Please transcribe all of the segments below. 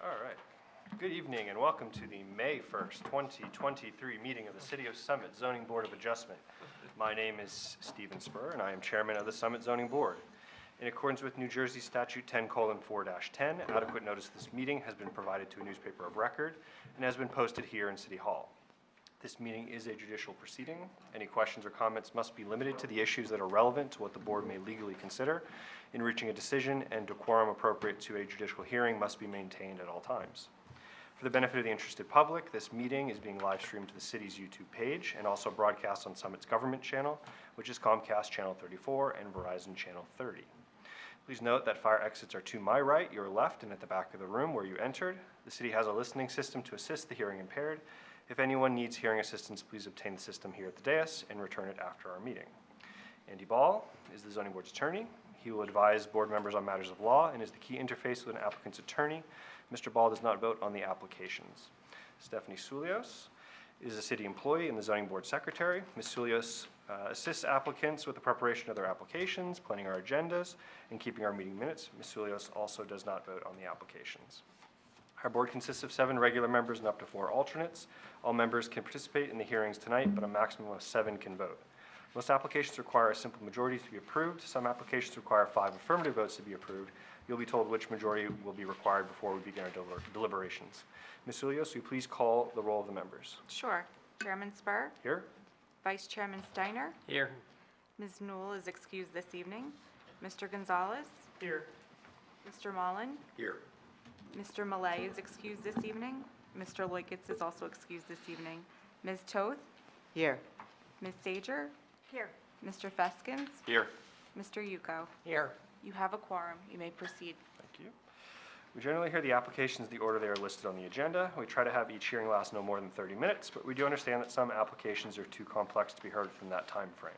All right. Good evening and welcome to the May 1st, 2023 meeting of the City of Summit Zoning Board of Adjustment. My name is Stephen Spur and I am Chairman of the Summit Zoning Board. In accordance with New Jersey Statute 10:4-10, adequate notice of this meeting has been provided to a newspaper of record and has been posted here in City Hall. This meeting is a judicial proceeding. Any questions or comments must be limited to the issues that are relevant to what the board may legally consider in reaching a decision, and decorum appropriate to a judicial hearing must be maintained at all times. For the benefit of the interested public, this meeting is being live streamed to the city's YouTube page and also broadcast on Summit's government channel, which is Comcast Channel 34 and Verizon Channel 30. Please note that fire exits are to my right, your left, and at the back of the room where you entered. The city has a listening system to assist the hearing impaired. If anyone needs hearing assistance, please obtain the system here at the dais and return it after our meeting. Andy Ball is the zoning board's attorney. He will advise board members on matters of law and is the key interface with an applicant's attorney. Mr. Ball does not vote on the applications. Stephanie Sulios is a city employee and the zoning board secretary. Ms. Sulios assists applicants with the preparation of their applications, planning our agendas, and keeping our meeting minutes. Ms. Sulios also does not vote on the applications. Our board consists of 7 regular members and up to 4 alternates. All members can participate in the hearings tonight, but a maximum of 7 can vote. Most applications require a simple majority to be approved. Some applications require 5 affirmative votes to be approved. You'll be told which majority will be required before we begin our deliberations. Ms. Sulios, will you please call the roll of the members? Sure. Chairman Spur? Here. Vice Chairman Steiner? Here. Ms. Newell is excused this evening. Mr. Gonzalez? Here. Mr. Mullen? Here. Mr. Millay is excused this evening. Mr. Loikitz is also excused this evening. Ms. Toth? Here. Ms. Sager? Here. Mr. Feskins? Here. Mr. Yuko? Here. You have a quorum. You may proceed. Thank you. We generally hear the applications in the order they are listed on the agenda. We try to have each hearing last no more than 30 minutes, but we do understand that some applications are too complex to be heard from that time frame.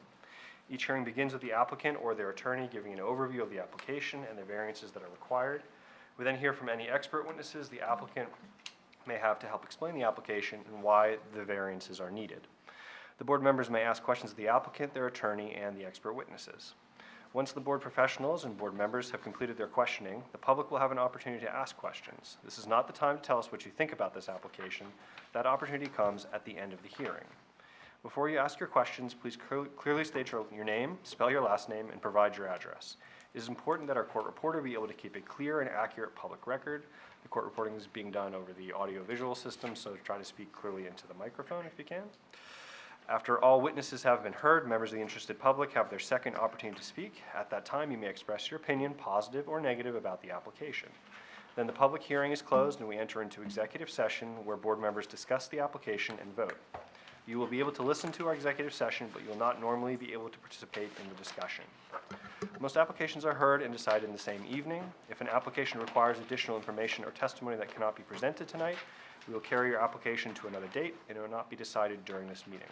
Each hearing begins with the applicant or their attorney giving an overview of the application and the variances that are required. We then hear from any expert witnesses the applicant may have to help explain the application and why the variances are needed. The board members may ask questions of the applicant, their attorney, and the expert witnesses. Once the board professionals and board members have completed their questioning, the public will have an opportunity to ask questions. This is not the time to tell us what you think about this application. That opportunity comes at the end of the hearing. Before you ask your questions, please clearly state your name, spell your last name, and provide your address. It is important that our court reporter be able to keep a clear and accurate public record. The court reporting is being done over the audio-visual system, so try to speak clearly into the microphone if you can. After all witnesses have been heard, members of the interested public have their second opportunity to speak. At that time, you may express your opinion, positive or negative, about the application. Then the public hearing is closed and we enter into executive session where board members discuss the application and vote. You will be able to listen to our executive session, but you will not normally be able to participate in the discussion. Most applications are heard and decided in the same evening. If an application requires additional information or testimony that cannot be presented tonight, we will carry your application to another date and it will not be decided during this meeting.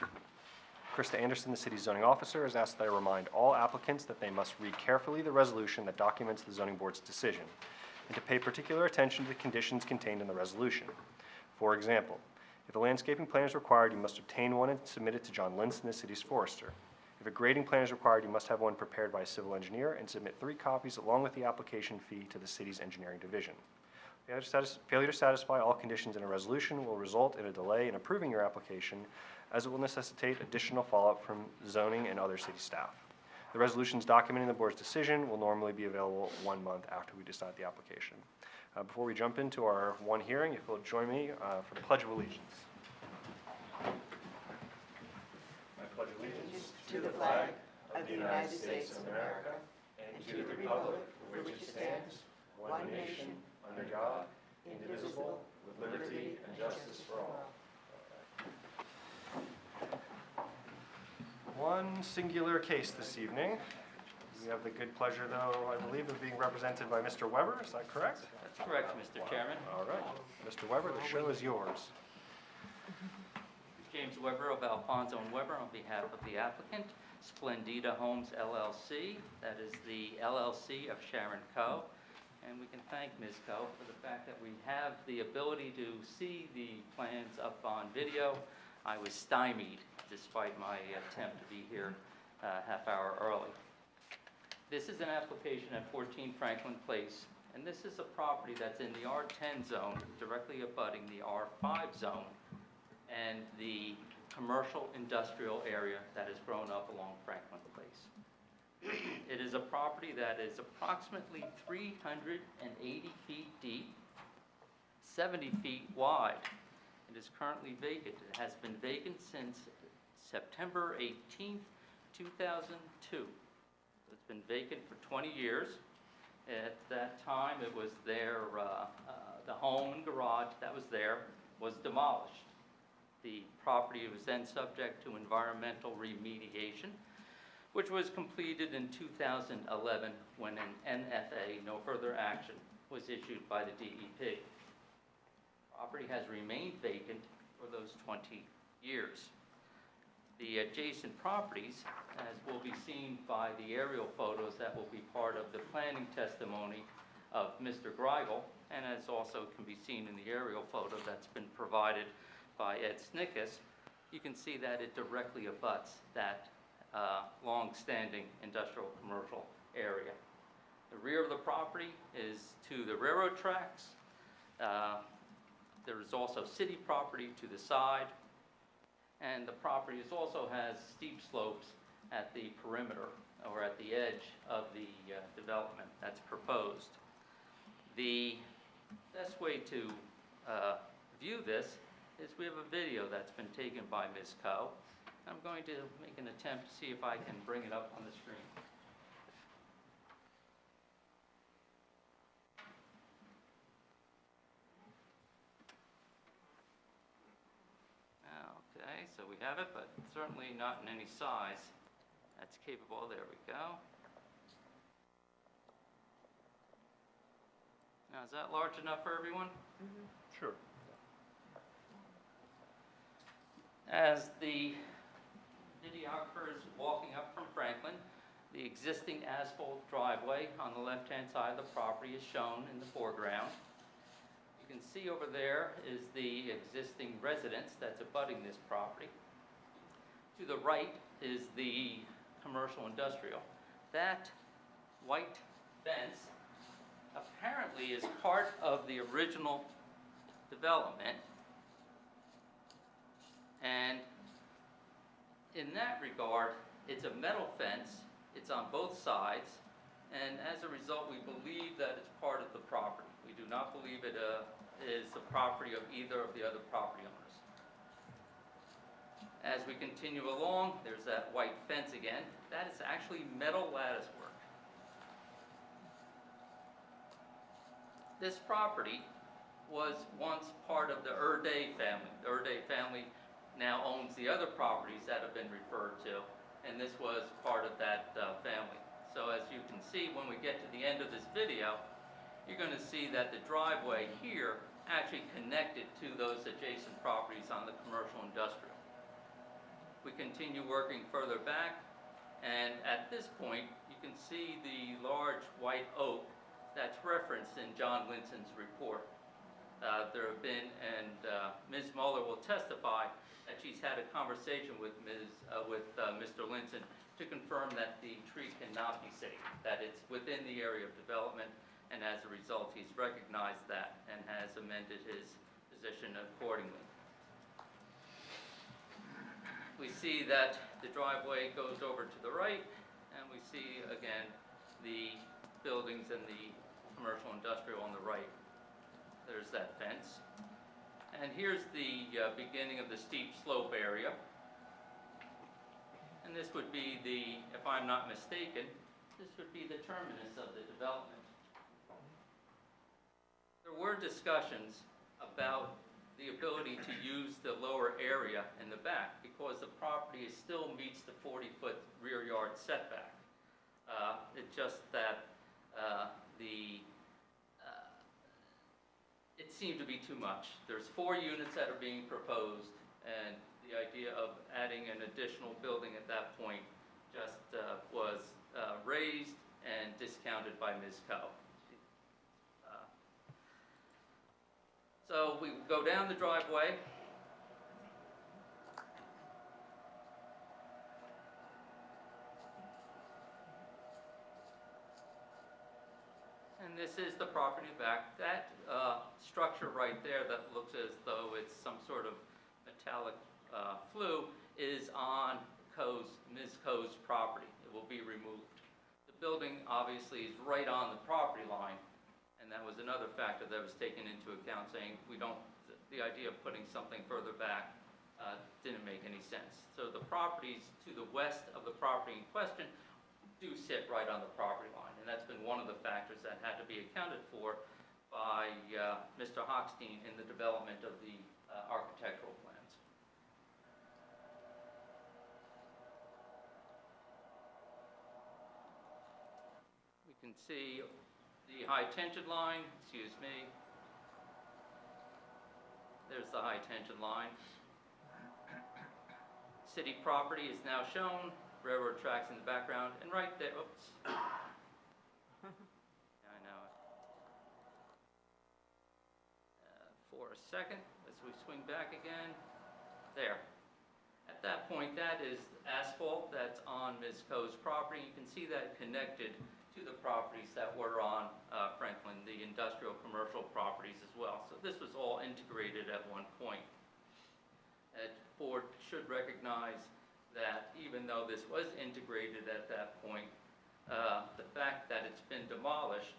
Krista Anderson, the city's zoning officer, has asked that I remind all applicants that they must read carefully the resolution that documents the zoning board's decision and to pay particular attention to the conditions contained in the resolution. For example, if a landscaping plan is required, you must obtain one and submit it to John Linson, the city's forester. If a grading plan is required, you must have one prepared by a civil engineer and submit 3 copies along with the application fee to the city's engineering division. Failure to satisfy all conditions in a resolution will result in a delay in approving your application, as it will necessitate additional follow-up from zoning and other city staff. The resolutions documenting the board's decision will normally be available 1 month after we decide the application. Before we jump into our one hearing, if you'll join me for the Pledge of Allegiance. I pledge allegiance To the flag of the United States of America and to the republic for which it stands, one nation, under God, indivisible, with liberty and justice for all. One singular case this evening. We have the good pleasure, though, I believe, of being represented by Mr. Weber. Is that correct? That's correct, Mr. Chairman. All right. Mr. Weber, the show is yours. James Weber of Alfonso and Weber on behalf of the applicant, Splendida Homes LLC. That is the LLC of Sharon Ch. And we can thank Ms. Ch for the fact that we have the ability to see the plans up on video. I was stymied despite my attempt to be here half hour early. This is an application at 14 Franklin Place And this is a property that's in the R10 zone, directly abutting the R5 zone, and the commercial industrial area that has grown up along Franklin Place. It is a property that is approximately 380 feet deep, 70 feet wide. It is currently vacant. It has been vacant since September 18th, 2002. It's been vacant for 20 years. At that time, it was there, the home and garage that was there was demolished. The property was then subject to environmental remediation, which was completed in 2011 when an NFA, no further action, was issued by the DEP. Property has remained vacant for those 20 years. The adjacent properties, as will be seen by the aerial photos that will be part of the planning testimony of Mr. Greigel, and as also can be seen in the aerial photo that's been provided by Ed Snickus, you can see that it directly abuts that long-standing industrial commercial area. The rear of the property is to the railroad tracks. There is also city property to the side, and the property also has steep slopes at the perimeter or at the edge of the development that's proposed. The best way to view this is we have a video that's been taken by Ms. Ch. I'm going to make an attempt to see if I can bring it up on the screen. Okay, so we have it, but certainly not in any size that's capable. There we go. Now, is that large enough for everyone? Sure. As the videographer is walking up from Franklin, the existing asphalt driveway on the left-hand side of the property is shown in the foreground. You can see over there is the existing residence that's abutting this property. To the right is the commercial industrial. That white fence apparently is part of the original development. And in that regard, it's a metal fence. It's on both sides. And as a result, we believe that it's part of the property. We do not believe it is the property of either of the other property owners. As we continue along, there's that white fence again. That is actually metal lattice work. This property was once part of the Erday family. The Erday family now owns the other properties that have been referred to, and this was part of that family. So as you can see, when we get to the end of this video, you're going to see that the driveway here actually connected to those adjacent properties on the commercial industrial. We continue working further back, and at this point, you can see the large white oak that's referenced in John Linson's report. There have been, and Ms. Muller will testify, that she's had a conversation with Mr. Linson to confirm that the tree cannot be saved, that it's within the area of development, and as a result, he's recognized that and has amended his position accordingly. We see that the driveway goes over to the right, and we see, again, the buildings and the commercial industrial on the right. There's that fence. And here's the beginning of the steep slope area. And this would be the, if I'm not mistaken, this would be the terminus of the development. There were discussions about the ability to use the lower area in the back because the property still meets the 40-foot rear yard setback. It's just that it seemed to be too much. There's 4 units that are being proposed, and the idea of adding an additional building at that point just was raised and discounted by Ms. Ch. So we go down the driveway. And this is the property back. That structure right there that looks as though it's some sort of metallic flue is on Ms. Coe's property. It will be removed. The building obviously is right on the property line, and that was another factor that was taken into account, saying the idea of putting something further back didn't make any sense. So the properties to the west of the property in question do sit right on the property line, and that's been one of the factors that had to be accounted for by Mr. Hochstein in the development of the architectural plans. We can see the high tension line, excuse me. There's the high tension line. City property is now shown, railroad tracks in the background, and right there, oops. Yeah, I know it. For a second, as we swing back again, there. At that point, that is asphalt that's on Ms. Coe's property. You can see that connected to the properties that were on Franklin, the industrial commercial properties as well. So this was all integrated at one point. The board should recognize that even though this was integrated at that point, the fact that it's been demolished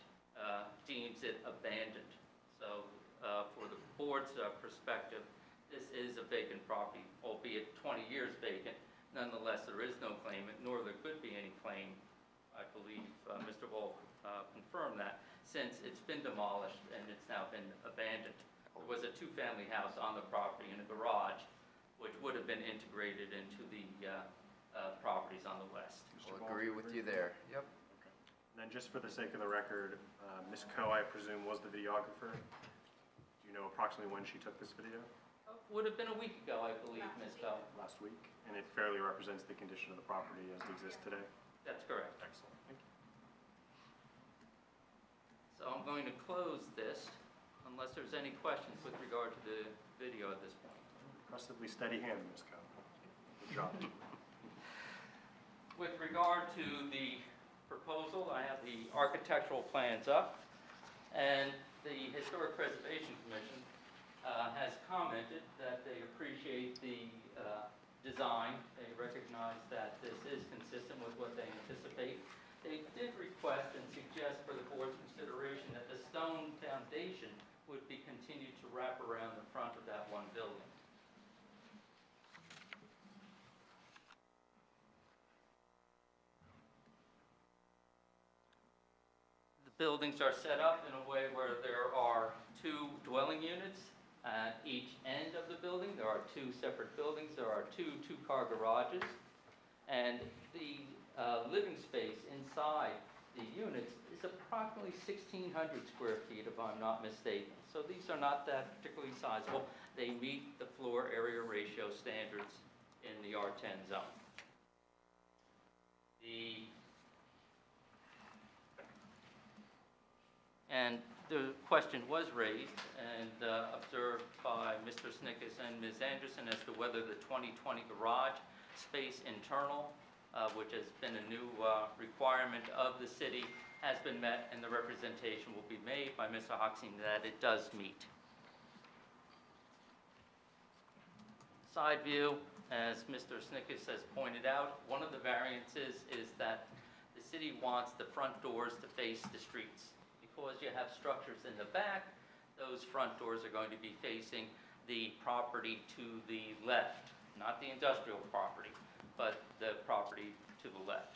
deems it abandoned. So for the board's perspective, this is a vacant property, albeit 20 years vacant. Nonetheless, there is no claimant, nor there could be any claim. I believe Mr. Wolf confirmed that, since it's been demolished and it's now been abandoned. There was a two-family house on the property and a garage, which would have been integrated into the properties on the west. I'll agree with you there. Yep. Okay. And then just for the sake of the record, Ms. Coe, I presume, was the videographer. Do you know approximately when she took this video? Would have been a week ago, I believe, Ms. Coe. Last week. And it fairly represents the condition of the property as it exists today? That's correct. Excellent. Thank you. So I'm going to close this, unless there's any questions with regard to the video at this point. Impressively steady hand, Ms. Coe. Good job. With regard to the proposal, I have the architectural plans up, and the Historic Preservation Commission has commented that they appreciate the design. They recognize that this is consistent with what they anticipate. They did request and suggest for the board's consideration that the stone foundation would be continued to wrap around the front of that one building. Buildings are set up in a way where there are two dwelling units at each end of the building. There are two separate buildings. There are two two-car garages. And the living space inside the units is approximately 1,600 square feet, if I'm not mistaken. So these are not that particularly sizable. They meet the floor area ratio standards in the R10 zone. And the question was raised and observed by Mr. Snickes and Ms. Anderson as to whether the 2020 garage space internal, which has been a new requirement of the city, has been met, and the representation will be made by Mr. Hochstein that it does meet. Side view, as Mr. Snickes has pointed out, one of the variances is that the city wants the front doors to face the streets. Because you have structures in the back, those front doors are going to be facing the property to the left, not the industrial property, but the property to the left.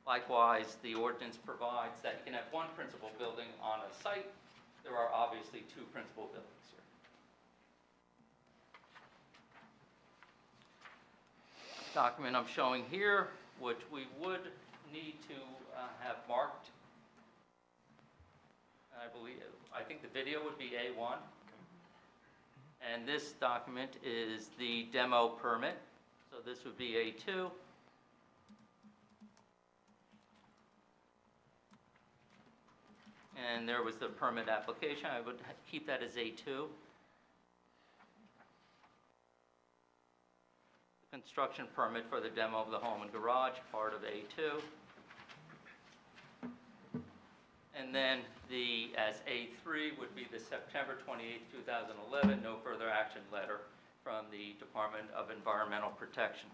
Likewise, the ordinance provides that you can have one principal building on a site. There are obviously two principal buildings here. Document I'm showing here, which we would need to have marked. I think the video would be A1. And this document is the demo permit. So this would be A2. And there was the permit application. I would keep that as A2. The construction permit for the demo of the home and garage, part of A2. And then as A3 would be the September 28, 2011, no further action letter from the Department of Environmental Protection.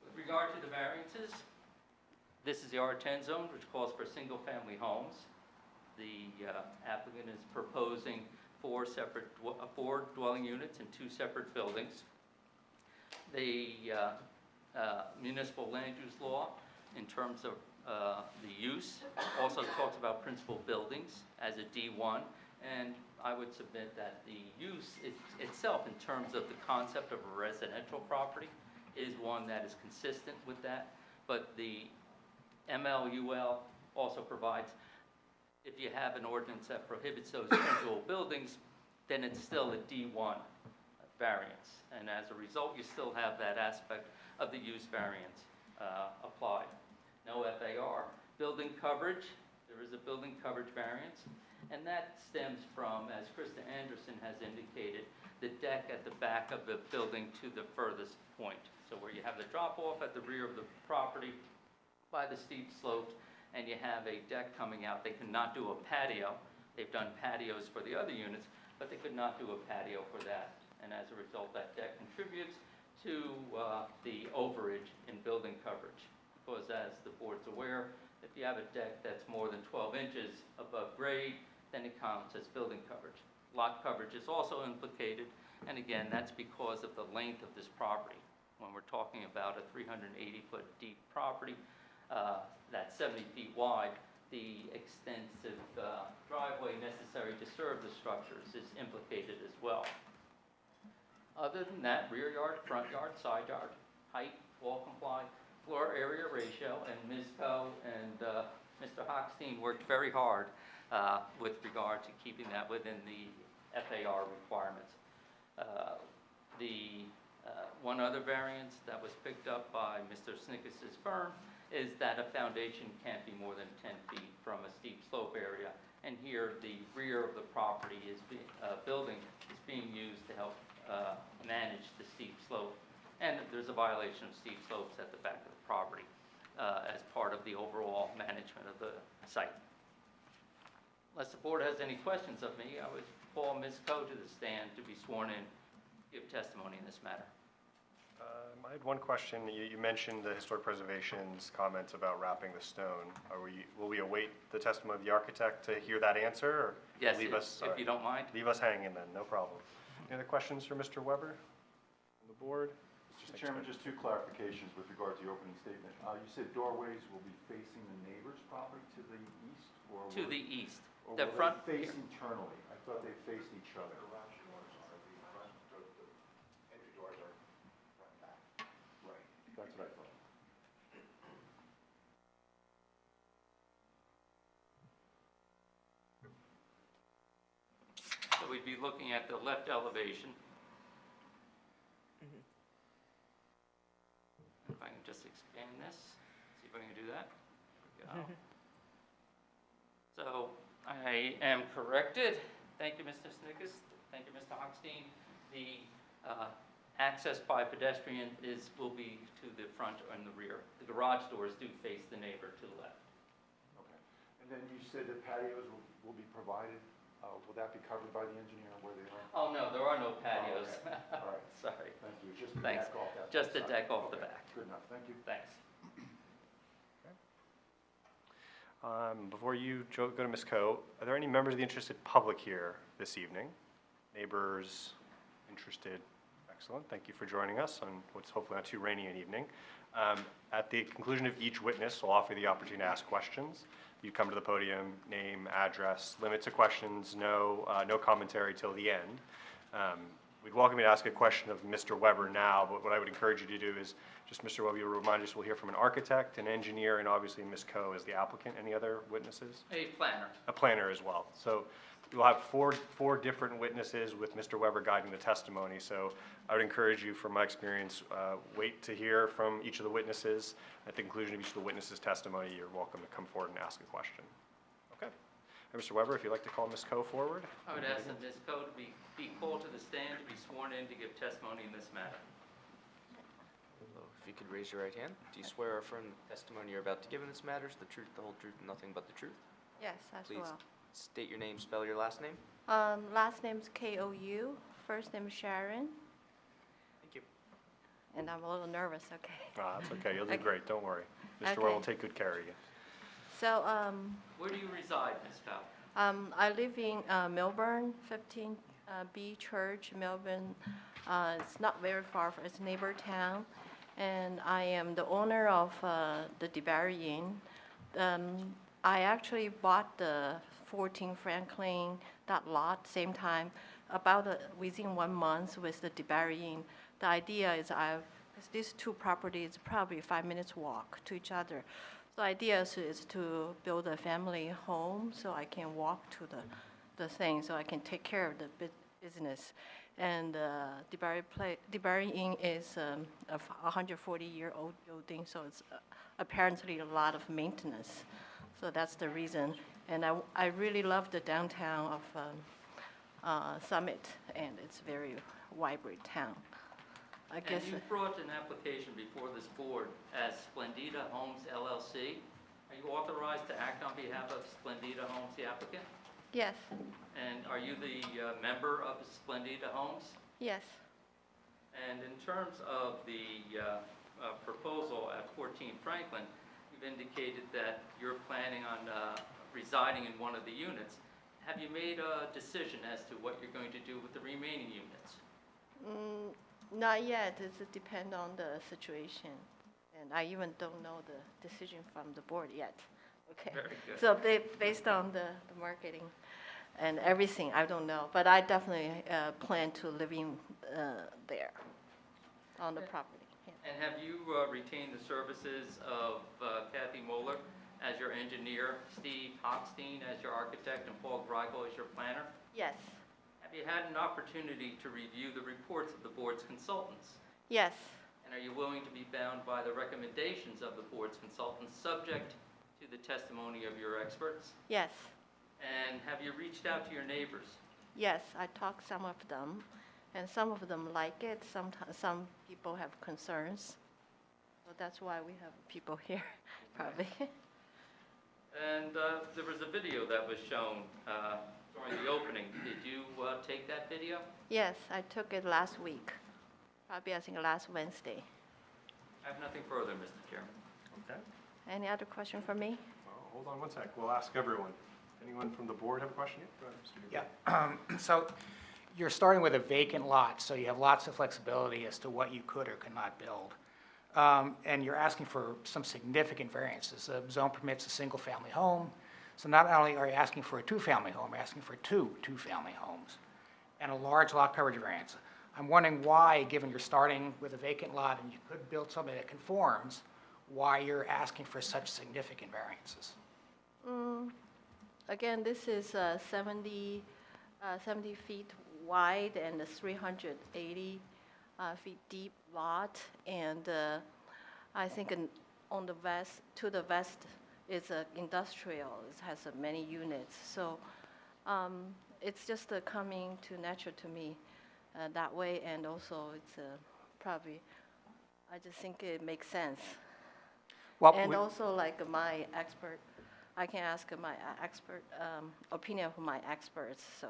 With regard to the variances, this is the R10 zone, which calls for single-family homes. The applicant is proposing four dwelling units in two separate buildings. The municipal land use law, in terms of the use, also talks about principal buildings as a D1, and I would submit that the use itself, in terms of the concept of a residential property, is one that is consistent with that, but the MLUL also provides, if you have an ordinance that prohibits those principal buildings, then it's still a D1 variance. And as a result, you still have that aspect of the use variance applied. No FAR. Building coverage, there is a building coverage variance, and that stems from, as Krista Anderson has indicated, the deck at the back of the building to the furthest point. So where you have the drop-off at the rear of the property by the steep slopes, and you have a deck coming out. They cannot do a patio. They've done patios for the other units, but they could not do a patio for that. And as a result, that deck contributes to the overage in building coverage. Because as the board's aware, if you have a deck that's more than 12 inches above grade, then it counts as building coverage. Lot coverage is also implicated, and again, that's because of the length of this property. When we're talking about a 380-foot deep property, that's 70 feet wide, the extensive driveway necessary to serve the structures is implicated as well. Other than that, rear yard, front yard, side yard, height, wall comply, floor area ratio, and Ms. Coe and Mr. Hochstein worked very hard with regard to keeping that within the FAR requirements. One other variance that was picked up by Mr. Snickes' firm is that a foundation can't be more than 10 feet from a steep slope area. And here, the rear of the property building is being used to help manage the steep slope. And there's a violation of steep slopes at the back of the property as part of the overall management of the site. Unless the board has any questions of me, I would call Ms. Coe to the stand to be sworn in, give testimony in this matter. I had one question. You mentioned the historic preservation's comments about wrapping the stone. Will we await the testimony of the architect to hear that answer? Or Yes, leave if you don't mind. Leave us hanging then, no problem. Any other questions for Mr. Weber on the board? Mr. Chairman, just two clarifications with regard to your opening statement. You said doorways will be facing the neighbor's property to the east? Or To the east. Or The will front. they face internally? I thought they faced each other. Right, that's what I thought. So we'd be looking at the left elevation. If I can just expand this, see if I can do that. There we go. So I am corrected. Thank you, Mr. Snickes. Thank you, Mr. Hochstein. The access by pedestrian will be to the front and the rear. The garage doors do face the neighbor to the left. Okay. And then you said that patios will be provided. Will that be covered by the engineer where they are? Oh, no, there are no patios. Oh, okay. All right. Sorry. Thank you. Just the Thanks. deck off that Just the side. deck off the Okay. back. Good enough. Thank you. Thanks. Before you go to Ms. Coe, are there any members of the interested public here this evening? Neighbors interested? Excellent. Thank you for joining us on what's hopefully not too rainy an evening. At the conclusion of each witness, we'll offer the opportunity to ask questions. You come to the podium, name, address, limit to questions, no commentary till the end. We'd welcome you to ask a question of Mr. Weber now, but what I would encourage you to do is just, Mr. Weber, you'll remind us, we'll hear from an architect, an engineer, and obviously Ms. Coe as the applicant. Any other witnesses? A planner. A planner as well. So you'll have four different witnesses with Mr. Weber guiding the testimony. So I would encourage you, from my experience, wait to hear from each of the witnesses. At the conclusion of each of the witnesses' testimony, you're welcome to come forward and ask a question. Okay. And Mr. Weber, if you'd like to call Ms. Coe forward. I would ask that Ms. Coe to be called to the stand to be sworn in. in to give testimony in this matter? If you could raise your right hand. Do you swear or affirm the testimony you're about to give in this matter is the truth, the whole truth, and nothing but the truth? Yes, as Please well. state your name, spell your last name. Last name's K-O-U, first name is Sharon, Thank you. and I'm a little nervous, okay. That's okay, you'll do Okay. great, don't worry. Mr. Roy will Okay. take good care of you. So, Where do you reside, Ms. Cow? I live in Melbourne, 15 B Church, Melbourne. It's not very far, it's a neighbor town. And I am the owner of the DeBarry Inn. I actually bought the 14 Franklin, that lot, same time, about within 1 month with the DeBarry Inn. The idea is these two properties probably 5 minutes walk to each other. The idea is to build a family home so I can walk to the thing, so I can take care of the business. And DeBarry Inn is a 140-year-old building, so it's apparently a lot of maintenance. So that's the reason. And I really love the downtown of Summit, and it's a very vibrant town. I guess. And you brought an application before this board as Splendida Homes LLC. Are you authorized to act on behalf of Splendida Homes, the applicant? Yes, And are you the member of Splendida Homes? yes, And in terms of the proposal at 14 Franklin, you've indicated that you're planning on residing in one of the units. Have you made a decision as to what you're going to do with the remaining units? not yet. It depends on the situation. And I even don't know the decision from the board yet. Okay. Very good. So based on the marketing and everything, I don't know. But I definitely plan to live in there on the property. Yeah. And have you retained the services of Kathy Moeller as your engineer, Steve Hochstein as your architect, and Paul Greigel as your planner? Yes, Have you had an opportunity to review the reports of the board's consultants? yes, And are you willing to be bound by the recommendations of the board's consultants, subject to the testimony of your experts? yes, And have you reached out to your neighbors? yes. I talked some of them, and some of them like it. Some people have concerns. So that's why we have people here, probably. And there was a video that was shown during the opening. Did you take that video? Yes, I took it last week, probably I think last Wednesday. I have nothing further, Mr. Chairman. Okay, Any other question for me? well, hold on one sec, we'll ask everyone. Anyone from the board have a question yet? Go ahead, Mr. Dugan. Yeah, so you're starting with a vacant lot, so you have lots of flexibility as to what you could or could not build. And you're asking for some significant variances. The zone permits a single-family home, so not only are you asking for a two-family home, you're asking for two-family homes and a large lot coverage variance. I'm wondering why, given you're starting with a vacant lot and you could build something that conforms, why you're asking for such significant variances. Again, this is 70 feet wide and a 380 feet deep lot. And I think on the west, to the west is industrial. It has many units. So it's just coming to natural to me that way. And also it's probably, I just think it makes sense. Well, And also like my expert, I can ask my expert, opinion of my experts, so.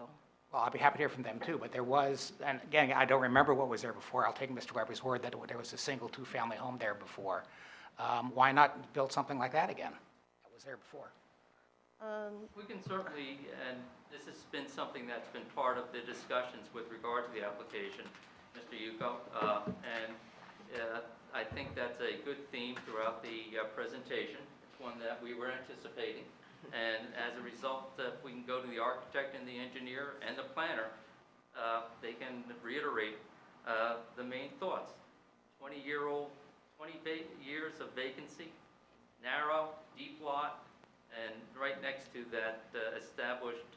Well, I'd be happy to hear from them too, but there was, and again, I don't remember what was there before. I'll take Mr. Weber's word that there was a single two-family home there before. Why not build something like that again? That was there before. We can certainly, and this has been something that's been part of the discussions with regard to the application, Mr. Yuko, and I think that's a good theme throughout the presentation. It's one that we were anticipating, and as a result, if we can go to the architect and the engineer and the planner, they can reiterate the main thoughts. 20 years of vacancy, narrow, deep lot, and right next to that established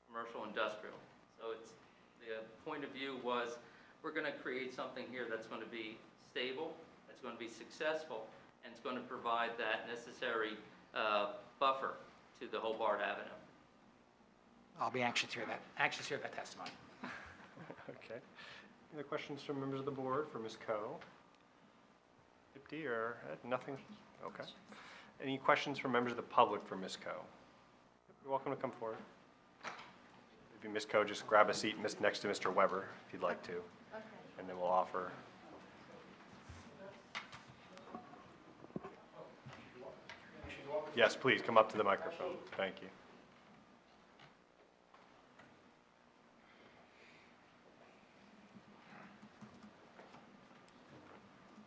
commercial industrial. So it's, the point of view was, we're going to create something here that's going to be stable, that's going to be successful, and it's going to provide that necessary buffer to the Hobart Avenue. I'll be anxious to hear that testimony. Okay. Any other questions from members of the board for Ms. Coe? Dipti or Ed? Nothing? Okay. Any questions from members of the public for Ms. Coe? You're welcome to come forward. Maybe Ms. Coe, just grab a seat next to Mr. Weber if you'd like to. Okay. And then we'll offer. Yes, please, come up to the microphone. Thank you.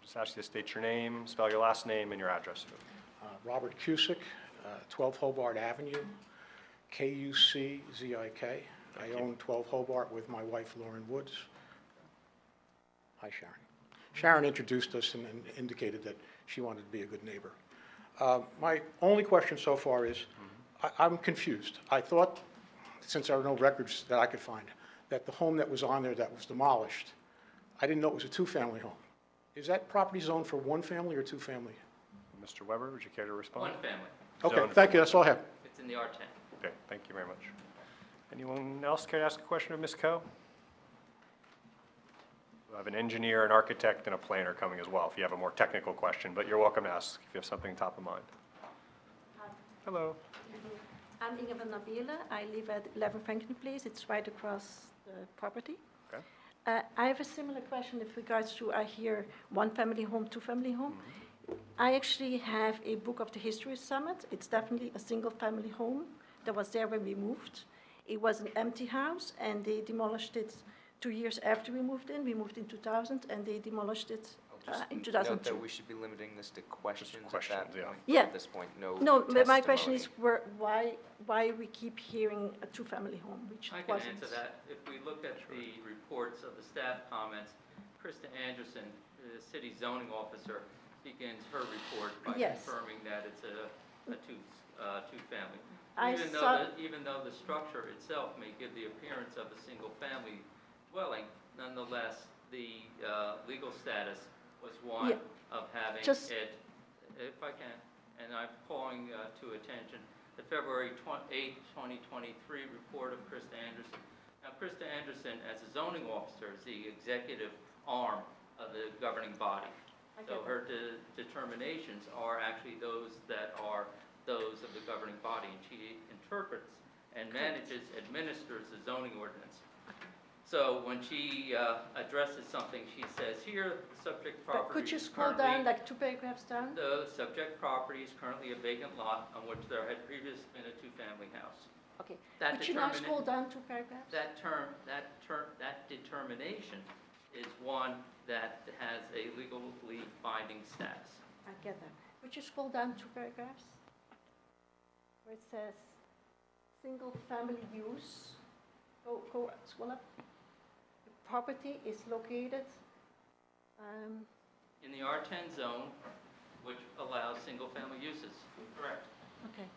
Just ask you to state your name, spell your last name, and your address. Robert Cusick, 12 Hobart Avenue, K-U-C-Z-I-K. I own 12 Hobart with my wife, Lauren Woods. Hi, Sharon. Sharon introduced us and indicated that she wanted to be a good neighbor. My only question so far is, I'm confused. I thought, since there are no records that I could find, that the home that was on there that was demolished, I didn't know it was a two-family home. Is that property zoned for one family or two family? Mr. Weber, would you care to respond? One family. Okay, Zoned thank you, for- that's all I have. It's in the R10. Okay, thank you very much. Anyone else care to ask a question of Ms. Coe? We have an engineer, an architect, and a planner coming as well if you have a more technical question, but you're welcome to ask if you have something top of mind. Hello. I'm Inge van der Beelen. I live at 11 Franklin Place. It's right across the property. Okay. I have a similar question with regards to, I hear one-family home, two-family home. I actually have a book of the History Summit. It's definitely a single-family home that was there when we moved. It was an empty house, and they demolished it 2 years after we moved in. We moved in 2000, and they demolished it in Note 2002. that we should be limiting this to questions at questions, that yeah. point. Yeah. At this point, no No, but my question testimony. is why we keep hearing a two-family home, which I can wasn't. answer that. If we look at the reports of the staff comments, Krista Anderson, the city zoning officer, begins her report by Yes. confirming that it's a two-family. I saw- Even though the structure itself may give the appearance of a single-family dwelling, nonetheless, the legal status was one Yeah. of having Just- it, if I can, and I'm calling to attention the February 8th, 2023 report of Krista Anderson. Now, Krista Anderson, as a zoning officer, is the executive arm of the governing body. I So get her determinations are actually those that are those of the governing body, and she interprets and manages, administers the zoning ordinance. So when she addresses something, she says, here, the subject But property could you is scroll currently... down like 2 paragraphs down? The subject property is currently a vacant lot on which there had previously been a two-family house. Okay. That Could you now determina- scroll down 2 paragraphs? That determination is one that has a legally binding status. I get that. Could you scroll down 2 paragraphs? Where it says, single-family use. Scroll up. The property is located, In the R10 zone, which allows single-family uses. Correct. okay.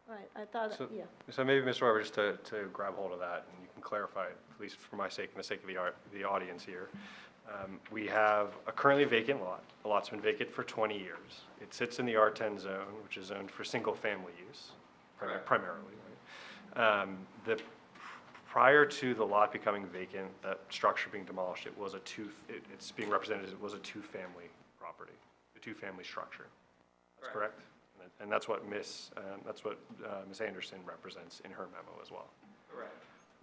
Right, I thought, So- yeah. So maybe, Mr. Weber, just to grab hold of that, and you can clarify it, at least for my sake and the sake of the audience here. We have a currently vacant lot. The lot's been vacant for 20 years. It sits in the R10 zone, which is zoned for single-family use, Correct. primarily. Right? Prior to the lot becoming vacant, that structure being demolished, it's being represented as it was a two-family property, a two-family structure. That's correct? And that's what Ms. Anderson represents in her memo as well. Correct.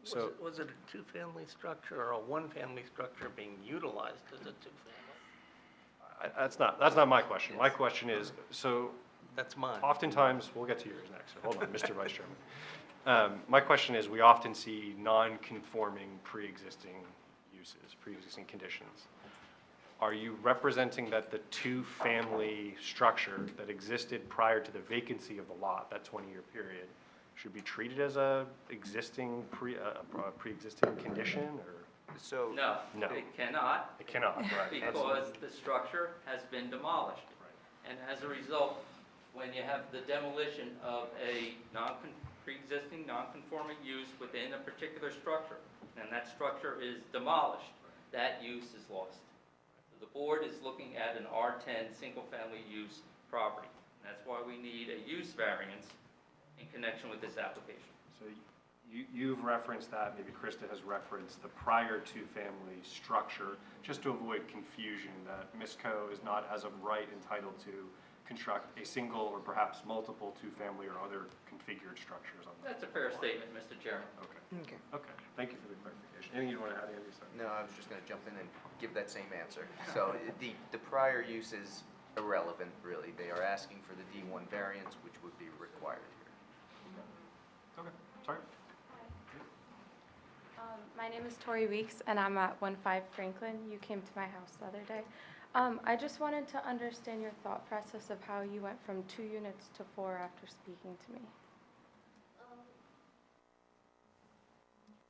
So, Was it a two-family structure or a one-family structure being utilized as a two-family? that's not my question. My question is, so That's mine. oftentimes, we'll get to yours next. Hold on, Mr. Vice Chairman. My question is, we often see non-conforming pre-existing uses, pre-existing conditions. Are you representing that the two-family structure that existed prior to the vacancy of the lot, that 20-year period, should be treated as a pre-existing condition, or? So, No, No. it cannot, It cannot, right? because the structure has been demolished. And as a result, when you have the demolition of a pre-existing non-conforming use within a particular structure, and that structure is demolished, that use is lost. So the board is looking at an R10 single-family use property. And that's why we need a use variance in connection with this application. So You've referenced that, maybe Krista has referenced the prior two-family structure, just to avoid confusion that Ms. Co is not as of right entitled to construct a single or perhaps multiple two-family or other configured structures on that. That's a fair statement, Mr. Chairman. Okay. Okay, thank you for the clarification. Anything you want to add, Andy? Sorry. No, I was just gonna jump in and give that same answer. So the prior use is irrelevant, really. They are asking for the D1 variance, which would be required here. Okay, sorry. My name is Tori Weeks, and I'm at 15 Franklin. You came to my house the other day. I just wanted to understand your thought process of how you went from 2 units to 4 after speaking to me.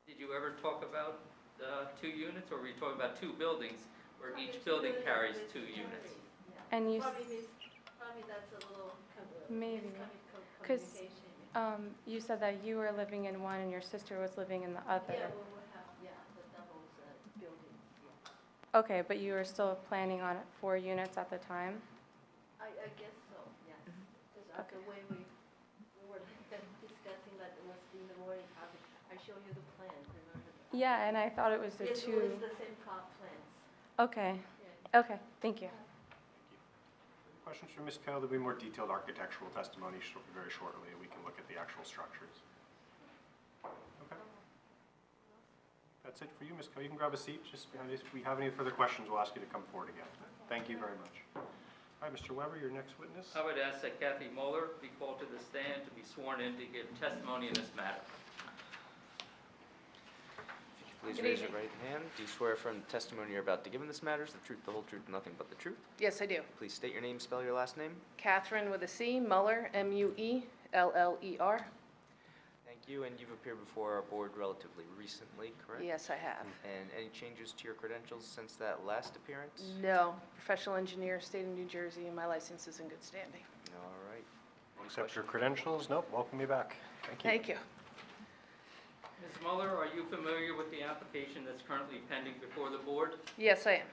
Did you ever talk about 2 units, or were you talking about 2 buildings where each building carries 2 units? And you, Probably that's a little maybe, because you said that you were living in one and your sister was living in the other. Yeah, we will have, the doubles building, yeah. Okay, but you were still planning on 4 units at the time? I guess so, yes. Because the way we were discussing that it was in the morning, I showed you the plan, remember? Yeah, and I thought it was the It 2. was the same plot plans. Okay, Yeah. okay, thank you. Questions for Ms. Co? There'll be more detailed architectural testimony very shortly, and we can look at the actual structures. Okay. That's it for you, Ms. Co. You can grab a seat just behind us. If we have any further questions, we'll ask you to come forward again. Thank you very much. All right, Mr. Weber, your next witness. I would ask that Kathy Mueller be called to the stand to be sworn in to give testimony in this matter. Please Good raise your evening. right hand. Do you swear from the testimony you're about to give in this matter is the truth, the whole truth, and nothing but the truth? Yes, I do. Please state your name, spell your last name. Catherine with a C, Mueller, M-U-E-L-L-E-R. Thank you, and you've appeared before our board relatively recently, correct? Yes, I have. And any changes to your credentials since that last appearance? No, professional engineer, state of New Jersey, and my license is in good standing. All right. Accept your credentials. Nope, welcome you back. Thank you. Thank you. Ms. Mueller, are you familiar with the application that's currently pending before the board? Yes, I am.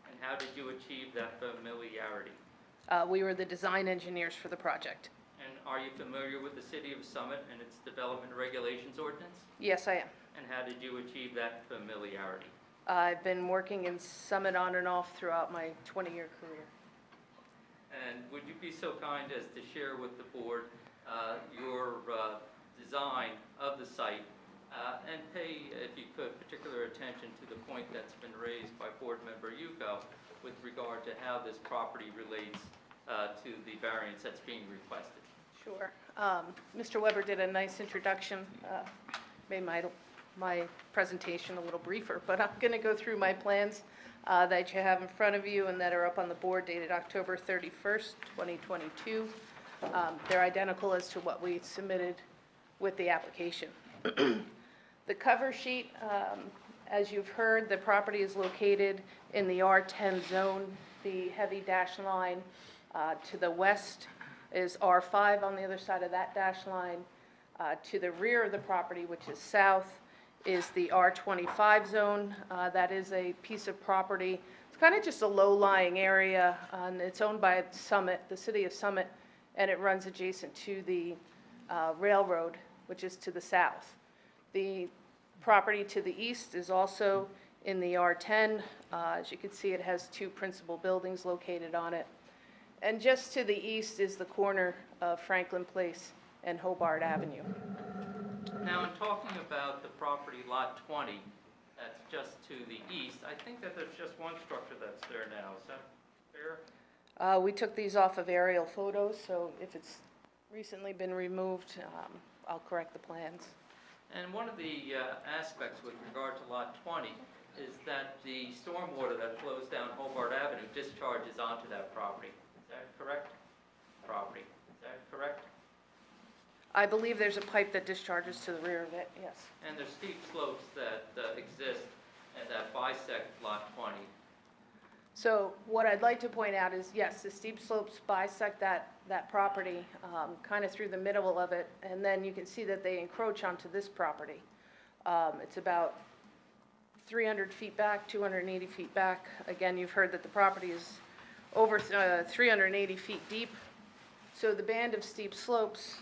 And how did you achieve that familiarity? We were the design engineers for the project. And are you familiar with the City of Summit and its Development Regulations Ordinance? Yes, I am. And how did you achieve that familiarity? I've been working in Summit on and off throughout my 20-year career. And would you be so kind as to share with the board your design of the site and pay, if you could, particular attention to the point that's been raised by Board Member Yuko with regard to how this property relates to the variance that's being requested? Sure. Mr. Weber did a nice introduction, made my presentation a little briefer, but I'm going to go through my plans that you have in front of you and that are up on the board dated October 31st, 2022. They're identical as to what we submitted with the application. The cover sheet, as you've heard, the property is located in the R10 zone. The heavy dash line to the west is R5 on the other side of that dash line. To the rear of the property, which is south, is the R25 zone. That is a piece of property. It's kind of just a low-lying area, and it's owned by Summit, the city of Summit, and it runs adjacent to the railroad, which is to the south. The property to the east is also in the R10. As you can see, it has 2 principal buildings located on it. And just to the east is the corner of Franklin Place and Hobart Avenue. Now, in talking about the property Lot 20, that's just to the east, I think that there's just one structure that's there now. Is that fair? We took these off of aerial photos, so if it's recently been removed, I'll correct the plans. And one of the aspects with regard to Lot 20 is that the stormwater that flows down Hobart Avenue discharges onto that property. Is that correct? Is that correct? I believe there's a pipe that discharges to the rear of it, yes. And there's steep slopes that exist and that bisect Lot 20. So what I'd like to point out is, yes, the steep slopes bisect that property kind of through the middle of it, and then you can see that they encroach onto this property. It's about 300 feet back, 280 feet back. Again, you've heard that the property is over 380 feet deep. So the band of steep slopes,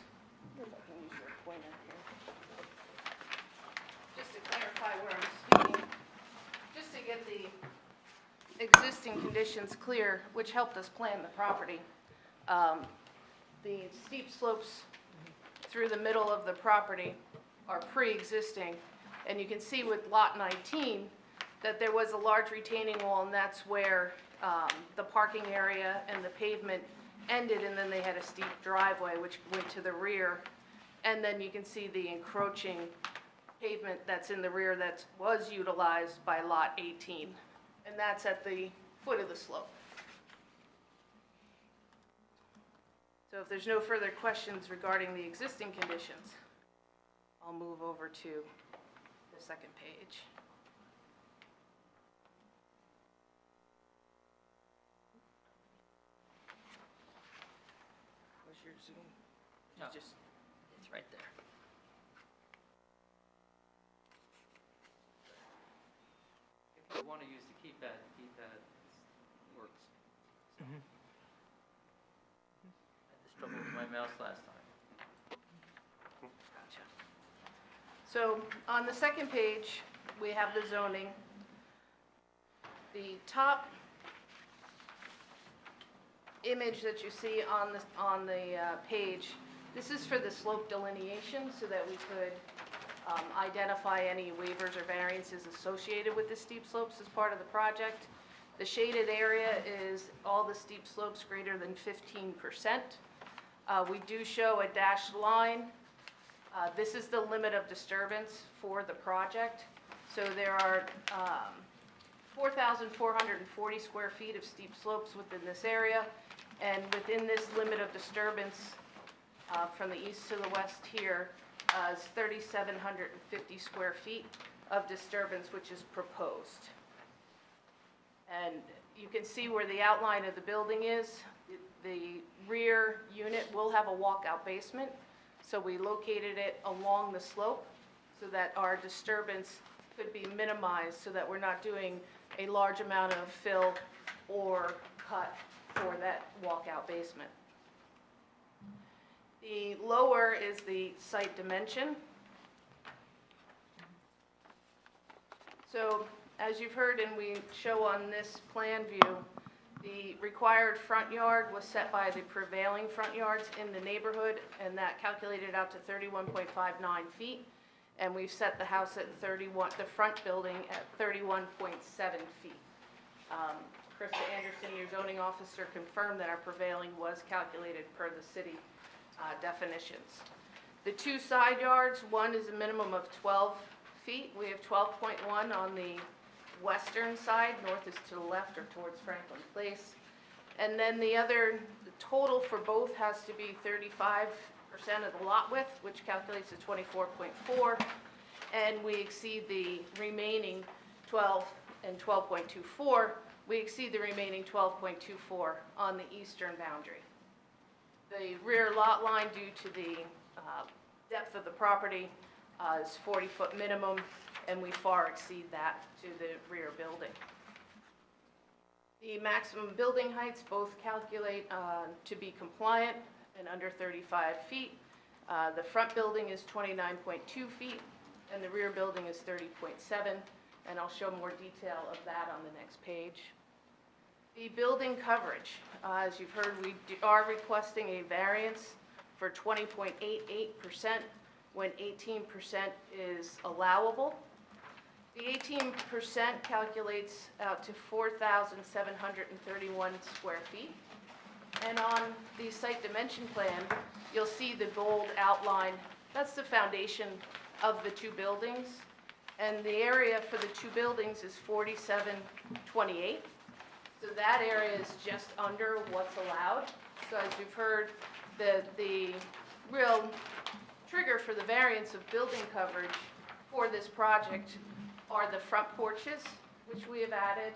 if I can use your pointer here. existing conditions clear, which helped us plan the property. The steep slopes through the middle of the property are pre-existing, and you can see with lot 19 that there was a large retaining wall, and that's where the parking area and the pavement ended, and then they had a steep driveway which went to the rear. And then you can see the encroaching pavement that's in the rear that was utilized by lot 18, and that's at the foot of the slope. So if there's no further questions regarding the existing conditions, I'll move over to the second page. Where's your Zoom? No. Just It's right there. If you want to use the keypad works. I had trouble with my mouse last time. Gotcha. So on the second page, we have the zoning. The top image that you see on the page, this is for the slope delineation so that we could identify any waivers or variances associated with the steep slopes as part of the project. The shaded area is all the steep slopes greater than 15%. We do show a dashed line. This is the limit of disturbance for the project. So there are 4,440 square feet of steep slopes within this area. And within this limit of disturbance, from the east to the west here, is 3,750 square feet of disturbance, which is proposed. And you can see where the outline of the building is. The rear unit will have a walkout basement, so we located it along the slope so that our disturbance could be minimized, so that we're not doing a large amount of fill or cut for that walkout basement. The lower is the site dimension. So as you've heard and we show on this plan view, the required front yard was set by the prevailing front yards in the neighborhood, and that calculated out to 31.59 feet. And we've set the house at 31, the front building at 31.7 feet. Krista Anderson, your zoning officer, confirmed that our prevailing was calculated per the city definitions. The two side yards, one is a minimum of 12 feet. We have 12.1 on the western side. North is to the left or towards Franklin Place. And then the total for both has to be 35% of the lot width, which calculates to 24.4. And we exceed the remaining 12 and 12.24. We exceed the remaining 12.24 on the eastern boundary. The rear lot line, due to the depth of the property, is 40-foot minimum, and we far exceed that to the rear building. The maximum building heights both calculate to be compliant and under 35 feet. The front building is 29.2 feet, and the rear building is 30.7, and I'll show more detail of that on the next page. The building coverage, as you've heard, we are requesting a variance for 20.88% when 18% is allowable. The 18% calculates out to 4,731 square feet. And on the site dimension plan, you'll see the bold outline. That's the foundation of the two buildings. And the area for the two buildings is 4728. So that area is just under what's allowed. So as you've heard, the real trigger for the variance of building coverage for this project are the front porches, which we have added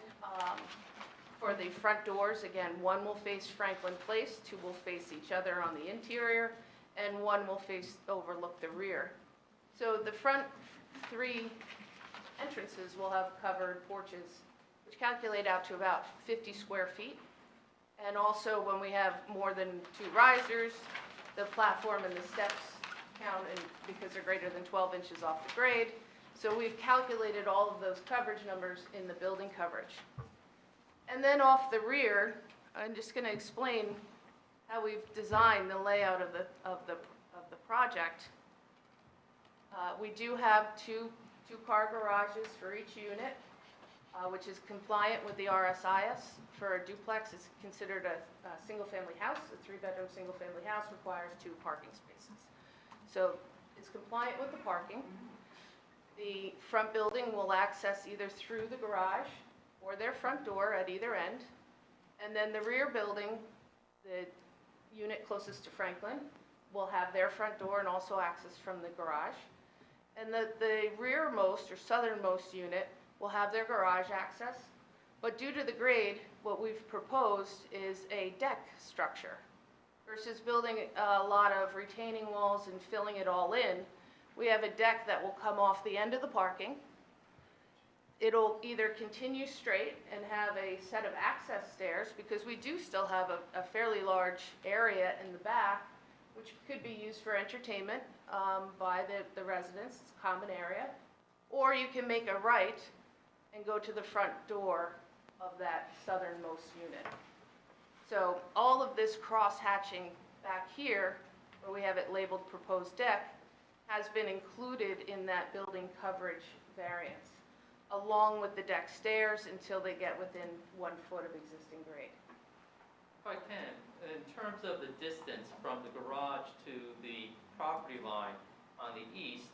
for the front doors. Again, one will face Franklin Place, two will face each other on the interior, and one will overlook the rear. So the front three entrances will have covered porches, which calculate out to about 50 square feet. And also, when we have more than two risers, the platform and the steps count because they're greater than 12 inches off the grade. So we've calculated all of those coverage numbers in the building coverage. And then off the rear, I'm just going to explain how we've designed the layout of the project. We do have two-car garages for each unit, which is compliant with the RSIS. For a duplex, it's considered a single-family house. A three-bedroom single-family house requires 2 parking spaces. So it's compliant with the parking. The front building will access either through the garage or their front door at either end. And then the rear building, the unit closest to Franklin, will have their front door and also access from the garage. And the rearmost or southernmost unit will have their garage access. But due to the grade, what we've proposed is a deck structure. Versus building a lot of retaining walls and filling it all in, we have a deck that will come off the end of the parking. It'll either continue straight and have a set of access stairs, because we do still have a fairly large area in the back, which could be used for entertainment by the residents. It's a common area. Or you can make a right and go to the front door of that southernmost unit. So all of this cross-hatching back here, where we have it labeled proposed deck, has been included in that building coverage variance, along with the deck stairs until they get within 1 foot of existing grade. If I can, in terms of the distance from the garage to the property line on the east,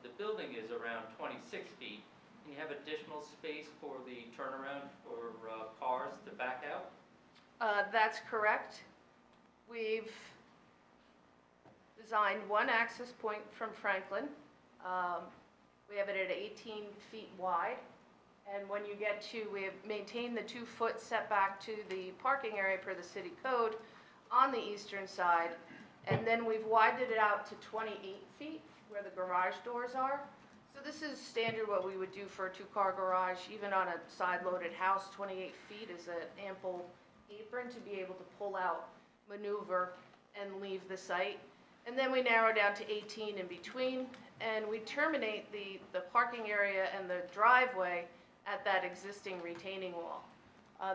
the building is around 26 feet, and you have additional space for the turnaround for cars to back out? That's correct. We've designed one access point from Franklin. We have it at 18 feet wide. And when you get to, we have maintained the 2-foot setback to the parking area per the city code on the eastern side. And then we've widened it out to 28 feet where the garage doors are. So this is standard what we would do for a 2-car garage. Even on a side-loaded house, 28 feet is an ample apron to be able to pull out, maneuver, and leave the site. And then we narrow down to 18 in between, and we terminate the parking area and the driveway at that existing retaining wall.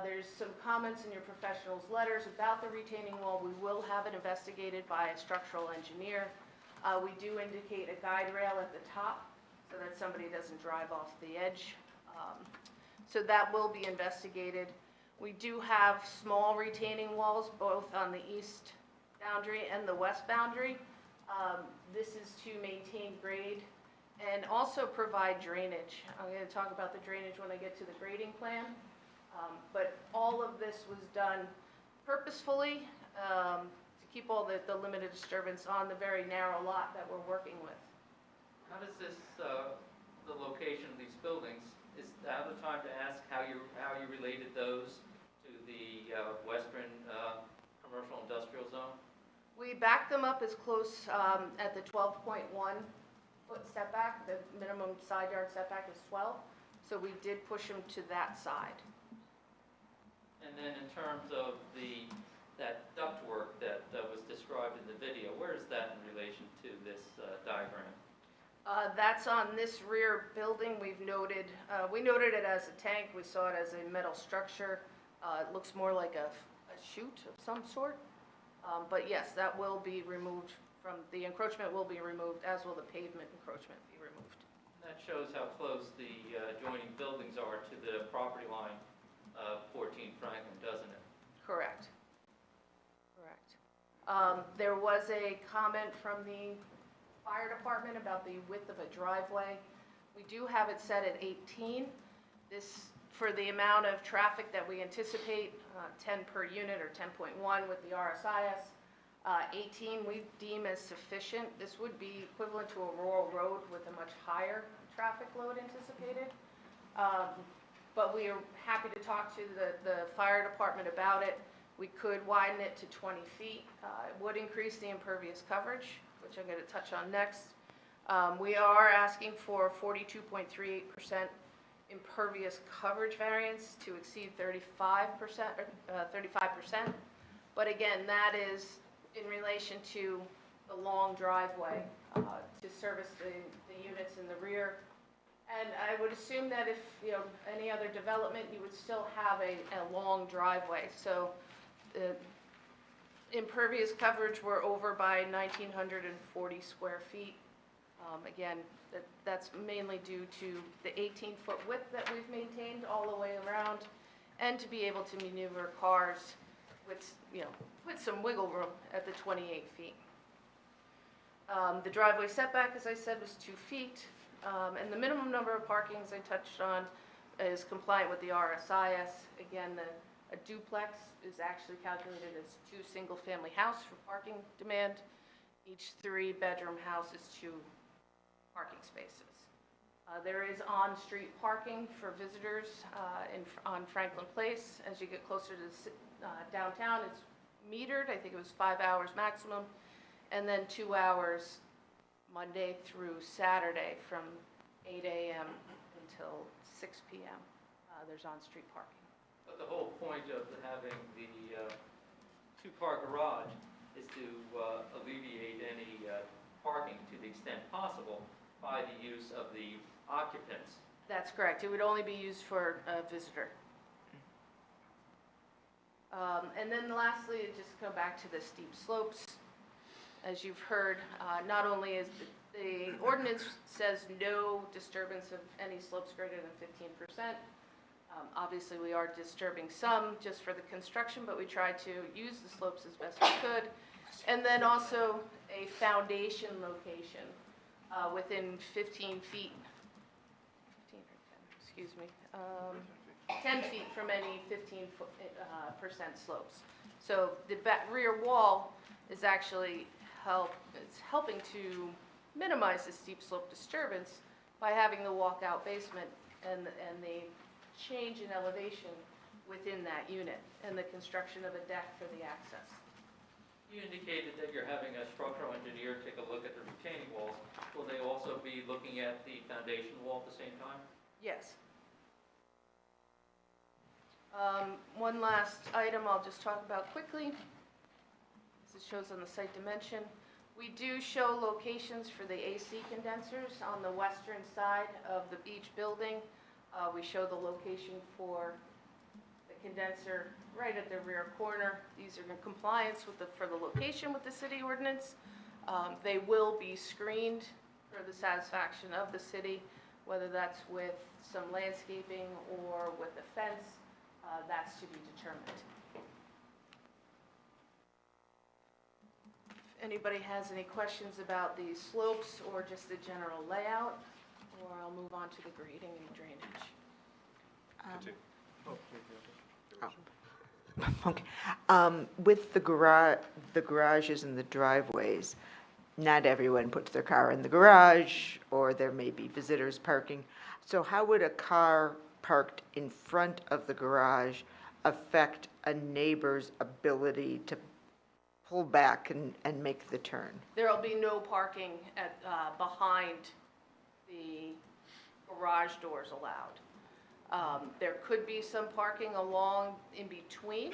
There's some comments in your professional's letters about the retaining wall. We will have it investigated by a structural engineer. We do indicate a guide rail at the top so that somebody doesn't drive off the edge. So that will be investigated. We do have small retaining walls both on the east boundary and the west boundary. This is to maintain grade and also provide drainage. I'm going to talk about the drainage when I get to the grading plan. But all of this was done purposefully to keep all the limited disturbance on the very narrow lot that we're working with. How does this, the location of these buildings, is now the time to ask how you related those to the western commercial industrial zone? We backed them up as close at the 12.1 foot setback. The minimum side yard setback is 12. So we did push them to that side. And then in terms of that ductwork that was described in the video, where is that in relation to this diagram? That's on this rear building. We noted it as a tank. We saw it as a metal structure. It looks more like a chute of some sort. But yes, that will be removed from, the encroachment will be removed, as will the pavement encroachment be removed. That shows how close the adjoining buildings are to the property line of 14 Franklin, doesn't it? Correct. Correct. There was a comment from the fire department about the width of a driveway. We do have it set at 18. This, for the amount of traffic that we anticipate, 10 per unit or 10.1 with the RSIS. 18 we deem as sufficient. This would be equivalent to a rural road with a much higher traffic load anticipated. But we are happy to talk to the fire department about it. We could widen it to 20 feet. It would increase the impervious coverage, which I'm going to touch on next. We are asking for 42.38% impervious coverage variance to exceed 35%. But again, that is in relation to the long driveway to service the units in the rear And I would assume that if, any other development, you would still have a long driveway. So impervious coverage, we're over by 1,940 square feet. Again, that's mainly due to the 18-foot width that we've maintained all the way around, and to be able to maneuver cars with, with some wiggle room at the 28 feet. The driveway setback, as I said, was 2 feet, and the minimum number of parkings I touched on is compliant with the RSIS. Again, a duplex is actually calculated as 2 single-family house for parking demand. Each 3-bedroom house is 2 parking spaces. There is on-street parking for visitors on Franklin Place. As you get closer to downtown, it's metered. I think it was 5 hours maximum, and then 2 hours Monday through Saturday from 8 a.m. until 6 p.m. There's on-street parking. But the whole point of having the two-car garage is to alleviate any parking to the extent possible by the use of the occupants. That's correct. It would only be used for a visitor. And then lastly, just go back to the steep slopes. As you've heard, not only is the ordinance says no disturbance of any slopes greater than 15%. Obviously, we are disturbing some just for the construction, but we try to use the slopes as best we could. And then also a foundation location within 15 feet, 10 feet from any 15% slopes. So the rear wall is actually helping to minimize the steep slope disturbance by having the walkout basement and the change in elevation within that unit and the construction of a deck for the access. You indicated that you're having a structural engineer take a look at the retaining walls. Will they also be looking at the foundation wall at the same time? Yes. One last item I'll just talk about quickly. This shows on the site dimension. We do show locations for the AC condensers on the western side of each building. We show the location for the condenser right at the rear corner. These are in compliance for the location with the city ordinance. They will be screened for the satisfaction of the city, whether that's with some landscaping or with a fence. That's to be determined. If anybody has any questions about the slopes or just the general layout, or I'll move on to the grading and drainage. Okay. With the garages and the driveways, not everyone puts their car in the garage, or there may be visitors parking. So how would a car parked in front of the garage affect a neighbor's ability to pull back and make the turn? There will be no parking behind the garage doors allowed. There could be some parking along in between.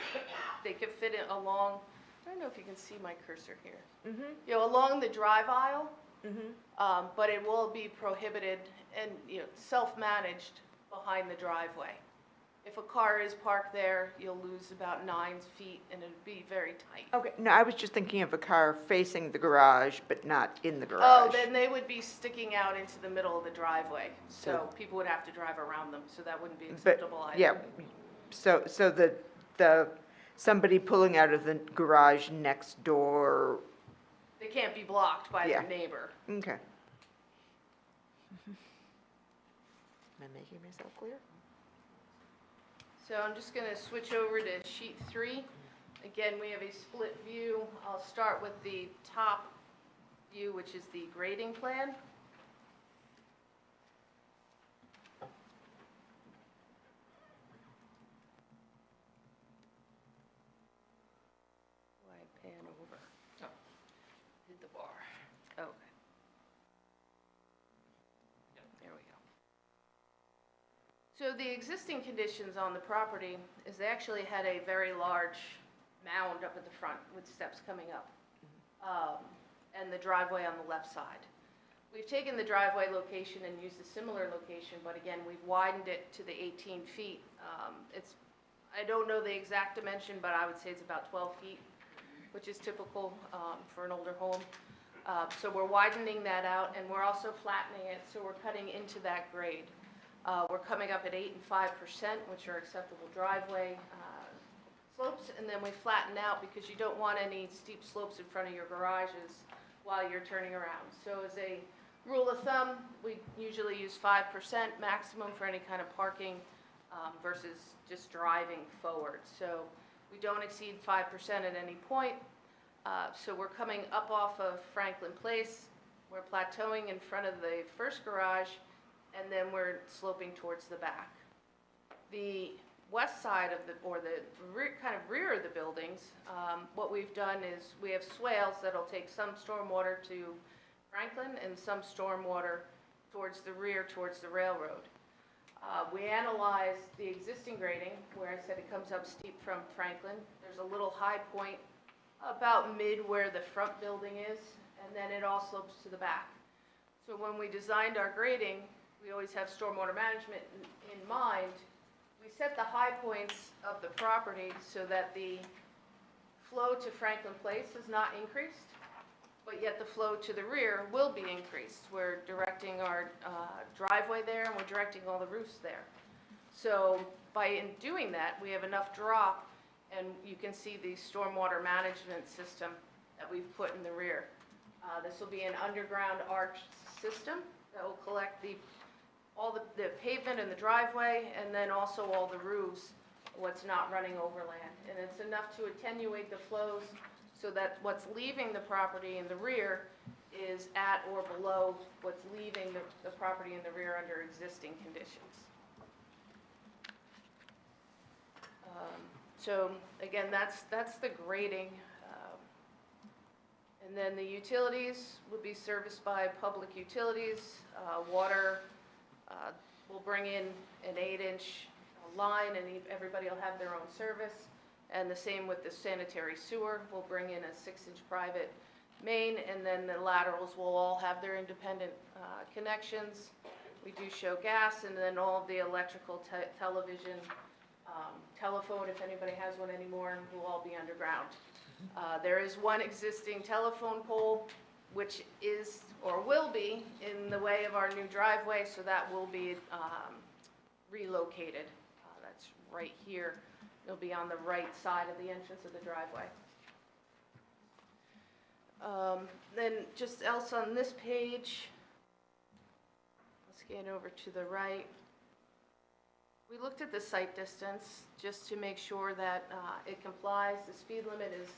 They could fit it along, I don't know if you can see my cursor here. Mm-hmm. Along the drive aisle, but it will be prohibited and self-managed behind the driveway. If a car is parked there, you'll lose about 9 feet, and it'll be very tight. Okay, no, I was just thinking of a car facing the garage, but not in the garage. Oh, then they would be sticking out into the middle of the driveway, so people would have to drive around them, so that wouldn't be acceptable either. Yeah, so the somebody pulling out of the garage next door. They can't be blocked by their neighbor. Okay. Am I making myself clear? So I'm just going to switch over to sheet 3. Again, we have a split view. I'll start with the top view, which is the grading plan. Why pan over? Oh, hit the bar. Okay. There we go. So the existing conditions on the property is they actually had a very large mound up at the front with steps coming up, and the driveway on the left side. We've taken the driveway location and used a similar location, but again, we've widened it to the 18 feet. I don't know the exact dimension, but I would say it's about 12 feet, which is typical for an older home. So we're widening that out, and we're also flattening it, so we're cutting into that grade. We're coming up at 8 and 5%, which are acceptable driveway slopes, and then we flatten out because you don't want any steep slopes in front of your garages while you're turning around. So as a rule of thumb, we usually use 5% maximum for any kind of parking versus just driving forward. So we don't exceed 5% at any point. So we're coming up off of Franklin Place. We're plateauing in front of the first garage, and then we're sloping towards the back. The west side of the, or the kind of rear of the buildings, what we've done is we have swales that'll take some stormwater to Franklin and some stormwater towards the rear, towards the railroad. We analyzed the existing grading, where I said it comes up steep from Franklin. There's a little high point about mid where the front building is, and then it all slopes to the back. So when we designed our grading, we always have stormwater management in mind. We set the high points of the property so that the flow to Franklin Place is not increased, but yet the flow to the rear will be increased. We're directing our driveway there, and we're directing all the roofs there. So by doing that, we have enough drop, and you can see the stormwater management system that we've put in the rear. This will be an underground arch system that will collect all the pavement in the driveway, and then also all the roofs, what's not running overland. And it's enough to attenuate the flows so that what's leaving the property in the rear is at or below what's leaving the property in the rear under existing conditions. So again, that's the grading. And then the utilities would be serviced by public utilities. Water, we'll bring in an 8-inch line, and everybody will have their own service. And the same with the sanitary sewer. We'll bring in a 6-inch private main, and then the laterals will all have their independent connections. We do show gas, and then all of the electrical, television, telephone, if anybody has one anymore, will all be underground. There is one existing telephone pole, which is or will be in the way of our new driveway, so that will be relocated. That's right here. It'll be on the right side of the entrance of the driveway. Then just else on this page, let's scan over to the right. We looked at the site distance just to make sure that it complies. The speed limit is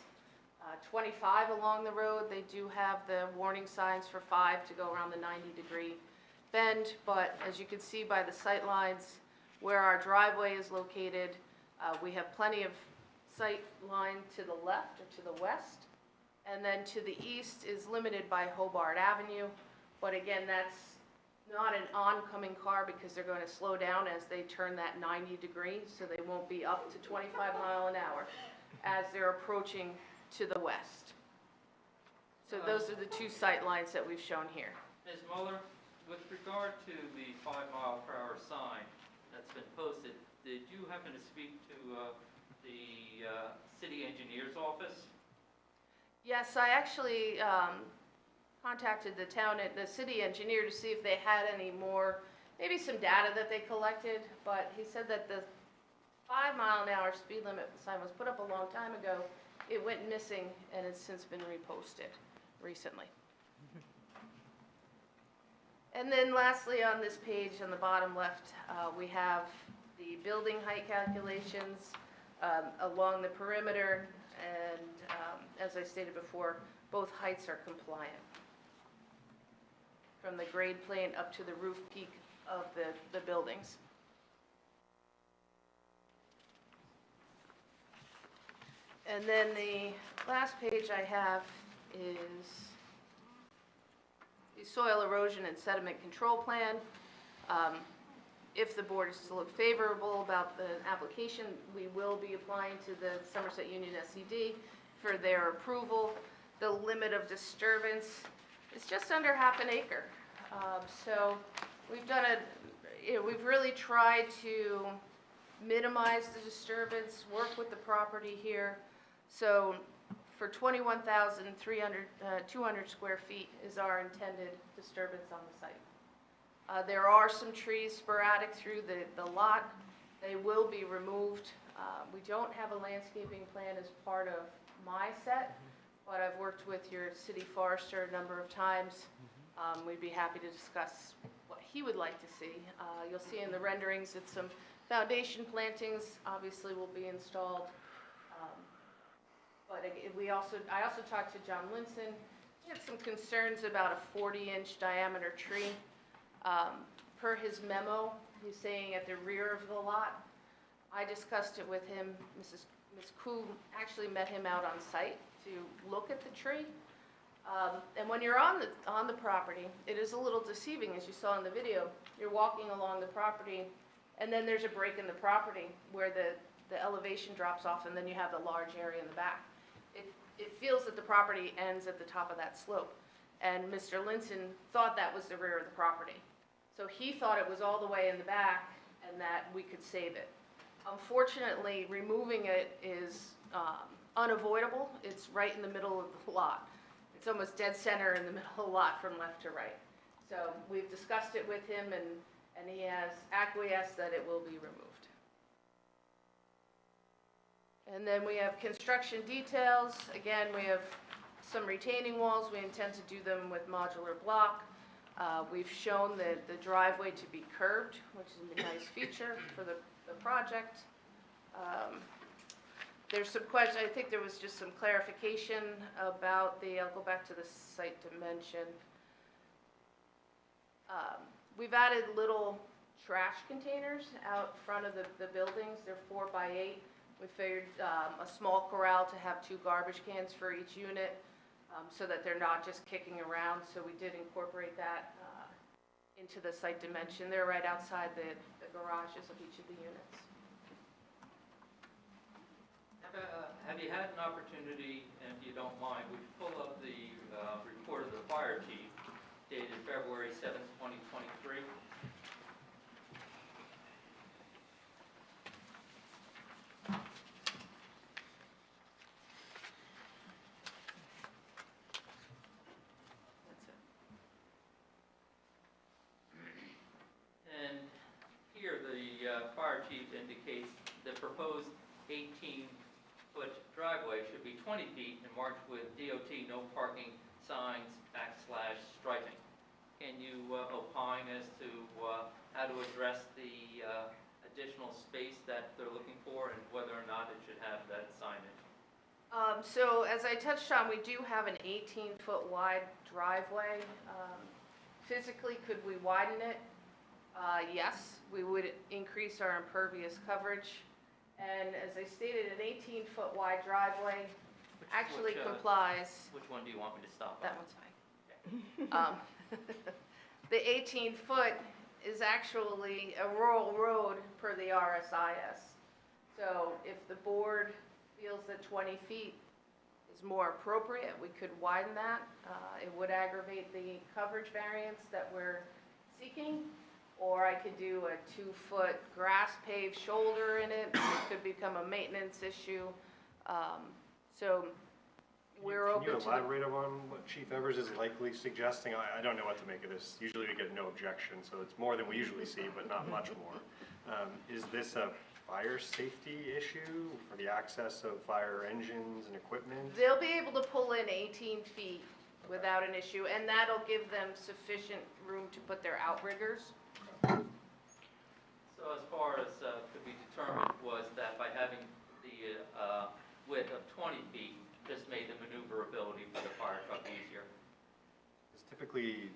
25 along the road. They do have the warning signs for 5 to go around the 90-degree bend, but as you can see by the sight lines where our driveway is located, we have plenty of sight line to the left or to the west, and then to the east is limited by Hobart Avenue, but again, that's not an oncoming car because they're going to slow down as they turn that 90 degrees, so they won't be up to 25 miles an hour as they're approaching to the west. So those are the two sight lines that we've shown here. Ms. Mueller, with regard to the 5-mile-per-hour sign that's been posted, did you happen to speak to the city engineer's office? Yes, I actually contacted the city engineer to see if they had any more, maybe some data that they collected, but he said that the 5-mile-an-hour speed limit sign was put up a long time ago. It went missing, and it's since been reposted recently. And then lastly, on this page, on the bottom left, we have the building height calculations along the perimeter, and as I stated before, both heights are compliant. From the grade plane up to the roof peak of the buildings. And then the last page I have is the soil erosion and sediment control plan. If the board is to look favorable about the application, we will be applying to the Somerset Union SED for their approval. The limit of disturbance is just under half an acre. So we've done we've really tried to minimize the disturbance, work with the property here. So for 200 square feet is our intended disturbance on the site. There are some trees sporadic through the lot. They will be removed. We don't have a landscaping plan as part of my set, but I've worked with your city forester a number of times. We'd be happy to discuss what he would like to see. You'll see in the renderings that some foundation plantings obviously will be installed. But I also talked to John Linson. He had some concerns about a 40-inch diameter tree. Per his memo, he's saying at the rear of the lot. I discussed it with him. Ms. Koo actually met him out on site to look at the tree. And when you're on the property, it is a little deceiving, as you saw in the video. You're walking along the property, and then there's a break in the property where the elevation drops off, and then you have the large area in the back. It feels that the property ends at the top of that slope. And Mr. Linson thought that was the rear of the property. So he thought it was all the way in the back and that we could save it. Unfortunately, removing it is unavoidable. It's right in the middle of the lot. It's almost dead center in the middle of the lot from left to right. So we've discussed it with him, and he has acquiesced that it will be removed. And then we have construction details. Again, we have some retaining walls. We intend to do them with modular block. We've shown the driveway to be curved, which is a nice feature for the project. There's some questions. I think there was just some clarification about I'll go back to the site dimension. We've added little trash containers out front of the buildings. They're 4 by 8. We figured a small corral to have 2 garbage cans for each unit so that they're not just kicking around. So we did incorporate that into the site dimension. They're right outside the garages of each of the units. Have you had an opportunity, and if you don't mind, would you pull up the report of the fire chief dated February 7th, 2023? And here the fire chief indicates the proposed 18-foot driveway should be 20 feet and marked with DOT no parking signs / striping. Can you opine as to how to address the additional space that they're looking for and whether or not it should have that signage? So as I touched on, we do have an 18-foot wide driveway. Physically, could we widen it? Yes, we would increase our impervious coverage. And as I stated, an 18-foot wide driveway actually complies. Which one do you want me to stop on? That one's fine. The 18-foot is actually a rural road per the RSIS. So if the board feels that 20 feet is more appropriate, we could widen that. It would aggravate the coverage variance that we're seeking. Or I could do a 2-foot grass paved shoulder in it. It could become a maintenance issue. So we're open to. Can you elaborate on what Chief Evers is likely suggesting? I don't know what to make of this. Usually we get no objection, so it's more than we usually see, but not much more. Is this a fire safety issue for the access of fire engines and equipment? They'll be able to pull in 18 feet without an issue, and that'll give them sufficient room to put their outriggers. So as far as could be determined was that by having the width of 20 feet, this made the maneuverability for the fire truck easier. It's typically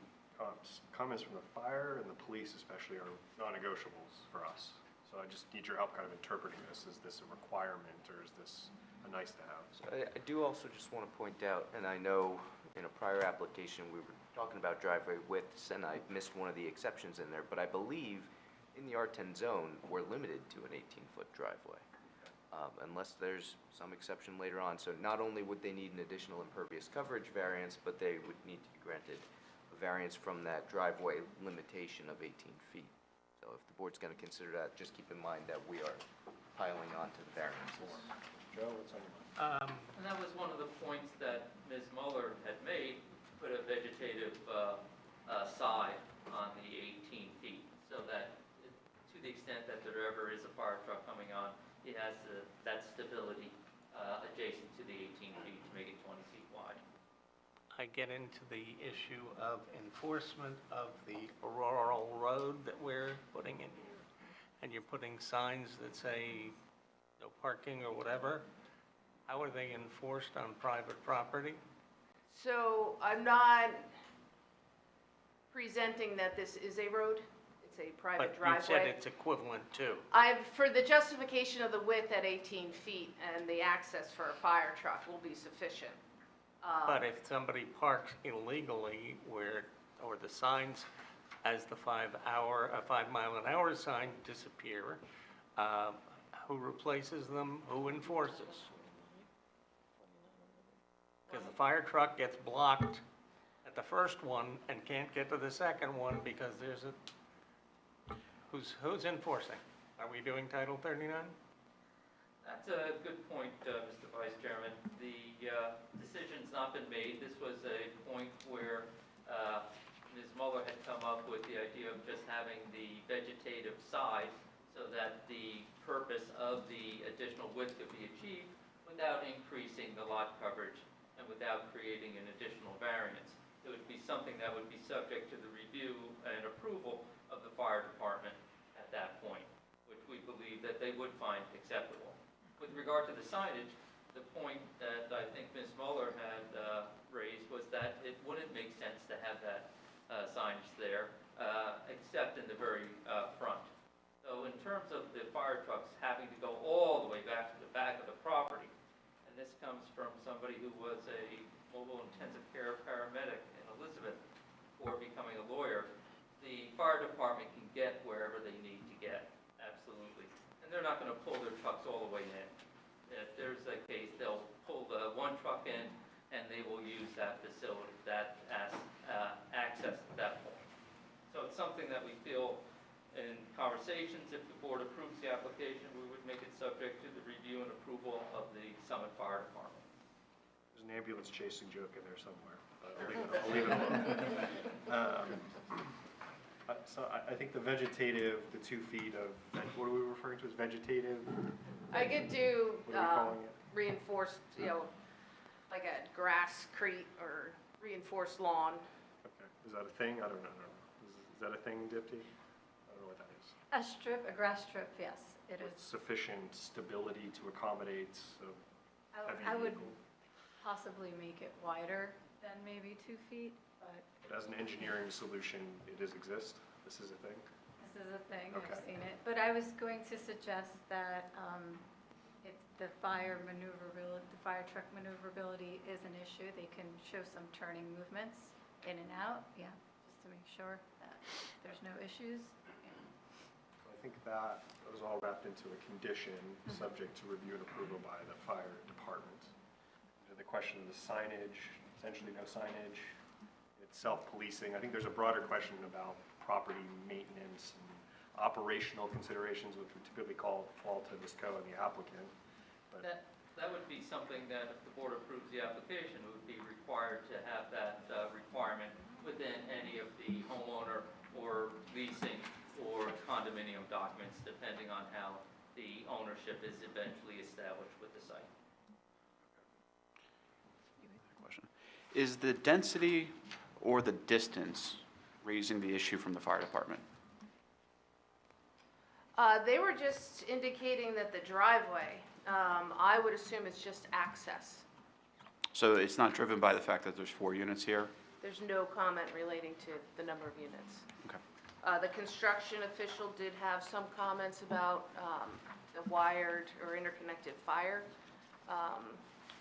comments from the fire and the police especially are non-negotiables for us. So I just need your help kind of interpreting this. Is this a requirement or is this a nice to have? So I do also just want to point out, and I know in a prior application we were talking about driveway widths, and I missed one of the exceptions in there, but I believe in the R10 zone, we're limited to an 18-foot driveway, unless there's some exception later on. So not only would they need an additional impervious coverage variance, but they would need to be granted a variance from that driveway limitation of 18 feet. So if the board's going to consider that, just keep in mind that we are piling onto the variances. Joe, what's on your mind? And that was one of the points that Ms. Mueller had made, put a vegetative side on the 18 feet, so that to the extent that there ever is a fire truck coming on, it has that stability adjacent to the 18 feet to make it 20 feet wide. I get into the issue of enforcement of the rural road that we're putting in here. And you're putting signs that say no parking or whatever. How are they enforced on private property? So I'm not presenting that this is a road. It's a private But you said driveway. it's equivalent to. For the justification of the width at 18 feet and the access for a fire truck will be sufficient. But if somebody parks illegally or the signs as the 5 mile an hour sign disappear, who replaces them, who enforces? Because the fire truck gets blocked at the first one and can't get to the second one because there's who's enforcing? Are we doing Title 39? That's a good point, Mr. Vice Chairman. The decision's not been made. This was a point where Ms. Mueller had come up with the idea of just having the vegetative side so that the purpose of the additional width could be achieved without increasing the lot coverage and without creating an additional variance. It would be something that would be subject to the review and approval of the fire department at that point, which we believe that they would find acceptable. With regard to the signage, the point that I think Ms. Mueller had raised was that it wouldn't make sense to have that signage there, except in the very front. So in terms of the fire trucks having to go all the way back to the back of the property, and this comes from somebody who was a mobile intensive care paramedic in Elizabeth before becoming a lawyer, the fire department can get wherever they need to get, absolutely. And they're not going to pull their trucks all the way in. If there's a case, they'll pull the one truck in and they will use that facility, that as access at that point. So it's something that we feel in conversations, if the board approves the application, we would make it subject to the review and approval of the Summit Fire Department. There's an ambulance chasing joke in there somewhere, but I'll leave it alone. So I think the vegetative, the 2 feet of, what are we referring to as vegetative? I could do What are we calling it? reinforced, like a grasscrete or reinforced lawn. Okay, is that a thing? I don't know. Is that a thing, Dipti? I don't know what that is. A grass strip, yes, it With is. sufficient stability to accommodate heavy I would vehicle. possibly make it wider than maybe 2 feet, but But as an engineering solution, it does exist? This is a thing? this is a thing, Okay. I've seen it. But I was going to suggest that if the fire truck maneuverability is an issue, they can show some turning movements in and out, yeah, just to make sure that there's no issues. I think that was all wrapped into a condition subject to review and approval by the fire department. And the question of the signage, essentially no signage, it's self-policing. I think there's a broader question about property maintenance and operational considerations, which would typically fall to Ms. Coe and the applicant. But That would be something that if the board approves the application, it would be required to have that requirement within any of the homeowner or leasing or condominium documents, depending on how the ownership is eventually established with the site. Question. Is the density or the distance raising the issue from the fire department? They were just indicating that the driveway, I would assume it's just access. So it's not driven by the fact that there's 4 units here? There's no comment relating to the number of units. Okay. The construction official did have some comments about the wired or interconnected fire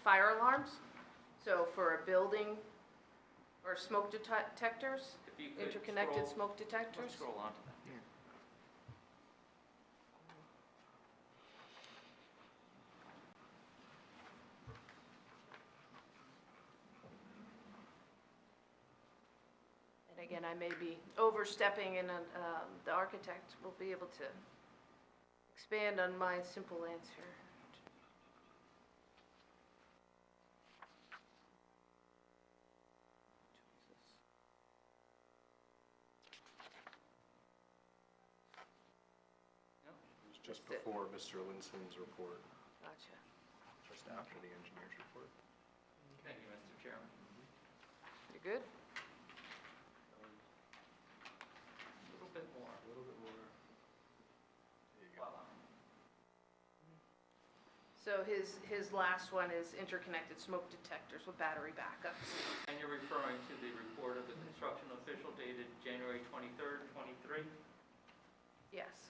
alarms. So for a building or smoke detectors, If you could interconnected scroll- smoke detectors. Let's scroll on to that. again, I may be overstepping, and the architect will be able to expand on my simple answer. It was just before Mr. Linson's report, Gotcha. just after the engineer's report. Thank you, Mr. Chairman. You good? A little bit more. A little bit more. There you go. Voila. So his last one is interconnected smoke detectors with battery backups. And you're referring to the report of the construction official dated January 23rd, 23? Yes.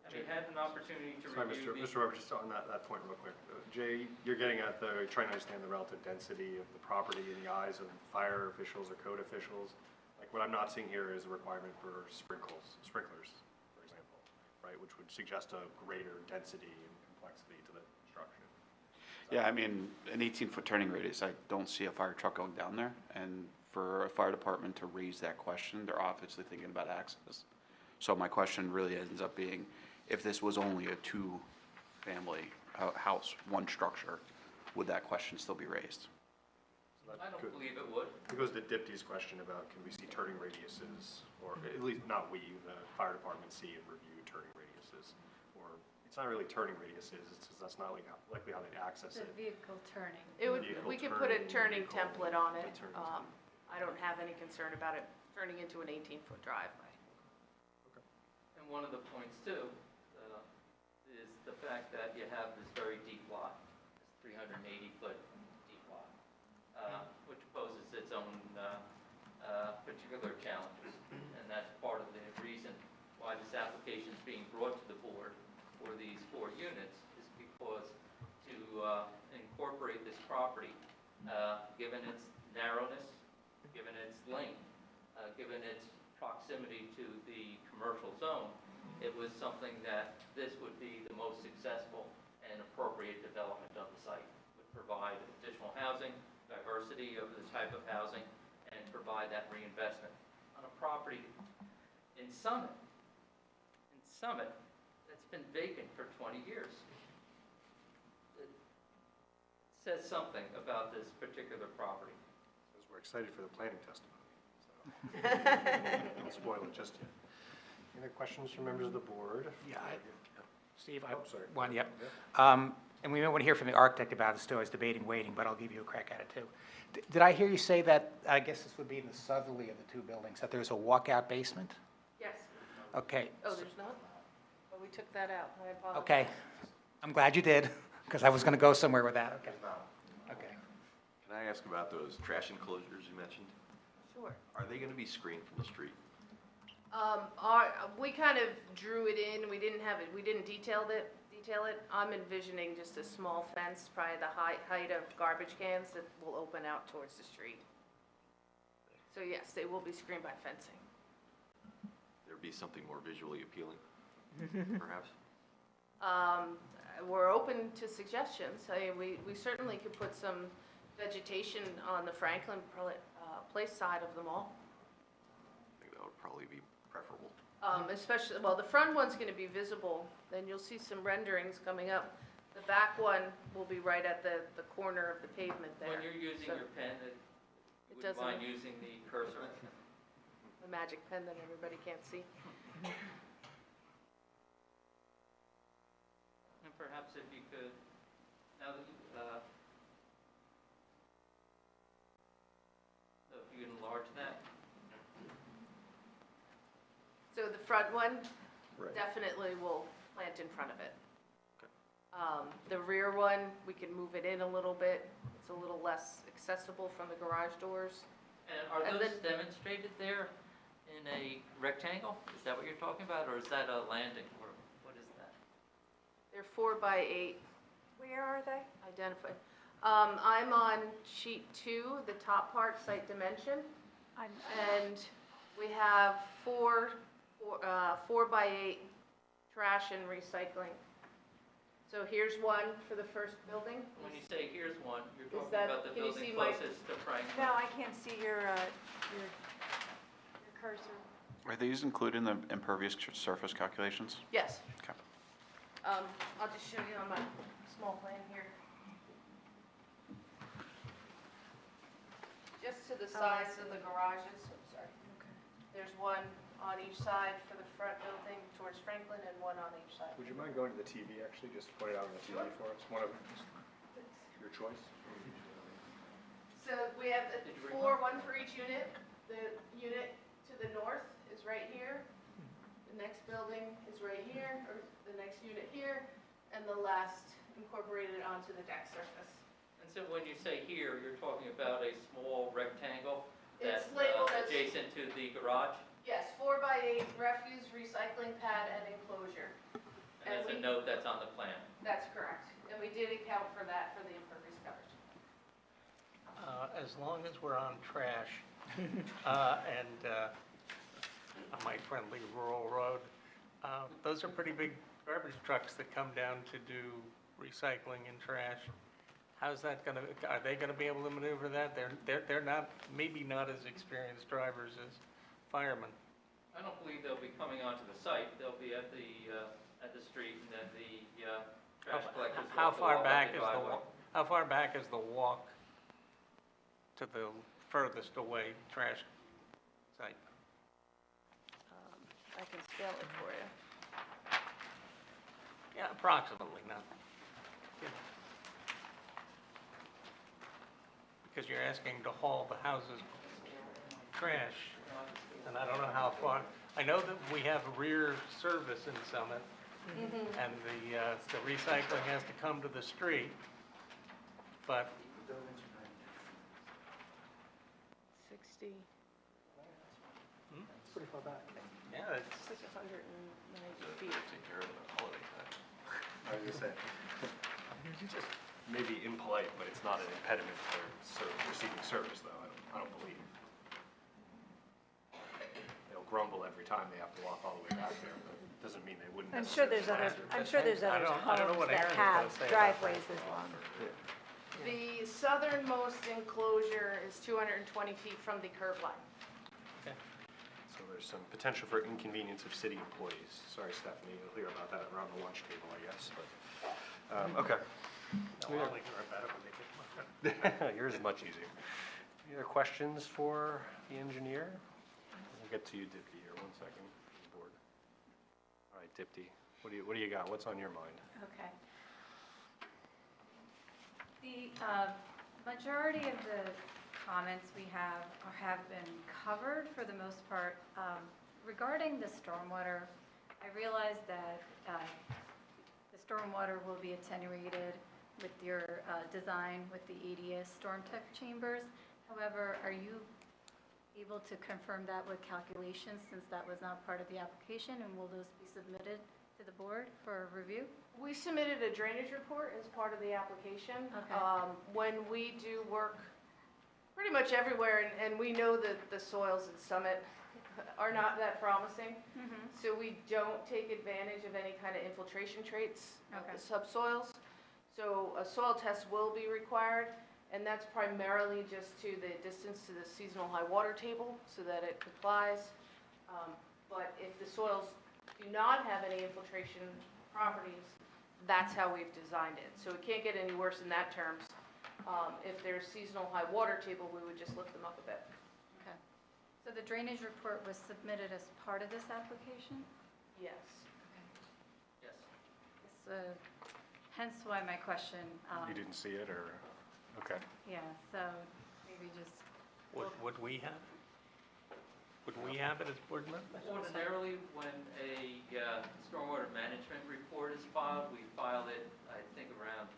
Have you had an opportunity to Sorry, review the... Mr. Weber, just on that point real quick. Jay, you're getting at trying to understand the relative density of the property in the eyes of fire officials or code officials. Like, what I'm not seeing here is a requirement for sprinklers, for example, right, which would suggest a greater density and complexity to the construction. Yeah, I mean, an 18-foot turning radius, I don't see a fire truck going down there. And for a fire department to raise that question, they're obviously thinking about access. So my question really ends up being, if this was only a two-family house, one structure, would that question still be raised? So that I don't could- believe it would. It goes to Dipty's question about, can we see turning radiuses, or at least not we, the fire department see and review turning radiuses? Or, it's not really turning radiuses, it's just, that's not likely how they'd access The it. vehicle turning. It would, Vehicle we could put a turning vehicle, template on it. a turning I don't have any concern about it turning into an 18-foot driveway. And one of the points too, is the fact that you have this very deep lot, this 380-foot deep lot, which poses its own particular challenges. And that's part of the reason why this application is being brought to the board for these 4 units, is because to incorporate this property, given its narrowness, given its length, given its proximity to the commercial zone, it was something that this would be the most successful and appropriate development of the site. Would provide additional housing, diversity of the type of housing, and provide that reinvestment on a property in Summit that's been vacant for 20 years. It says something about this particular property. Because we're excited for the planning testimony, so. Don't spoil it just yet. Any other questions from members of the board? Yeah, Steve, I, Oh, sorry. one, yep. Yeah. And we may want to hear from the architect about this too. I was debating waiting, but I'll give you a crack at it too. Did I hear you say that, I guess this would be in the southerly of the 2 buildings, that there's a walkout basement? Yes. Okay. Oh, there's not? Oh, we took that out. I apologize. Okay. I'm glad you did, because I was going to go somewhere with that. Okay. Okay. Can I ask about those trash enclosures you mentioned? Sure. Are they going to be screened from the street? We kind of drew it in, we didn't detail it. I'm envisioning just a small fence, probably the height of garbage cans that will open out towards the street. So yes, they will be screened by fencing. There'd be something more visually appealing, perhaps? We're open to suggestions. I mean, we certainly could put some vegetation on the Franklin Place side of the mall. I think that would probably be preferable. Especially, well, the front one's gonna be visible, then you'll see some renderings coming up. The back one will be right at the corner of the pavement there. When you're using So, your pen, you wouldn't doesn't- mind using the cursor? the magic pen that everybody can't see. And perhaps if you could, now that so if you can enlarge that. So the front one Right. definitely will plant in front of it. The rear one, we can move it in a little bit. It's a little less accessible from the garage doors. And are And those demonstrated there in a rectangle? Is that what you're talking about, or is that a landing, or what is that? They're 4x8 Where are they? identified. I'm on sheet 2, the top part, site dimension, and we have 4x8 trash and recycling. So here's one for the first building. When you say here's one, you're Is talking that- about the can you building see my- closest to Franklin. No, I can't see your cursor. Are these included in the impervious surface calculations? Yes. Okay. I'll just show you on my small plan here. Just to the sides of the garages, sorry. There's one on each side for the front building towards Franklin and one on each side. Would you mind going to the TV, actually, just point it out on the TV for us? One of, your choice? So we have one for each unit. The unit to the north is right here. The next building is right here, or the next unit here, and the last incorporated onto the deck surface. And so when you say here, you're talking about a small rectangle It's that's labeled as, adjacent to the garage? yes, 4x8 refuse recycling pad and enclosure. And there's a note that's on the plan. That's correct. And we did account for that for the impervious coverage. As long as we're on trash, and on my friendly rural road, those are pretty big garbage trucks that come down to do recycling and trash. How's that gonna, are they gonna be able to maneuver that? They're not, maybe not as experienced drivers as firemen. I don't believe they'll be coming onto the site. They'll be at the street, and then the trash collectors will How have to far walk up back the is the, driveway. how far back is the walk to the furthest away trash site? I can scale it for you. Yeah, approximately, not. Yeah. Because you're asking to haul the house's trash, and I don't know how far. I know that we have rear service in Summit, and the recycling has to come to the street, but 60, It's pretty far back. yeah, it's, 690 feet. Take care of it on holiday time. I was gonna say, just maybe impolite, but it's not an impediment for receiving service, though, I don't believe. They'll grumble every time they have to walk all the way back there, but it doesn't mean they wouldn't I'm sure necessarily. there's other I don't know homes what that Aaron's have gonna say about driveways that. as long. The southernmost enclosure is 220 feet from the curb line. So there's some potential for inconvenience of city employees. Sorry, Stephanie, you'll hear about that around the lunch table, I guess, but, okay. no, I'll leave it better when they get my. Yours is much easier. Any other questions for the engineer? We'll get to you, Dipti, here, 1 second, board. All right, Dipti, what do you got? What's on your mind? Okay. The majority of the comments we have been covered for the most part. Regarding the stormwater, I realize that the stormwater will be attenuated with your design with the ADS storm tech chambers. However, are you able to confirm that with calculations since that was not part of the application, and will those be submitted to the board for review? We submitted a drainage report as part of the application. Okay. When we do work pretty much everywhere, and we know that the soils at Summit are not that promising, so we don't take advantage of any kind of infiltration traits of Okay. the subsoils. So a soil test will be required, and that's primarily just to the distance to the seasonal high water table so that it complies. But if the soils do not have any infiltration properties, that's how we've designed it. So it can't get any worse in that terms. If there's seasonal high water table, we would just lift them up a bit. Okay. So the drainage report was submitted as part of this application? Yes. Yes. So hence why my question. You didn't see it, or, okay. Yeah, so maybe just, Would we have it? Would we have it as board members? Ordinarily, when a stormwater management report is filed, we file it, I think, around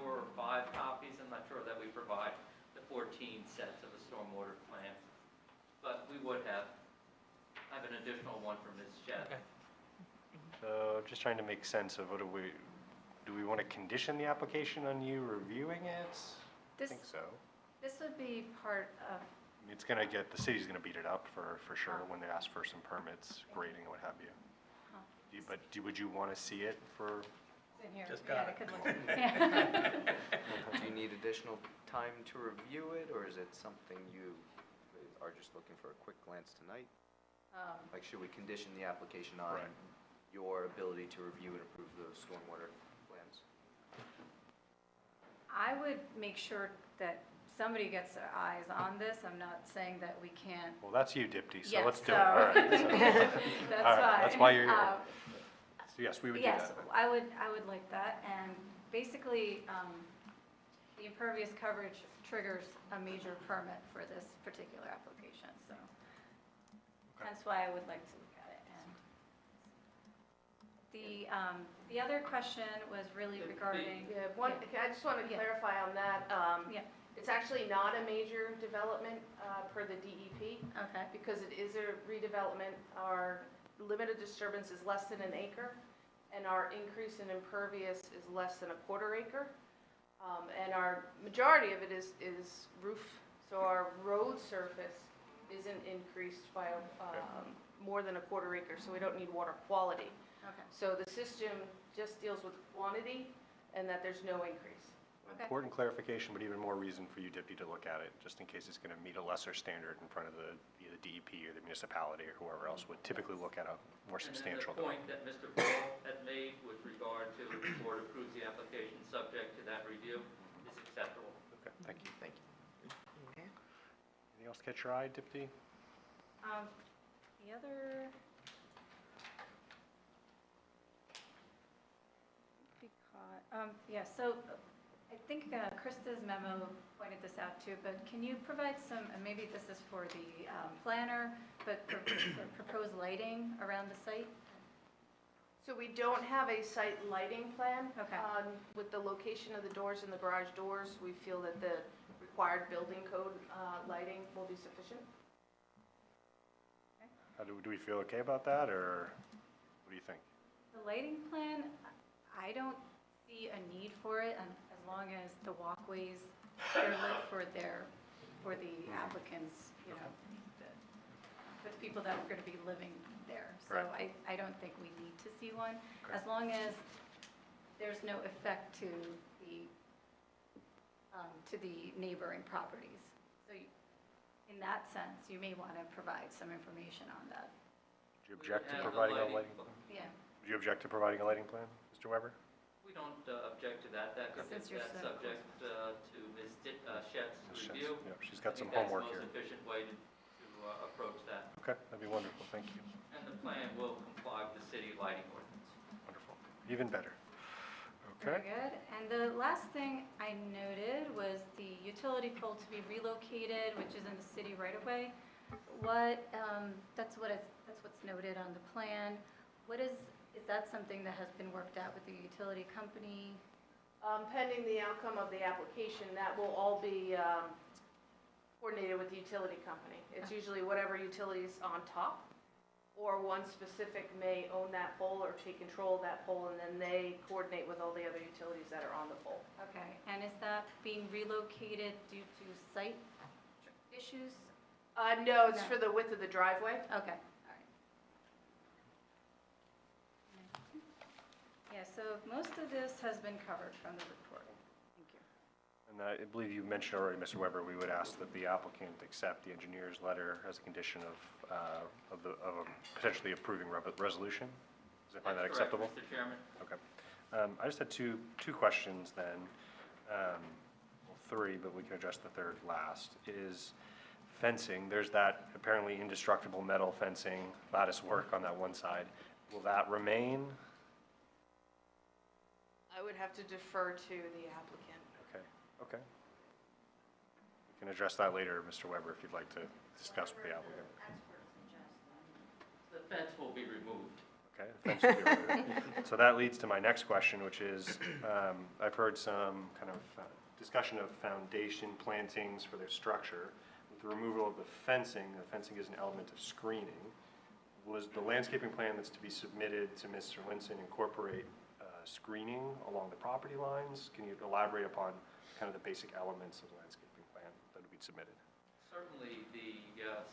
4 or 5 copies. I'm not sure that we provide the 14 sets of the stormwater plan, but we would have. I have an additional one from Ms. Ch. Okay. So just trying to make sense of do we want to condition the application on you reviewing it? I This- think so. this would be part of, It's gonna the city's gonna beat it up for sure when they ask for some permits, grading and what have you. Huh. Would you want to see it for in here. Just Yeah, got I it. could look. Yeah. Do you need additional time to review it, or is it something you are just looking for a quick glance tonight? Like, should we condition the application on Right. your ability to review and approve the stormwater plans? I would make sure that somebody gets their eyes on this. I'm not saying that we can't. Well, that's you, Dipti, so Yeah, let's do it. All right. So- That's all right, fine. that's why you're here. So yes, we would do Yes, that. I would like that, and basically, the impervious coverage triggers a major permit for this particular application, so that's why I would like to look at it. And the other question was really regarding. Yeah, I just want to Yeah. clarify on that. Yeah. It's actually not a major development per the DEP. Okay. Because it is a redevelopment. Our limited disturbance is less than an acre, and our increase in impervious is less than a quarter acre. And our majority of it is roof, so our road surface isn't increased by more than a quarter acre, so we don't need water quality. Okay. So the system just deals with quantity and that there's no increase. Okay. Important clarification, but even more reason for you, Dipti, to look at it, just in case it's going to meet a lesser standard in front of the DEP or the municipality or whoever else would typically look at a more substantial. And then the point that Mr. Ball had made with regard to the board approves the application subject to that review is acceptable. Okay, thank you. Thank you. Anything else catch your eye, Dipti? The other. Yeah, so I think Krista's memo pointed this out too, but can you provide some, and maybe this is for the planner, but for proposed lighting around the site? So we don't have a site lighting plan. Okay. With the location of the doors and the garage doors, we feel that the required building code lighting will be sufficient. Do we feel okay about that, or what do you think? The lighting plan, I don't see a need for it, and as long as the walkways are lit for the applicants, you know, for the people that are going to be living there. So Right. I don't think we need to see one, as long as there's no effect to the neighboring properties. So in that sense, you may want to provide some information on that. Do you object to We have a providing a lighting lighting plan. plan? Yeah. Would you object to providing a lighting plan, Mr. Weber? We don't object to that. Since you're That's so subject to Ms. Chet's review. Yeah, she's got some I homework think here. that's the most efficient way to approach that. Okay, that'd be wonderful, thank you. And the plan will comply with the city lighting ordinance. Wonderful, even better. Very Okay, good. And the last thing I noted was the utility pole to be relocated, which is in the city right away. That's what's noted on the plan. Is that something that has been worked out with the utility company? Pending the outcome of the application, that will all be coordinated with the utility company. It's usually whatever utility's on top, or one specific may own that pole or take control of that pole, and then they coordinate with all the other utilities that are on the pole. Okay, and is that being relocated due to site issues? No, it's No. for the width of the driveway. Okay, all right. Yeah, so most of this has been covered from the report. Thank you. and I believe you mentioned already, Mr. Weber, we would ask that the applicant accept the engineer's letter as a condition of potentially approving resolution. Does I find that That's correct, acceptable? Mr. Chairman. Okay. I just had two questions then. Well, three, but we can address the third last, is fencing. There's that apparently indestructible metal fencing, lattice work on that one side. Will that remain? I would have to defer to the applicant. Okay, okay. We can address that later, Mr. Weber, if you'd like to discuss with the applicant. The fence will be removed. Okay, the fence will be removed. So that leads to my next question, which is, I've heard some kind of discussion of foundation plantings for their structure. With the removal of the fencing is an element of screening. Was the landscaping plan that's to be submitted to Mr. Linson incorporate screening along the property lines? Can you elaborate upon kind of the basic elements of the landscaping plan that would be submitted? Certainly, the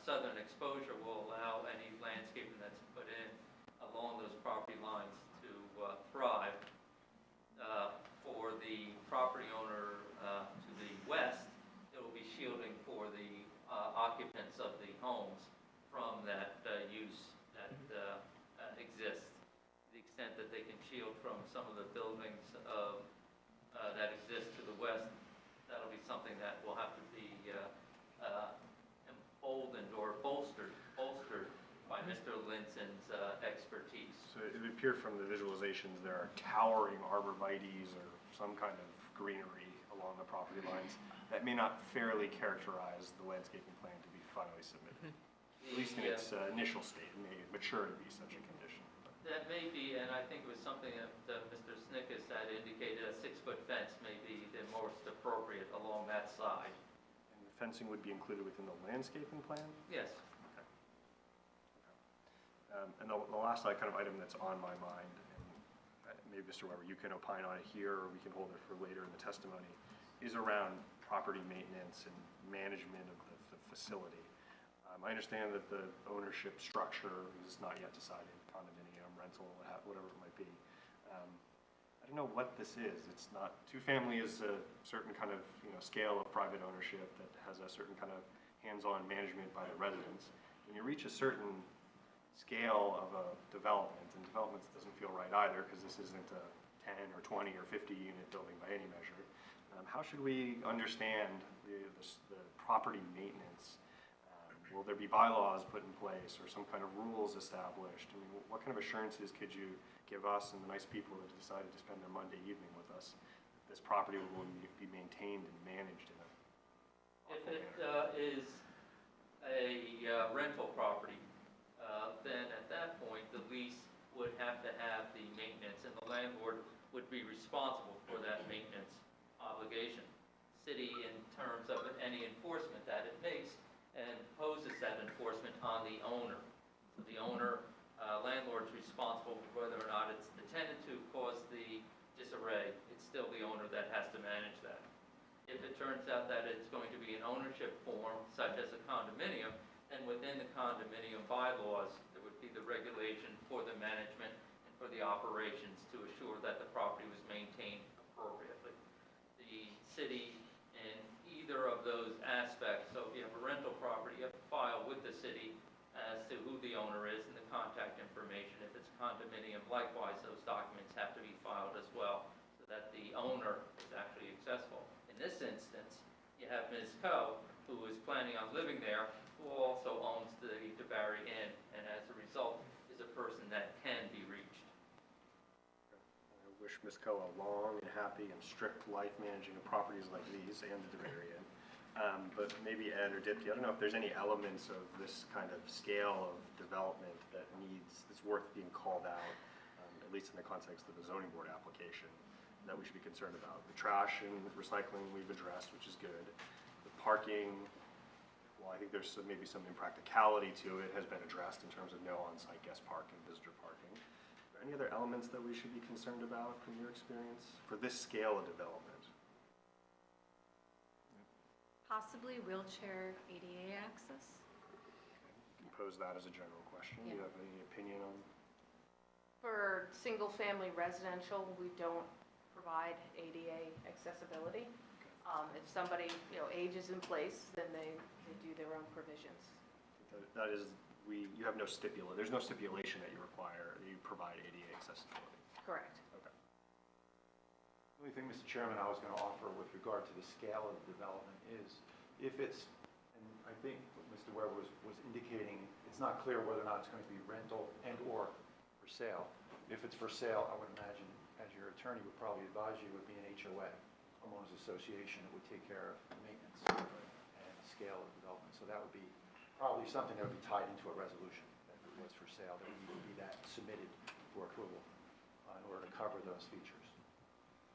southern exposure will allow any landscaping that's put in along those property lines to thrive. extent that they can shield from some of the buildings that exist to the west, that'll be something that will have to be emboldened or bolstered by Mr. Linson's expertise. So it would appear from the visualizations there are towering arborvitaes or some kind of greenery along the property lines that may not fairly characterize the landscaping plan to be finally submitted. At least in its initial state, it may mature to be such a condition. That may be, and I think it was something that Mr. Snickus had indicated, a 6-foot fence may be the most appropriate along that side. And the fencing would be included within the landscaping plan? Yes. And the last kind of item that's on my mind, and maybe Mr. Weber, you can opine on it here, or we can hold it for later in the testimony, is around property maintenance and management of the facility. I understand that the ownership structure is not yet decided, condominium, rental, whatever it might be. I don't know what this is. It's not, two-family is a certain kind of scale of private ownership that has a certain kind of hands-on management by the residents. When you reach a certain scale of a development, and development doesn't feel right either because this isn't a 10 or 20 or 50 unit building by any measure. How should we understand the property maintenance? Will there be bylaws put in place or some kind of rules established? I mean, what kind of assurances could you give us and the nice people that decided to spend their Monday evening with us that this property will be maintained and managed in a If it is a rental property, then at that point, the lease would have to have the maintenance, and the landlord would be responsible for that maintenance obligation. City, in terms of any enforcement that it makes, and imposes that enforcement on the owner. So the owner, landlord's responsible for whether or not it's the tenant who caused the disarray. It's still the owner that has to manage that. If it turns out that it's going to be an ownership form, such as a condominium, then within the condominium bylaws, there would be the regulation for the management and for the operations to assure that the property was maintained appropriately. The city, in either of those aspects, so if you have a rental property, you have to file with the city as to who the owner is and the contact information. If it's a condominium, likewise, those documents have to be filed as well, so that the owner is actually accessible. In this instance, you have Ms. Coe, who is planning on living there, who also owns the DeBarry Inn, and as a result, is a person that can be reached. I wish Ms. Coe a long and happy and strict life managing of properties like these and the DeBarry Inn. But maybe Ed or Dipti, I don't know if there's any elements of this kind of scale of development that's worth being called out, at least in the context of the zoning board application, that we should be concerned about. The trash and recycling we've addressed, which is good. The parking, well, I think there's maybe some impracticality to it, has been addressed in terms of no on-site guest parking, visitor parking. Are there any other elements that we should be concerned about from your experience for this scale of development? Possibly wheelchair ADA access? You can pose that as a general question. Do you have any opinion on? For single-family residential, we don't provide ADA accessibility. If somebody, age is in place, then they do their own provisions. That is, you have no there's no stipulation that you provide ADA accessibility. Correct. Okay. The only thing, Mr. Chairman, I was going to offer with regard to the scale of the development is, if it's, and I think what Mr. Weber was indicating, it's not clear whether or not it's going to be rental and/or for sale. If it's for sale, I would imagine, as your attorney would probably advise you, it would be an HOA, homeowners association, that would take care of the maintenance and the scale of development. So that would be probably something that would be tied into a resolution, that if it was for sale, there would need to be that submitted for approval in order to cover those features.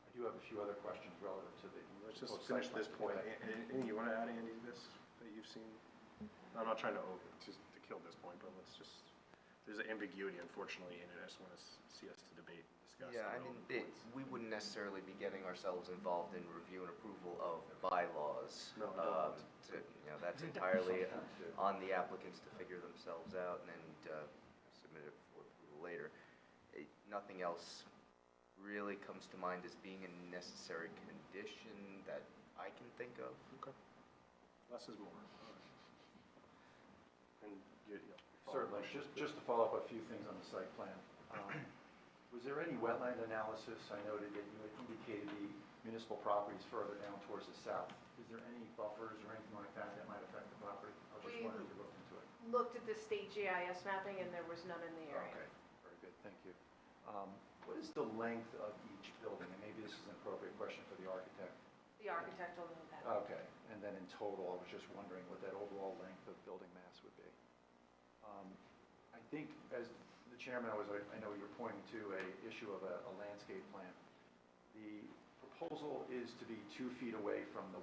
I do have a few other questions relative to the. Let's just finish this point. Anything you want to add, Andy, to this that you've seen? I'm not trying to kill this point, but there's ambiguity, unfortunately, in it. I just want to see us to debate and discuss. Yeah, I mean, we wouldn't necessarily be getting ourselves involved in review and approval of bylaws. No, that's entirely on the applicants to figure themselves out and then submit it for approval later. Nothing else really comes to mind as being a necessary condition that I can think of. Okay. Less is more. All right. And Certainly, just to follow up a few things on the site plan. Was there any wetland analysis? I noted that you had indicated the municipal properties further down towards the south. Is there any buffers or anything like that that might affect the property? I was just wondering if you looked into it. Looked at the state GIS mapping, and there was none in the area. Okay, very good, thank you. What is the length of each building? And maybe this is an appropriate question for the architect. The architect will know that. Okay, and then in total, I was just wondering what that overall length of building mass would be. I think, as the chairman, I know you're pointing to a issue of a landscape plan. The proposal is to be 2 feet away from the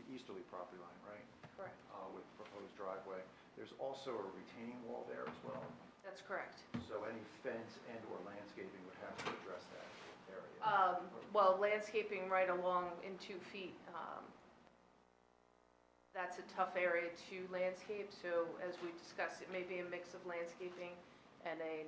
easterly property line, right? Correct. With proposed driveway. There's also a retaining wall there as well. That's correct. So any fence and/or landscaping would have to address that area. Well, landscaping right along in 2 feet, that's a tough area to landscape. So as we discussed, it may be a mix of landscaping and a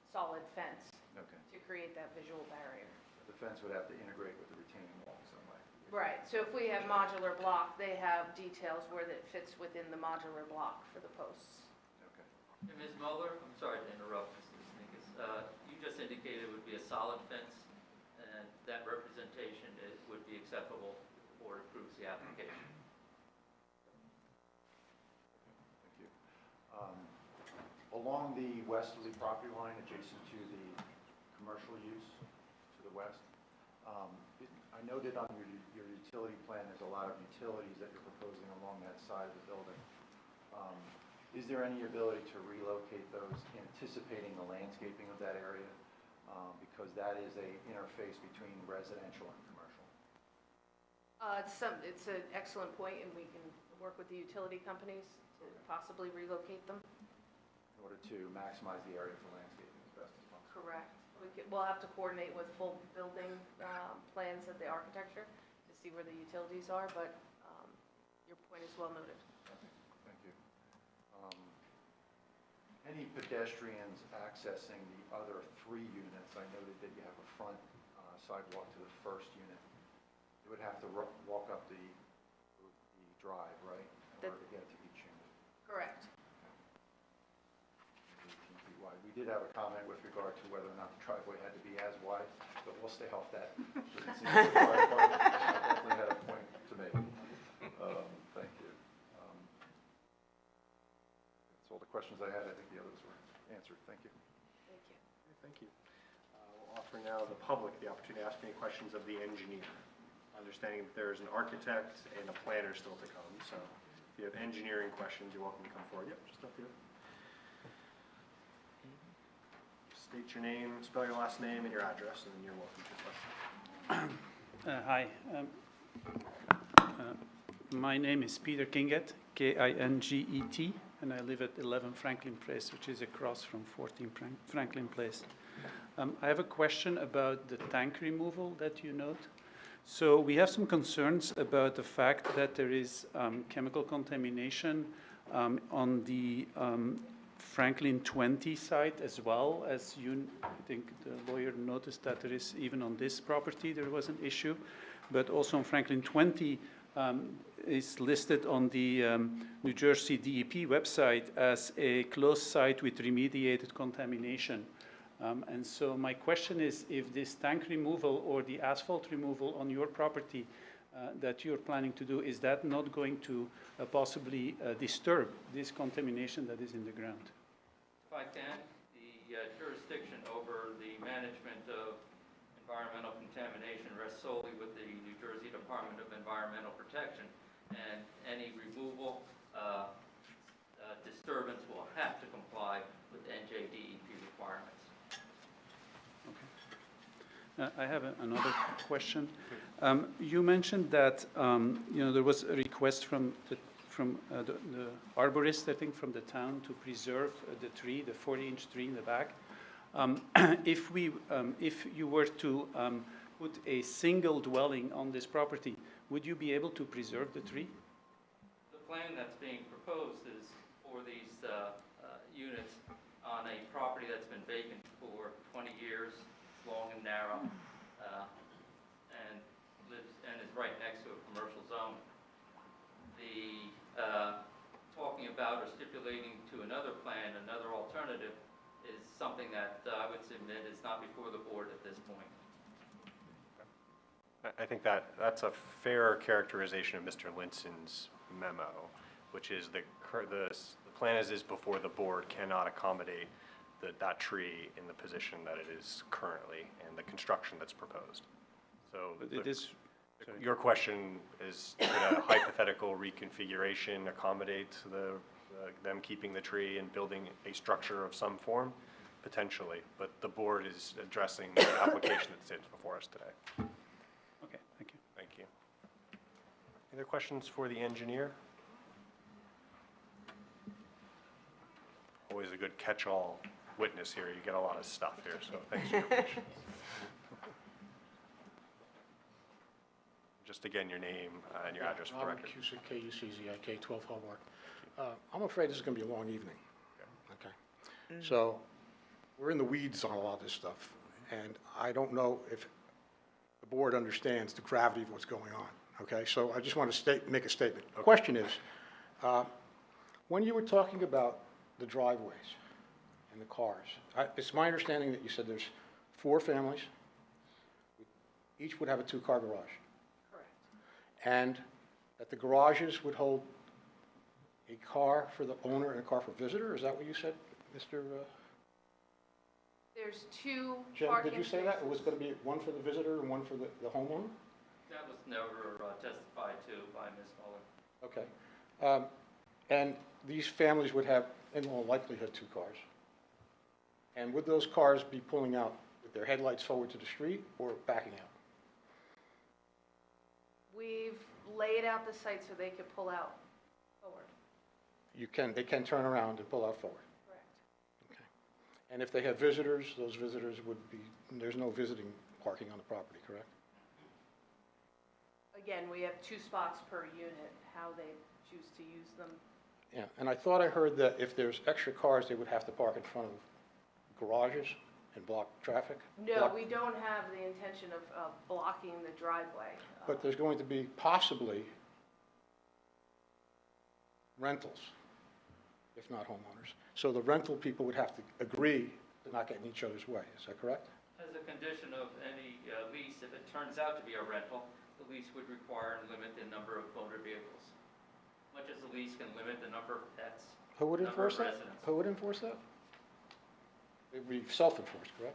solid fence Okay. to create that visual barrier. The fence would have to integrate with the retaining wall in some way. Right, so if we have modular block, they have details where that fits within the modular block for the posts. Okay. And Ms. Mueller, I'm sorry to interrupt, Mr. Snickes. You just indicated it would be a solid fence, and that representation would be acceptable if the board approves the application. Thank you. Along the westerly property line adjacent to the commercial use to the west, I noted on your utility plan, there's a lot of utilities that you're proposing along that side of the building. Is there any ability to relocate those, anticipating the landscaping of that area? Because that is a interface between residential and commercial. It's an excellent point, and we can work with the utility companies to possibly relocate them. In order to maximize the area for landscaping as best as possible. Correct. We'll have to coordinate with full building plans of the architecture to see where the utilities are, but your point is well noted. Okay, thank you. Any pedestrians accessing the other 3 units? I noted that you have a front sidewalk to the first unit. You would have to walk up the drive, right, in order to get to each unit? Correct. 18 feet wide. We did have a comment with regard to whether or not the driveway had to be as wide, but we'll stay off that. Doesn't seem like the fire department definitely had a point to make. Thank you. That's all the questions I had. I think the others were answered. Thank you. Thank you. Okay, thank you. We'll offer now the public the opportunity to ask any questions of the engineer. Understanding that there is an architect and a planner still to come, so if you have engineering questions, you're welcome to come forward. Yep, just up here. State your name, spell your last name and your address, and then you're welcome to your question. Hi. My name is Peter Kinget, Kinget, and I live at 11 Franklin Place, which is across from 14 Franklin Place. I have a question about the tank removal that you note. So we have some concerns about the fact that there is chemical contamination on the Franklin 20 site as well, as I think the lawyer noticed that there is, even on this property, there was an issue. But also on Franklin 20 is listed on the New Jersey DEP website as a closed site with remediated contamination. And so my question is, if this tank removal or the asphalt removal on your property that you're planning to do, is that not going to possibly disturb this contamination that is in the ground? If I can, the jurisdiction over the management of environmental contamination rests solely with the New Jersey Department of Environmental Protection, and any removal disturbance will have to comply with NJDEP requirements. I have another question. You mentioned that there was a request from the arborist, I think, from the town to preserve the tree, the 40-inch tree in the back. If you were to put a single dwelling on this property, would you be able to preserve the tree? The plan that's being proposed is for these units on a property that's been vacant for 20 years, long and narrow, and is right next to a commercial zone. The talking about or stipulating to another plan, another alternative, is something that I would submit is not before the board at this point. I think that's a fair characterization of Mr. Linson's memo, which is the plan as is before the board cannot accommodate that tree in the position that it is currently and the construction that's proposed. So But it is, sorry. your question is, could a hypothetical reconfiguration accommodate them keeping the tree and building a structure of some form? Potentially, but the board is addressing the application that sits before us today. Okay, thank you. Thank you. Any other questions for the engineer? Always a good catch-all witness here. You get a lot of stuff here, so thanks for your patience. Just again, your name and your address for the Robert record. Cusick, K-U-C-Z-I-K, 12 Hobart. I'm afraid this is going to be a long evening. Okay. So we're in the weeds on a lot of this stuff, and I don't know if the board understands the gravity of what's going on, okay? So I just want to make a statement. The question is, when you were talking about the driveways and the cars, it's my understanding that you said there's 4 families, each would have a 2-car garage. Correct. And that the garages would hold a car for the owner and a car for visitor? Is that what you said, Mr. There's 2 Jen, parking did you say that? spaces. It was going to be one for the visitor and one for the homeowner? That was never testified to by Ms. Muller. Okay. And these families would have, in all likelihood, 2 cars. And would those cars be pulling out with their headlights forward to the street or backing out? We've laid out the site so they could pull out forward. They can turn around and pull out forward. Correct. Okay. And if they have visitors, those visitors would be, there's no visiting parking on the property, correct? Again, we have 2 spots per unit, how they choose to use them. Yeah, and I thought I heard that if there's extra cars, they would have to park in front of garages and block traffic? No, we don't have the intention of blocking the driveway. But there's going to be possibly rentals, if not homeowners. So the rental people would have to agree to not get in each other's way, is that correct? As a condition of any lease, if it turns out to be a rental, the lease would require and limit the number of motor vehicles, much as the lease can limit the number of pets. Who would Number of enforce that? residents. Who would enforce that? It would be self-enforced, correct?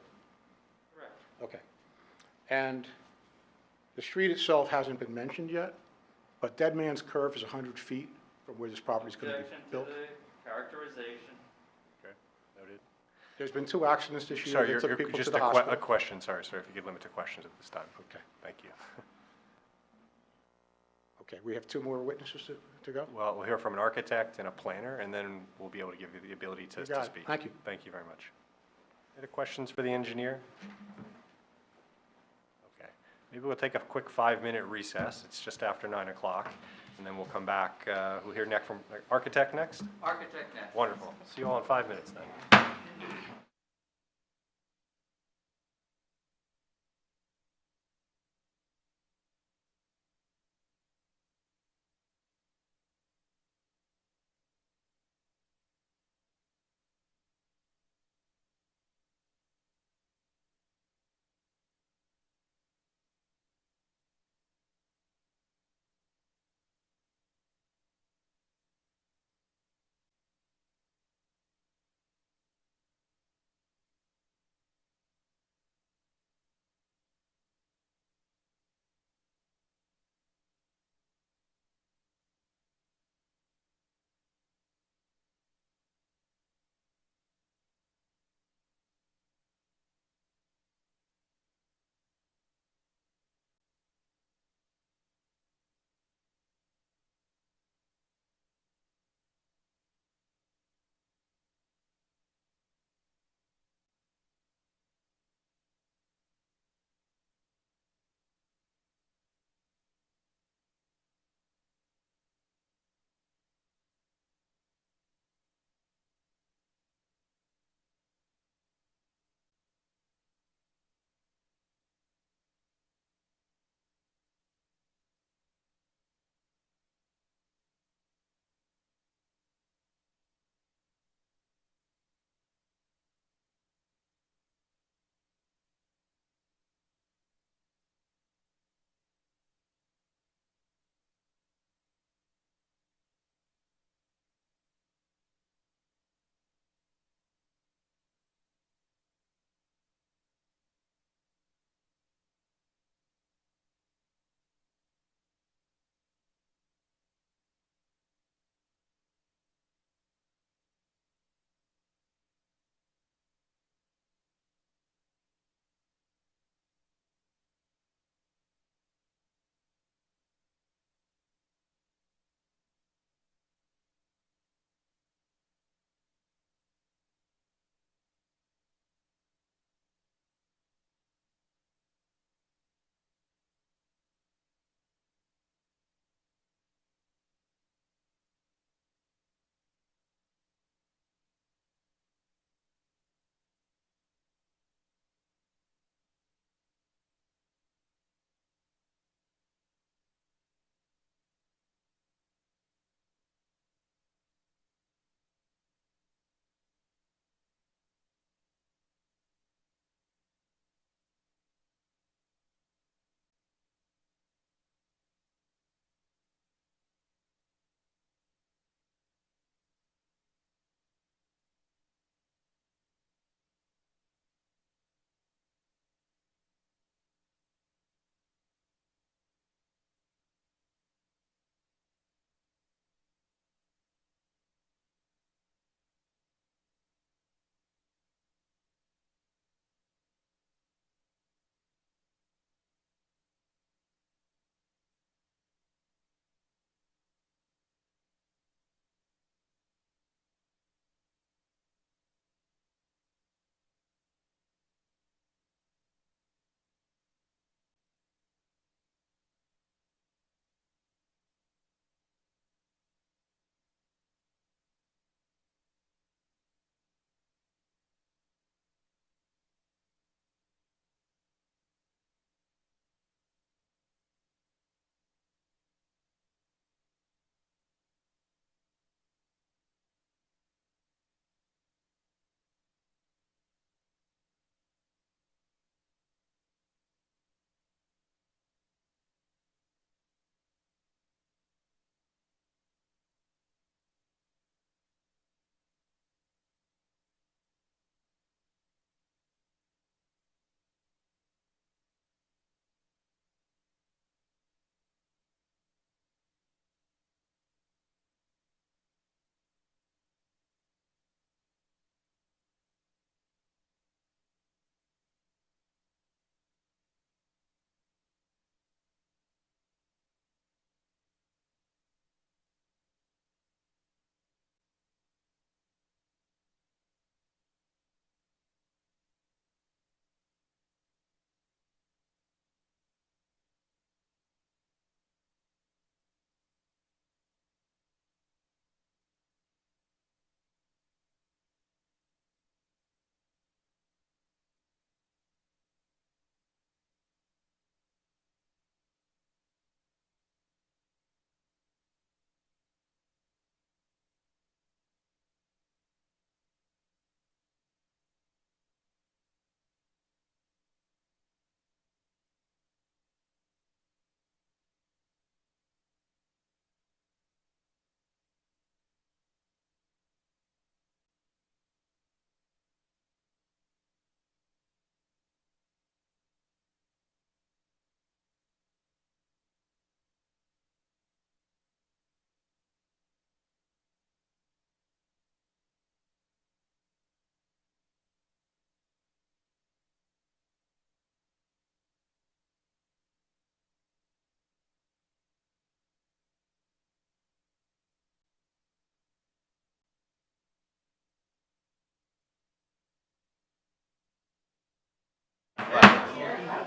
Correct. Okay. And the street itself hasn't been mentioned yet, but Dead Man's Curve is 100 feet from where this property is going to be Objection to built. the characterization. Okay, noted. There's been 2 accidents this year Sorry, that took people to just the a hospital. question, sorry, sir, if you could limit to questions at this time. Okay. Thank you. Okay, we have 2 more witnesses to go? Well, we'll hear from an architect and a planner, and then we'll be able to give you the ability to You got it. speak. Thank you. Thank you very much. Any other questions for the engineer? Okay, maybe we'll take a quick 5-minute recess. It's just after 9 o'clock, and then we'll come back. We'll hear next from architect next? Architect next. Wonderful. See you all in 5 minutes then.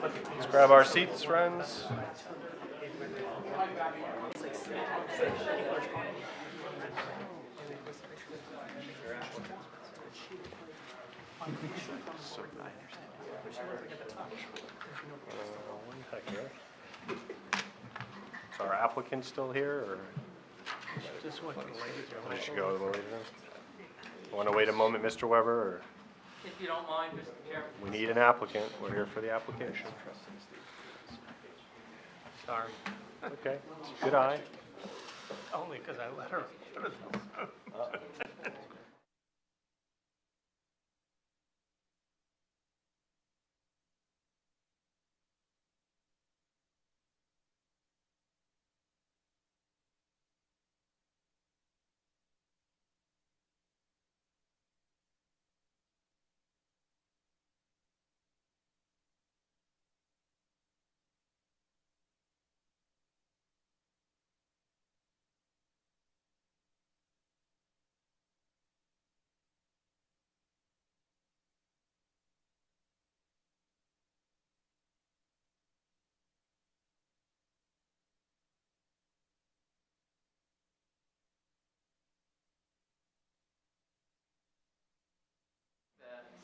Let's grab our seats, friends. One sec here. Is our applicant still here, or Just what the ladies are. we should go a little later? Want to wait a moment, Mr. Weber, or If you don't mind, Mr. Chairman. we need an applicant? We're here for the application. Sorry, Okay, good eye. only because I let her.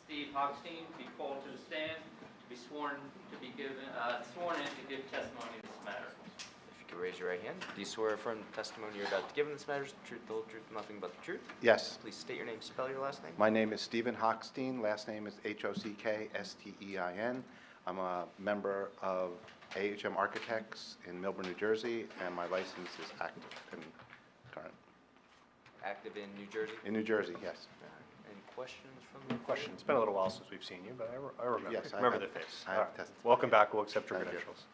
Steve Hochstein be called to the stand, to be sworn in to give testimony in this matter. If you could raise your right hand. Do you swear affirm the testimony you're about to give in this matter is the truth, the whole truth, nothing but the truth? Yes. Please state your name, spell your last name. My name is Stephen Hochstein. Last name is Hockstein. I'm a member of AHM Architects in Milburn, New Jersey, and my license is active and current. Active in New Jersey? In New Jersey, yes. Any questions from the Question. It's been a little while since we've seen you, but I remember. Yes, I remember have- the face. I have All right. testified. Welcome back. We'll accept your Thank you. credentials.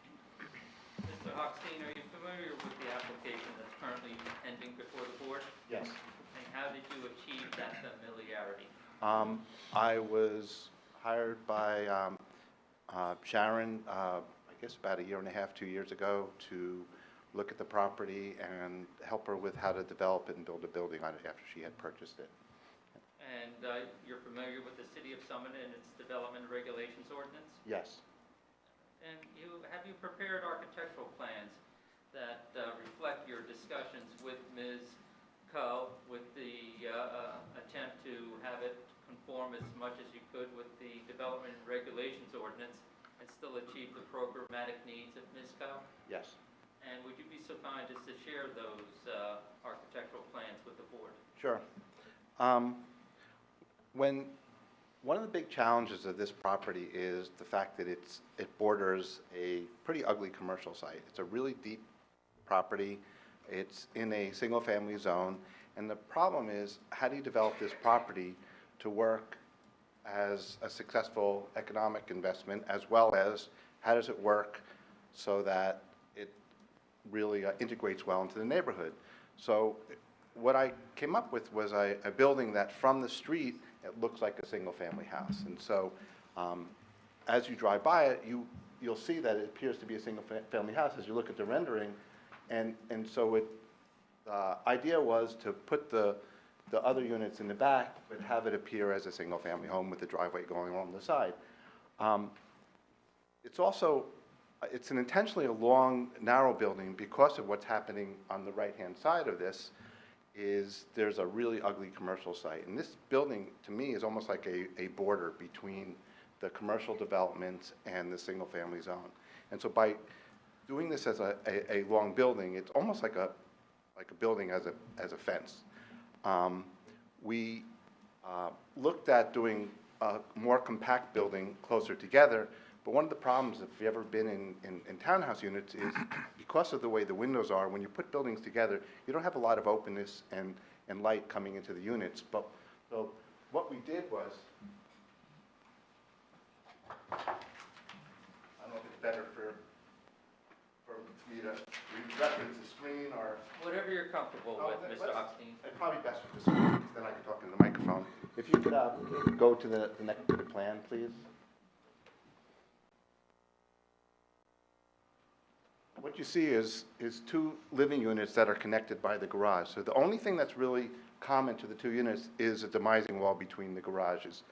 Mr. Hochstein, are you familiar with the application that's currently pending before the board? Yes. And how did you achieve that familiarity? I was hired by Sharon, I guess about 1.5 years, 2 years ago, to look at the property and help her with how to develop it and build a building on it after she had purchased it. And you're familiar with the City of Summit and its Development Regulations Ordinance? Yes. And have you prepared architectural plans that reflect your discussions with Ms. Coe with the attempt to have it conform as much as you could with the Development and Regulations Ordinance and still achieve the programmatic needs of Ms. Coe? Yes. And would you be so kind as to share those architectural plans with the board? Sure. One of the big challenges of this property is the fact that it borders a pretty ugly commercial site. It's a really deep property. It's in a single-family zone, and the problem is, how do you develop this property to work as a successful economic investment, as well as how does it work so that it really integrates well into the neighborhood? So what I came up with was a building that from the street, it looks like a single-family house. And so as you drive by it, you'll see that it appears to be a single-family house as you look at the rendering. And so the idea was to put the other units in the back, but have it appear as a single-family home with the driveway going along the side. It's an intentionally a long, narrow building because of what's happening on the right-hand side of this. There's a really ugly commercial site. And this building, to me, is almost like a border between the commercial development and the single-family zone. And so by doing this as a long building, it's almost like a building as a fence. We looked at doing a more compact building closer together, but one of the problems, if you've ever been in townhouse units, is because of the way the windows are, when you put buildings together, you don't have a lot of openness and light coming into the units. So what we did was, I don't know if it's better for me to reference the screen or... Whatever you're comfortable with, Mr. Hochstein. It's probably best with the screen, because then I can talk into the microphone. If you could go to the next plan, please. What you see is 2 living units that are connected by the garage. So the only thing that's really common to the 2 units is a demising wall between the garages.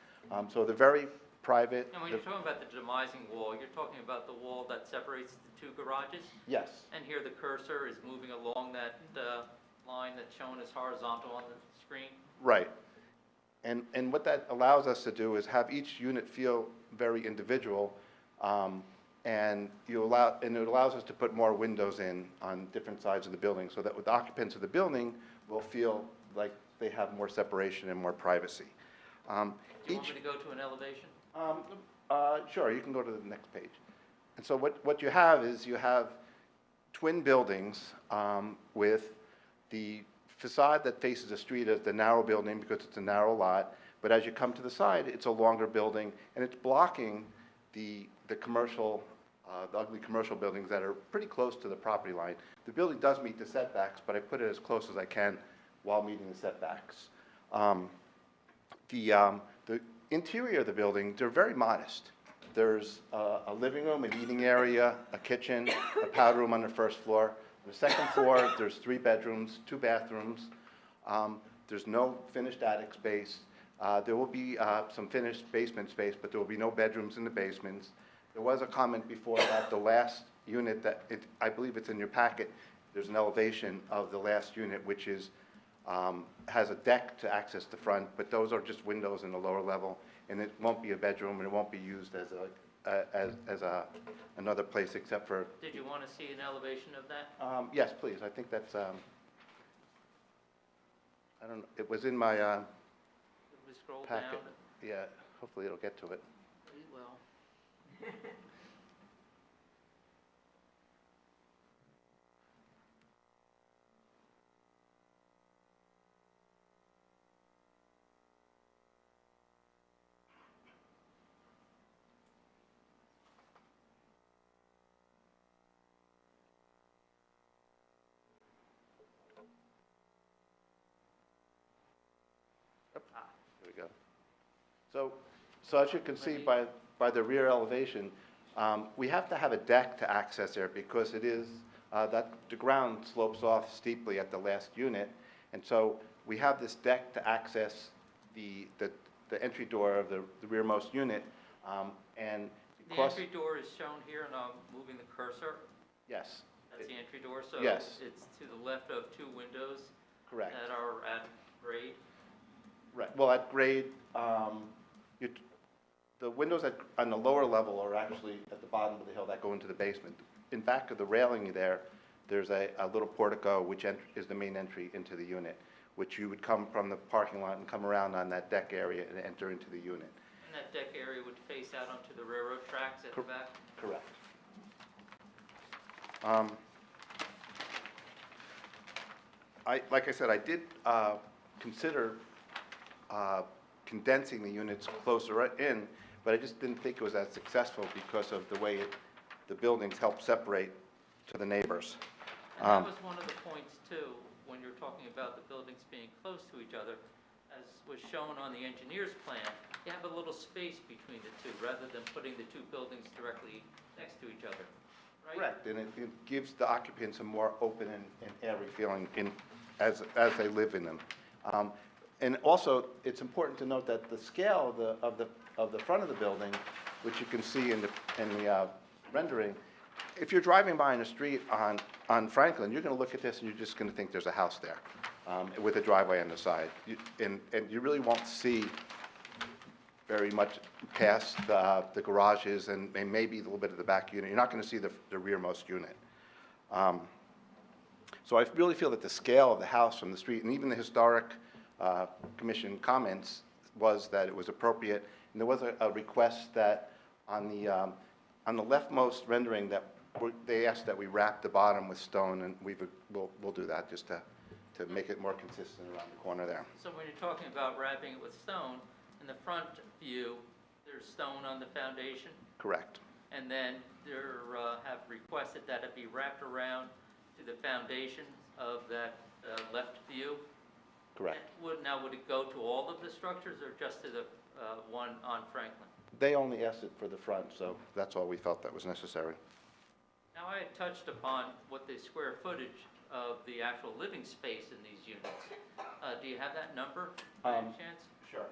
So the very private. And when you're talking about the demising wall, you're talking about the wall that separates the two garages? Yes, And here the cursor is moving along that line that's shown as horizontal on the screen? right. And what that allows us to do is have each unit feel very individual, and it allows us to put more windows in on different sides of the building, so that with the occupants of the building will feel like they have more separation and more privacy. Do you want me to go to an elevation? Sure, you can go to the next page. And so what you have is you have twin buildings with the facade that faces the street as the narrow building because it's a narrow lot, but as you come to the side, it's a longer building, and it's blocking the commercial, the ugly commercial buildings that are pretty close to the property line. The building does meet the setbacks, but I put it as close as I can while meeting the setbacks. The interior of the building, they're very modest. There's a living room, an eating area, a kitchen, a powder room on the first floor. On the second floor, there's 3 bedrooms, 2 bathrooms. There's no finished attic space. There will be some finished basement space, but there will be no bedrooms in the basements. There was a comment before about the last unit that, I believe it's in your packet, there's an elevation of the last unit, which is, has a deck to access the front, but those are just windows in the lower level, and it won't be a bedroom, and it won't be used as another place except for. Did you want to see an elevation of that? Yes, please. I think that's. I don't know. It was in my If we scroll packet. down, Yeah. Hopefully, it'll get to it. we will. There we go. So as you can see by the rear elevation, we have to have a deck to access there because it is, that the ground slopes off steeply at the last unit. And so we have this deck to access the entry door of the rearmost unit. And The because, entry door is shown here, and I'm moving the cursor. yes, That's the entry door, so Yes. it's to the left of 2 windows correct. that are at grade. Right, well, at grade, the windows on the lower level are actually at the bottom of the hill that go into the basement. In back of the railing there's a little portico, which is the main entry into the unit, which you would come from the parking lot and come around on that deck area and enter into the unit. And that deck area would face out onto the railroad tracks at the back? Correct. Like I said, I did consider condensing the units closer in, but I just didn't think it was as successful because of the way the buildings help separate to the neighbors. And that was one of the points too, when you're talking about the buildings being close to each other. As was shown on the engineer's plan, you have a little space between the two, rather than putting the 2 buildings directly next to each other, right? Correct, and it gives the occupants a more open and airy feeling as they live in them. And also, it's important to note that the scale of the front of the building, which you can see in the rendering, if you're driving by in the street on Franklin, you're going to look at this and you're just going to think there's a house there with a driveway on the side. And you really won't see very much past the garages and maybe a little bit of the back unit. You're not going to see the rearmost unit. So I really feel that the scale of the house from the street, and even the historic commission comments, was that it was appropriate. And there was a request that on the leftmost rendering that they asked that we wrap the bottom with stone, and we'll do that just to make it more consistent around the corner there. So when you're talking about wrapping it with stone, in the front view, there's stone on the foundation, Correct. and then there have requested that it be wrapped around to the foundation of that left view. Correct. Now, would it go to all of the structures or just to the one on Franklin? They only asked it for the front, so that's all we felt that was necessary. Now, I had touched upon what the square footage of the actual living space in these units. Do you have that number by any chance? Sure.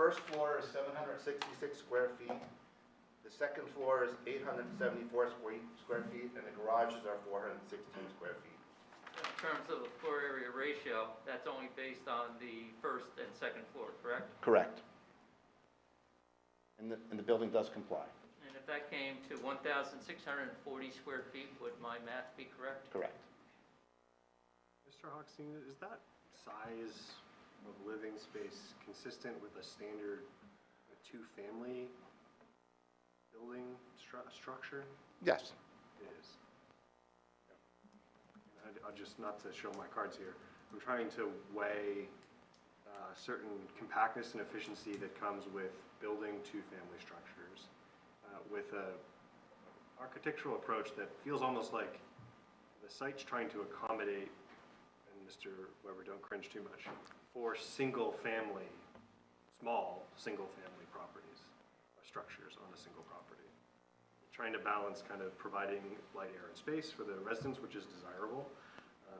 first floor is 766 square feet. The second floor is 874 square feet, and the garages are 416 square feet. In terms of the floor area ratio, that's only based on the first and second floor, correct? Correct. And the building does comply. And if that came to 1,640 square feet, would my math be correct? Correct. Mr. Hochstein, is that size of living space consistent with a standard two-family building structure? Yes. It is. I'll just, not to show my cards here, I'm trying to weigh certain compactness and efficiency that comes with building two-family structures with a architectural approach that feels almost like the site's trying to accommodate, and Mr. Weber, don't cringe too much, for single-family, small single-family properties, structures on a single property. Trying to balance kind of providing light, air, and space for the residents, which is desirable,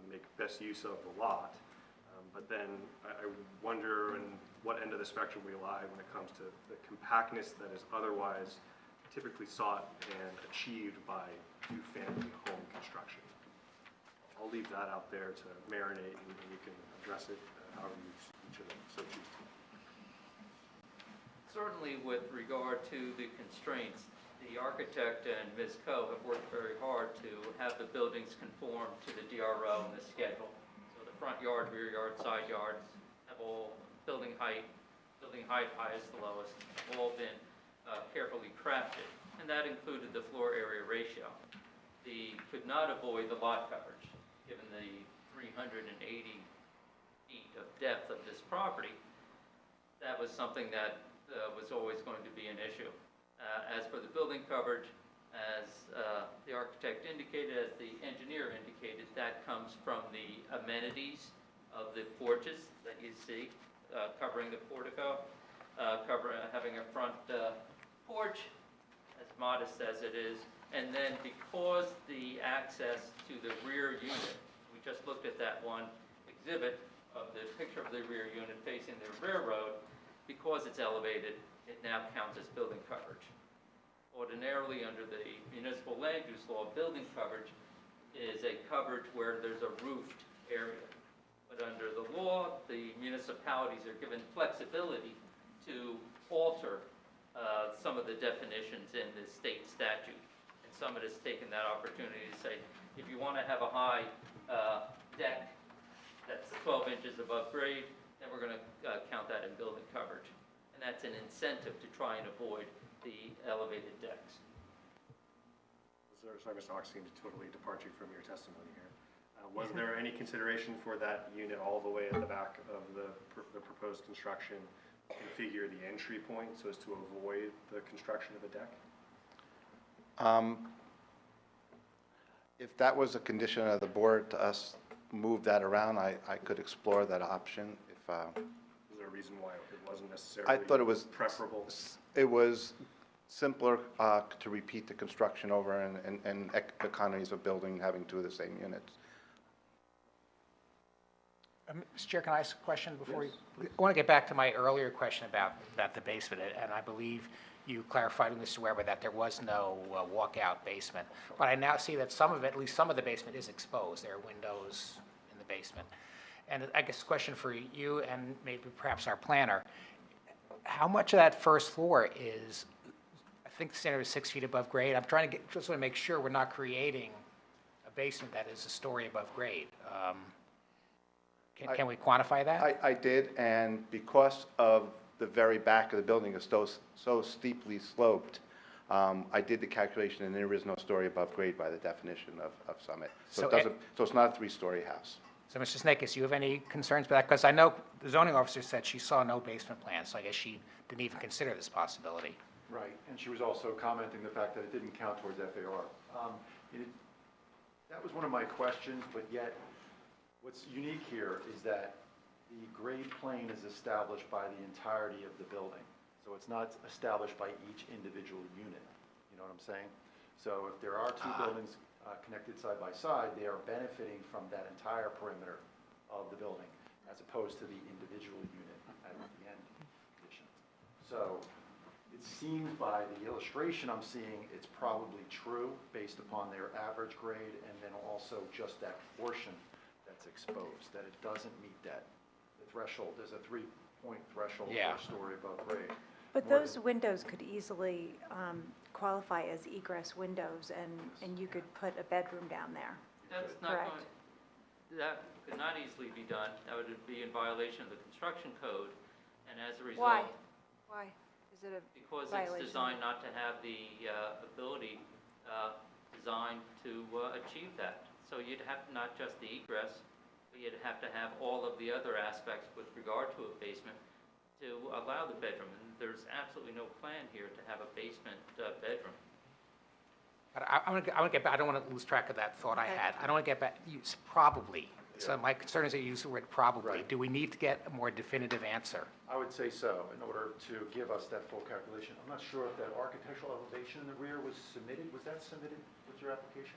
make best use of the lot. But then I wonder in what end of the spectrum we lie when it comes to the compactness that is otherwise typically sought and achieved by two-family home construction. I'll leave that out there to marinate, and you can address it however you each of them so choose to. Certainly with regard to the constraints, the architect and Ms. Coe have worked very hard to have the buildings conform to the DRO and the schedule. So the front yard, rear yard, side yards have all building height, highest to lowest, have all been carefully crafted. And that included the floor area ratio. The could not avoid the lot coverage, given the 380 feet of depth of this property. That was something that was always going to be an issue. As for the building coverage, as the architect indicated, as the engineer indicated, that comes from the amenities of the porches that you see covering the portico, having a front porch, as modest as it is, and then because the access to the rear unit, we just looked at that one exhibit of the picture of the rear unit facing the railroad, because it's elevated, it now counts as building coverage. Ordinarily, under the municipal land use law, building coverage is a coverage where there's a roofed area. But under the law, the municipalities are given flexibility to alter some of the definitions in the state statute. And Summit has taken that opportunity to say, if you want to have a high deck that's 12 inches above grade, then we're going to count that in building coverage. And that's an incentive to try and avoid the elevated decks. Sorry, Mr. Hochstein, to totally depart you from your testimony here. Was there any consideration for that unit all the way at the back of the proposed construction to configure the entry point so as to avoid the construction of a deck? If that was a condition of the board to us move that around, I could explore that option. If Is there a reason why it wasn't necessarily I thought it was preferable? It was simpler to repeat the construction over and economies of building having two of the same units. Mr. Chair, can I ask a question before you? I want to get back to my earlier question about the basement, and I believe you clarified with Mr. Weber that there was no walkout basement. But I now see that some of it, at least some of the basement, is exposed. There are windows in the basement. And I guess a question for you and maybe perhaps our planner, how much of that first floor is, I think the standard is 6 feet above grade. I'm trying to just want to make sure we're not creating a basement that is a story above grade. Can we quantify that? I did, and because of the very back of the building is so steeply sloped, I did the calculation, and there is no story above grade by the definition of Summit. So it's not a three-story house. So, Mr. Snakis, you have any concerns about that? Because I know the zoning officer said she saw no basement plan, so I guess she didn't even consider this possibility. Right, and she was also commenting the fact that it didn't count towards FAR. That was one of my questions, but yet what's unique here is that the grade plane is established by the entirety of the building. So it's not established by each individual unit, you know what I'm saying? So if there are two buildings connected side by side, they are benefiting from that entire perimeter of the building, as opposed to the individual unit at the end addition. So it seems by the illustration I'm seeing, it's probably true based upon their average grade and then also just that portion that's exposed, that it doesn't meet the threshold. There's a 3-point threshold Yeah. for a story above grade. But More those windows could easily qualify as egress windows, and you could put a bedroom down there. That's not Correct. going, that could not easily be done. That would be in violation of the construction code, and as a result. Why? Why? Is it a Because violation? it's designed not to have the ability designed to achieve that. So you'd have not just the egress, but you'd have to have all of the other aspects with regard to a basement to allow the bedroom. And there's absolutely no plan here to have a basement bedroom. But I want to get back, I don't want to lose track of that thought I Okay. had. I don't want to get back, use probably. So my concern is that you use the word probably. Right. Do we need to get a more definitive answer? I would say so, in order to give us that full calculation. I'm not sure if that architectural elevation in the rear was submitted. Was that submitted with your application?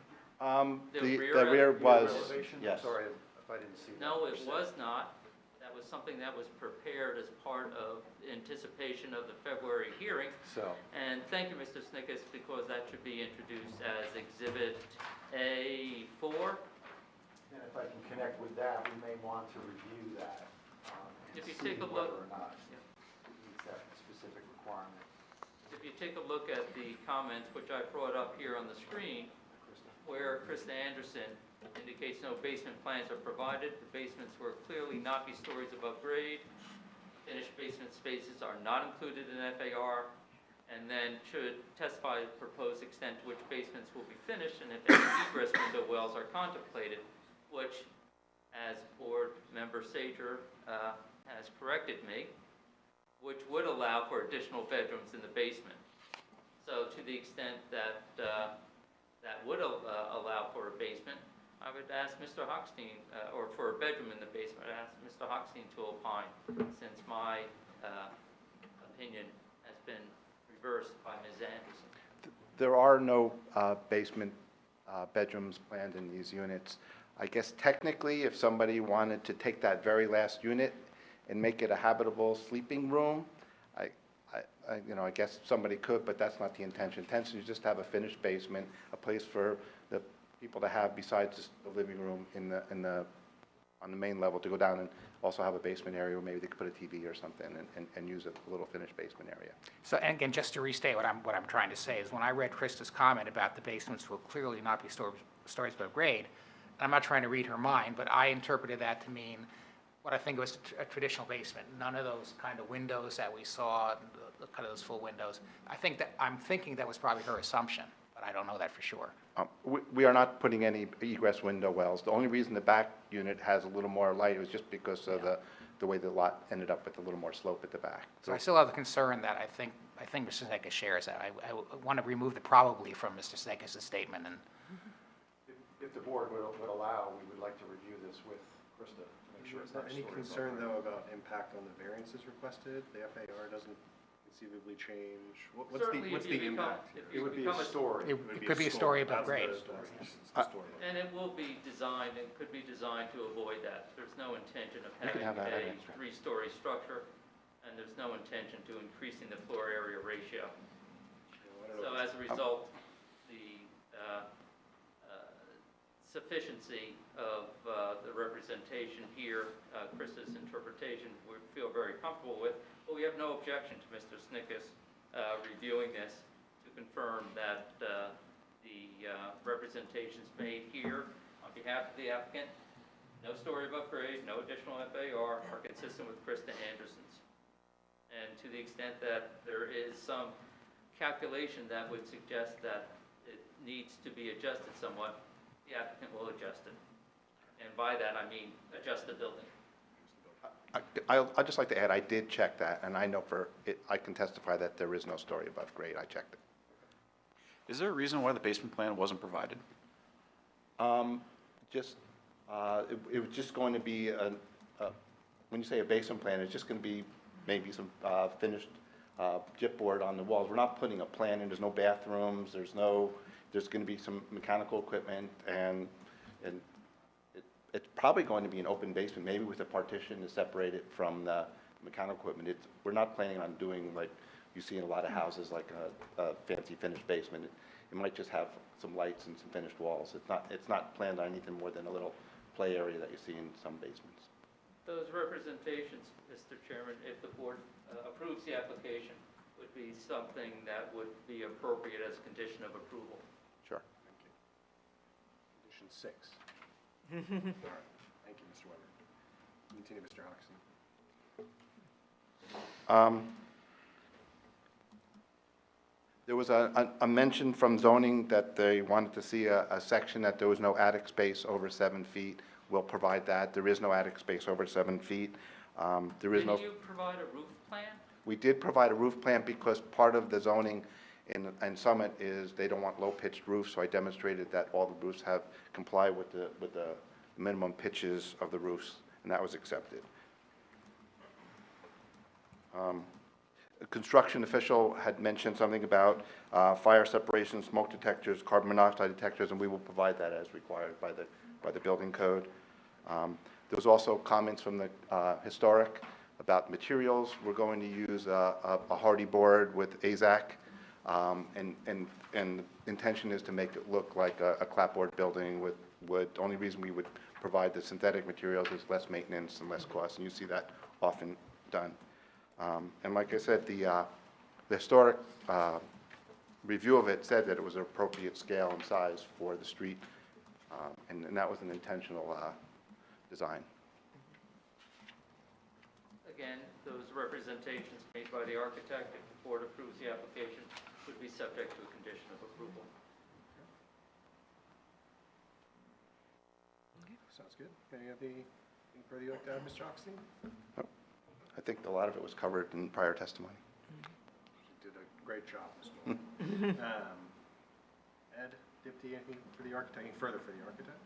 The The rear was, Elevation? yes. I'm sorry if I didn't see that. No, it was not. That was something that was prepared as part of anticipation of the February hearing. So, And thank you, Mr. Snickes, because that should be introduced as Exhibit A4. and if I can connect with that, we may want to review that. And If you see take a whether look- or not it meets that specific requirement. If you take a look at the comments, which I brought up here on the screen, where Krista Anderson indicates no basement plans are provided, the basements will clearly not be stories above grade, finished basement spaces are not included in FAR, and then should testify the proposed extent to which basements will be finished and if any egress window wells are contemplated, which, as Board Member Sager has corrected me, which would allow for additional bedrooms in the basement. So to the extent that that would allow for a basement, I would ask Mr. Hochstein, or for a bedroom in the basement, I'd ask Mr. Hochstein to opine, since my opinion has been reversed by Ms. Anderson. There are no basement bedrooms planned in these units. I guess technically, if somebody wanted to take that very last unit and make it a habitable sleeping room, I guess somebody could, but that's not the intention. Intention is just to have a finished basement, a place for the people to have besides just the living room on the main level, to go down and also have a basement area where maybe they could put a TV or something and use a little finished basement area. So, and again, just to restate what I'm trying to say is when I read Krista's comment about the basements will clearly not be stories above grade, I'm not trying to read her mind, but I interpreted that to mean what I think was a traditional basement. None of those kind of windows that we saw, the kind of those full windows. I'm thinking that was probably her assumption, but I don't know that for sure. We are not putting any egress window wells. The only reason the back unit has a little more light was just because of the way the lot ended up with a little more slope at the back. So I still have the concern that I think Mr. Snickes shares that. I want to remove the probably from Mr. Snickes' statement. And If the board would allow, we would like to review this with Krista to make sure Is it's there not any story above concern, grade. though, about impact on the variances requested? The FAR doesn't conceivably change. What's Certainly, the if you become- impact? if It you would be a become a- story. it could be a story above grade. That's the story. And it will be designed, it could be designed to avoid that. There's no intention of You can having have that a extra. three-story structure, and there's no intention to increasing the floor area ratio. I don't know. So as a result, the sufficiency of the representation here, Krista's interpretation, we feel very comfortable with, but we have no objection to Mr. Snickes reviewing this to confirm that the representations made here on behalf of the applicant, no story above grade, no additional FAR, are consistent with Krista Anderson's. And to the extent that there is some calculation that would suggest that it needs to be adjusted somewhat, the applicant will adjust it. And by that, I mean adjust the building. I'd just like to add, I did check that, and I know I can testify that there is no story above grade. I checked it. Is there a reason why the basement plan wasn't provided? It was just going to be, when you say a basement plan, it's just going to be maybe some finished chipboard on the walls. We're not putting a plan in, there's no bathrooms, there's going to be some mechanical equipment, and it's probably going to be an open basement, maybe with a partition to separate it from the mechanical equipment. We're not planning on doing like you see in a lot of houses, like a fancy finished basement. It might just have some lights and some finished walls. It's not planned on anything more than a little play area that you see in some basements. Those representations, Mr. Chairman, if the board approves the application, would be something that would be appropriate as a condition of approval. Sure. Thank you. Condition 6. All right, thank you, Mr. Weber. Continue, Mr. Hodgson. There was a mention from zoning that they wanted to see a section that there was no attic space over 7 feet. We'll provide that. There is no attic space over 7 feet. There is no. Did you provide a roof plan? We did provide a roof plan because part of the zoning in Summit is they don't want low-pitched roofs, so I demonstrated that all the roofs have comply with the minimum pitches of the roofs, and that was accepted. A construction official had mentioned something about fire separation, smoke detectors, carbon monoxide detectors, and we will provide that as required by the building code. There was also comments from the historic about materials. We're going to use a hardy board with AZAC, and the intention is to make it look like a clapboard building with wood. The only reason we would provide the synthetic materials is less maintenance and less cost, and you see that often done. And like I said, the historic review of it said that it was an appropriate scale and size for the street, and that was an intentional design. Again, those representations made by the architect, if the board approves the application, would be subject to a condition of approval. Sounds good. Anything further you'd like to add, Mr. Hochstein? I think a lot of it was covered in prior testimony. You did a great job this morning. Ed, Dipty, anything for the architect? Anything further for the architect?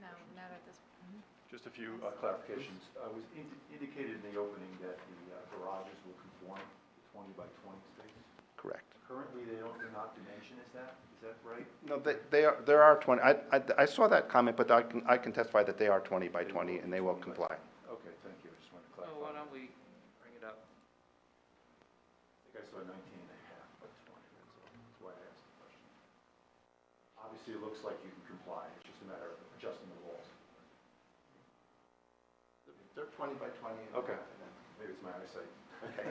No, not at this point. Just a few clarifications. It was indicated in the opening that the garages will conform to 20 by 20 space. Correct. Currently, they're not dimensioned, is that right? No, there are 20. I saw that comment, but I can testify that they are 20 by 20, and they will comply. Okay, thank you. I just wanted to Well, clarify. why don't we bring it up? I think I saw 19 and a half by 20, that's why I asked the question. Obviously, it looks like you can comply, it's just a matter of adjusting the walls. They're 20 by 20. Okay, maybe it's my eyesight. Okay.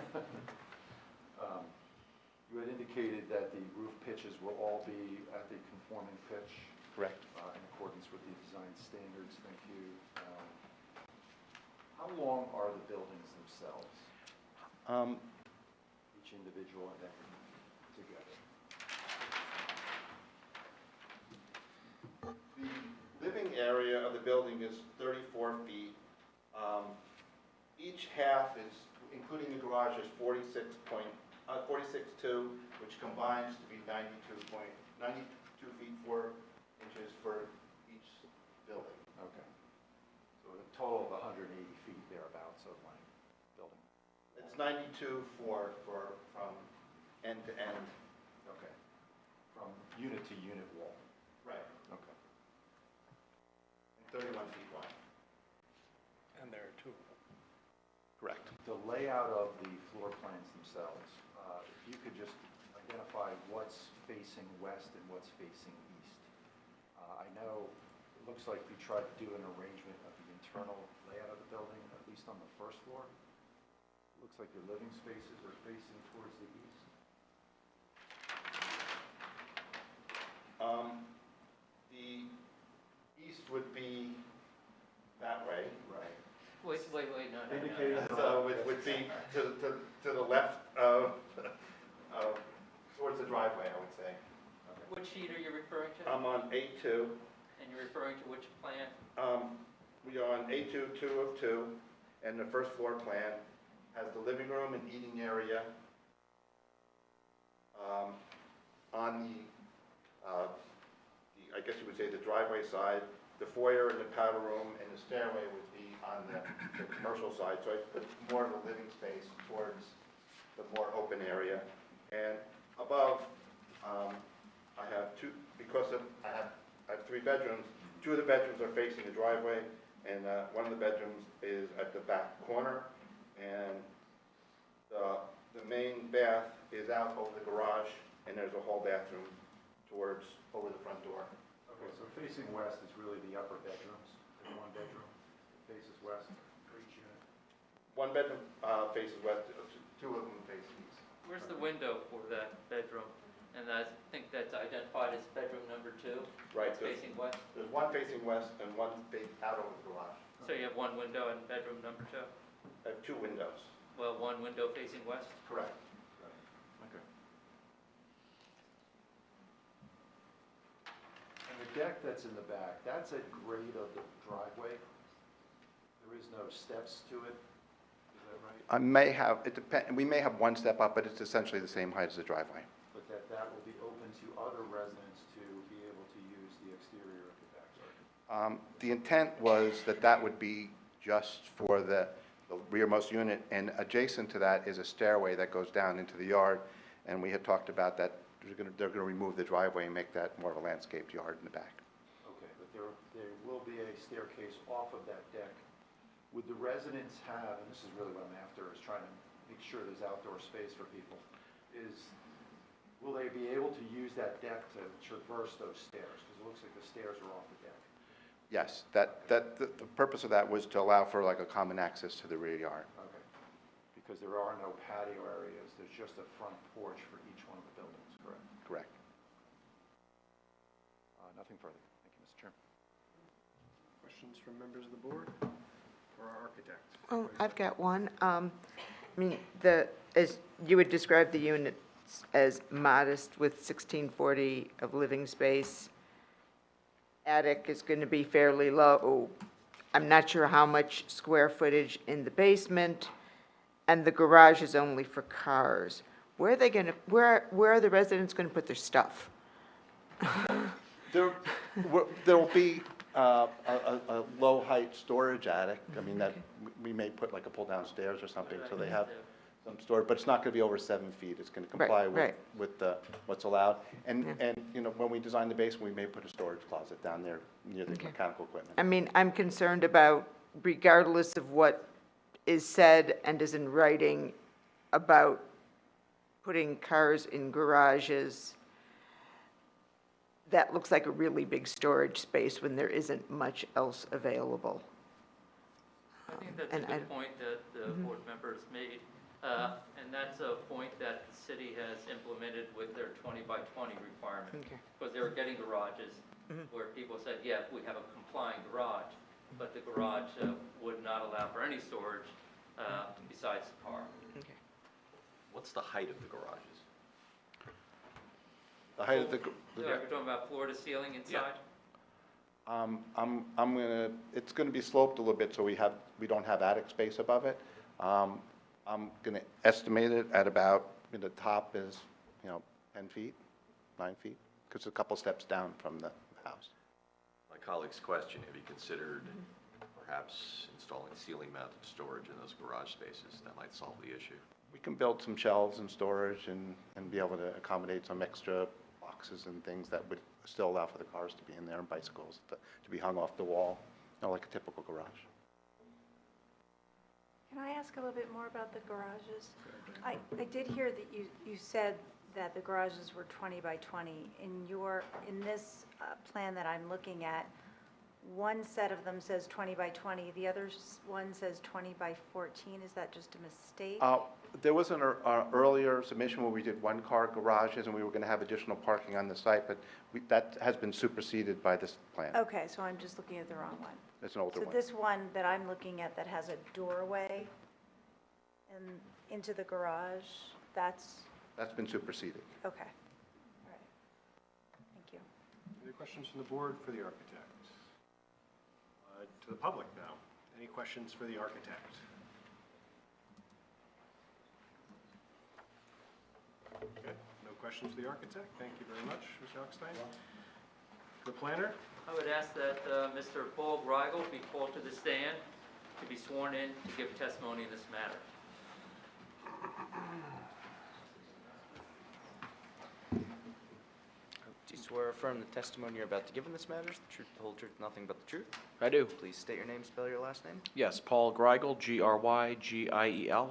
You had indicated that the roof pitches will all be at the conforming pitch. Correct. In accordance with the design standards, thank you. How long are the buildings themselves? Each individual and then together? The living area of the building is 34 feet. Each half is, including the garage, is 46.2, which combines to be 92 feet 4 inches for each building. Okay. So a total of 180 feet thereabouts of length building. It's 92 from end to end. Okay. From unit to unit wall. Right. Okay. And 31 feet wide. And there are 2 of them. Correct. The layout of the floor plans themselves, if you could just identify what's facing west and what's facing east. I know it looks like you tried to do an arrangement of the internal layout of the building, at least on the first floor. It looks like your living spaces are facing towards the east. The east would be that way. Right. Wait, no. Indicated. So it would be to the left of, towards the driveway, I would say. Which sheet are you referring to? I'm on A2. And you're referring to which plan? We are on A2, 2 of 2, and the first floor plan has the living room and eating area. On I guess you would say the driveway side, the foyer and the powder room and the stairway would be on the commercial side. So I put more of a living space towards the more open area. And above, I have I have 3 bedrooms. 2 of the bedrooms are facing the driveway, and one of the bedrooms is at the back corner, and the main bath is out over the garage, and there's a whole bathroom over the front door. Okay, so facing west is really the upper bedrooms, there's one bedroom faces west for each unit. One bedroom faces west, two of them face east. Where's the window for that bedroom? And I think that's identified as bedroom number 2? Right. It's facing west? There's one facing west and one out over the garage. So you have one window in bedroom number 2? I have two windows. Well, one window facing west? Correct. Okay. And the deck that's in the back, that's at grade of the driveway? There is no steps to it, is that right? I may have, we may have one step up, but it's essentially the same height as the driveway. But that will be open to other residents to be able to use the exterior of the back yard? The intent was that would be just for the rearmost unit, and adjacent to that is a stairway that goes down into the yard, and we had talked about that, they're gonna remove the driveway and make that more of a landscaped yard in the back. Okay, but there will be a staircase off of that deck. Would the residents have, and this is really what I'm after, is trying to make sure there's outdoor space for people, will they be able to use that deck to traverse those stairs? Because it looks like the stairs are off the deck. Yes, the purpose of that was to allow for like a common access to the rear yard. Okay. Because there are no patio areas, there's just a front porch for each one of the buildings, correct? Correct. Nothing further. Thank you, Mr. Chairman. Questions from members of the board or our architect? Oh, I've got one. I mean, as you would describe the units as modest with 1640 of living space. Attic is going to be fairly low. I'm not sure how much square footage in the basement, and the garage is only for cars. Where are they going to, where are the residents going to put their stuff? There'll be a low-height storage attic. I mean, that, we may put like a pull-down stairs or something, so they have some storage, but it's not going to be over 7 feet. It's going to comply with what's allowed. And, you know, when we design the basement, we may put a storage closet down there near the mechanical equipment. I mean, I'm concerned about, regardless of what is said and is in writing about putting cars in garages, that looks like a really big storage space when there isn't much else available. I think that's a good point that the board members made. And that's a point that the city has implemented with their 20 by 20 requirement. Because they were getting garages where people said, yeah, we have a complying garage, but the garage would not allow for any storage besides the car. What's the height of the garages? The height of the... You're talking about floor to ceiling inside? it's gonna be sloped a little bit, so we don't have attic space above it. I'm gonna estimate it at about, the top is, 10 feet, 9 feet, because it's a couple steps down from the house. My colleague's question, have you considered perhaps installing ceiling-mounted storage in those garage spaces? That might solve the issue. We can build some shelves and storage and be able to accommodate some extra boxes and things that would still allow for the cars to be in there and bicycles to be hung off the wall, like a typical garage. Can I ask a little bit more about the garages? I did hear that you said that the garages were 20 by 20. In this plan that I'm looking at, one set of them says 20 by 20, the other one says 20 by 14. Is that just a mistake? There was an earlier submission where we did one-car garages, and we were going to have additional parking on the site, but that has been superseded by this plan. Okay, so I'm just looking at the wrong one. It's an older one. So this one that I'm looking at that has a doorway and into the garage, that's been superseded. okay. All right. Thank you. Any questions from the board for the architect? To the public now. Any questions for the architect? Okay, no questions for the architect. Thank you very much, Mr. Hochstein. The planner? I would ask that Mr. Paul Greigel be called to the stand to be sworn in to give testimony in this matter. Do you swear or affirm the testimony you're about to give in this matter is the truth, the whole truth, nothing but the truth? I do. Please state your name, spell your last name. Yes, Paul Greigel, Grygiel.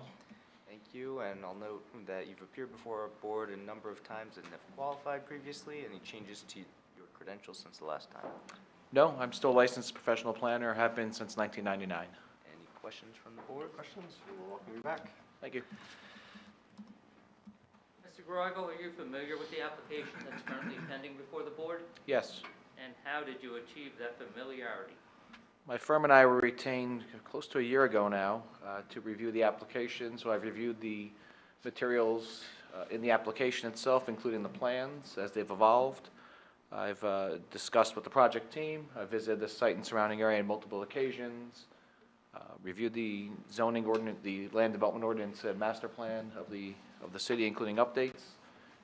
Thank you, and I'll note that you've appeared before our board a number of times and have qualified previously. Any changes to your credentials since the last time? No, I'm still a licensed professional planner, have been since 1999. Any questions from the board? Questions? We'll welcome you back. Thank you. Mr. Greigel, are you familiar with the application that's currently pending before the board? Yes. And how did you achieve that familiarity? My firm and I were retained close to a year ago now to review the application, so I've reviewed the materials in the application itself, including the plans as they've evolved. I've discussed with the project team. I visited the site and surrounding area on multiple occasions, reviewed the zoning ordinance, the land development ordinance and master plan of the city, including updates,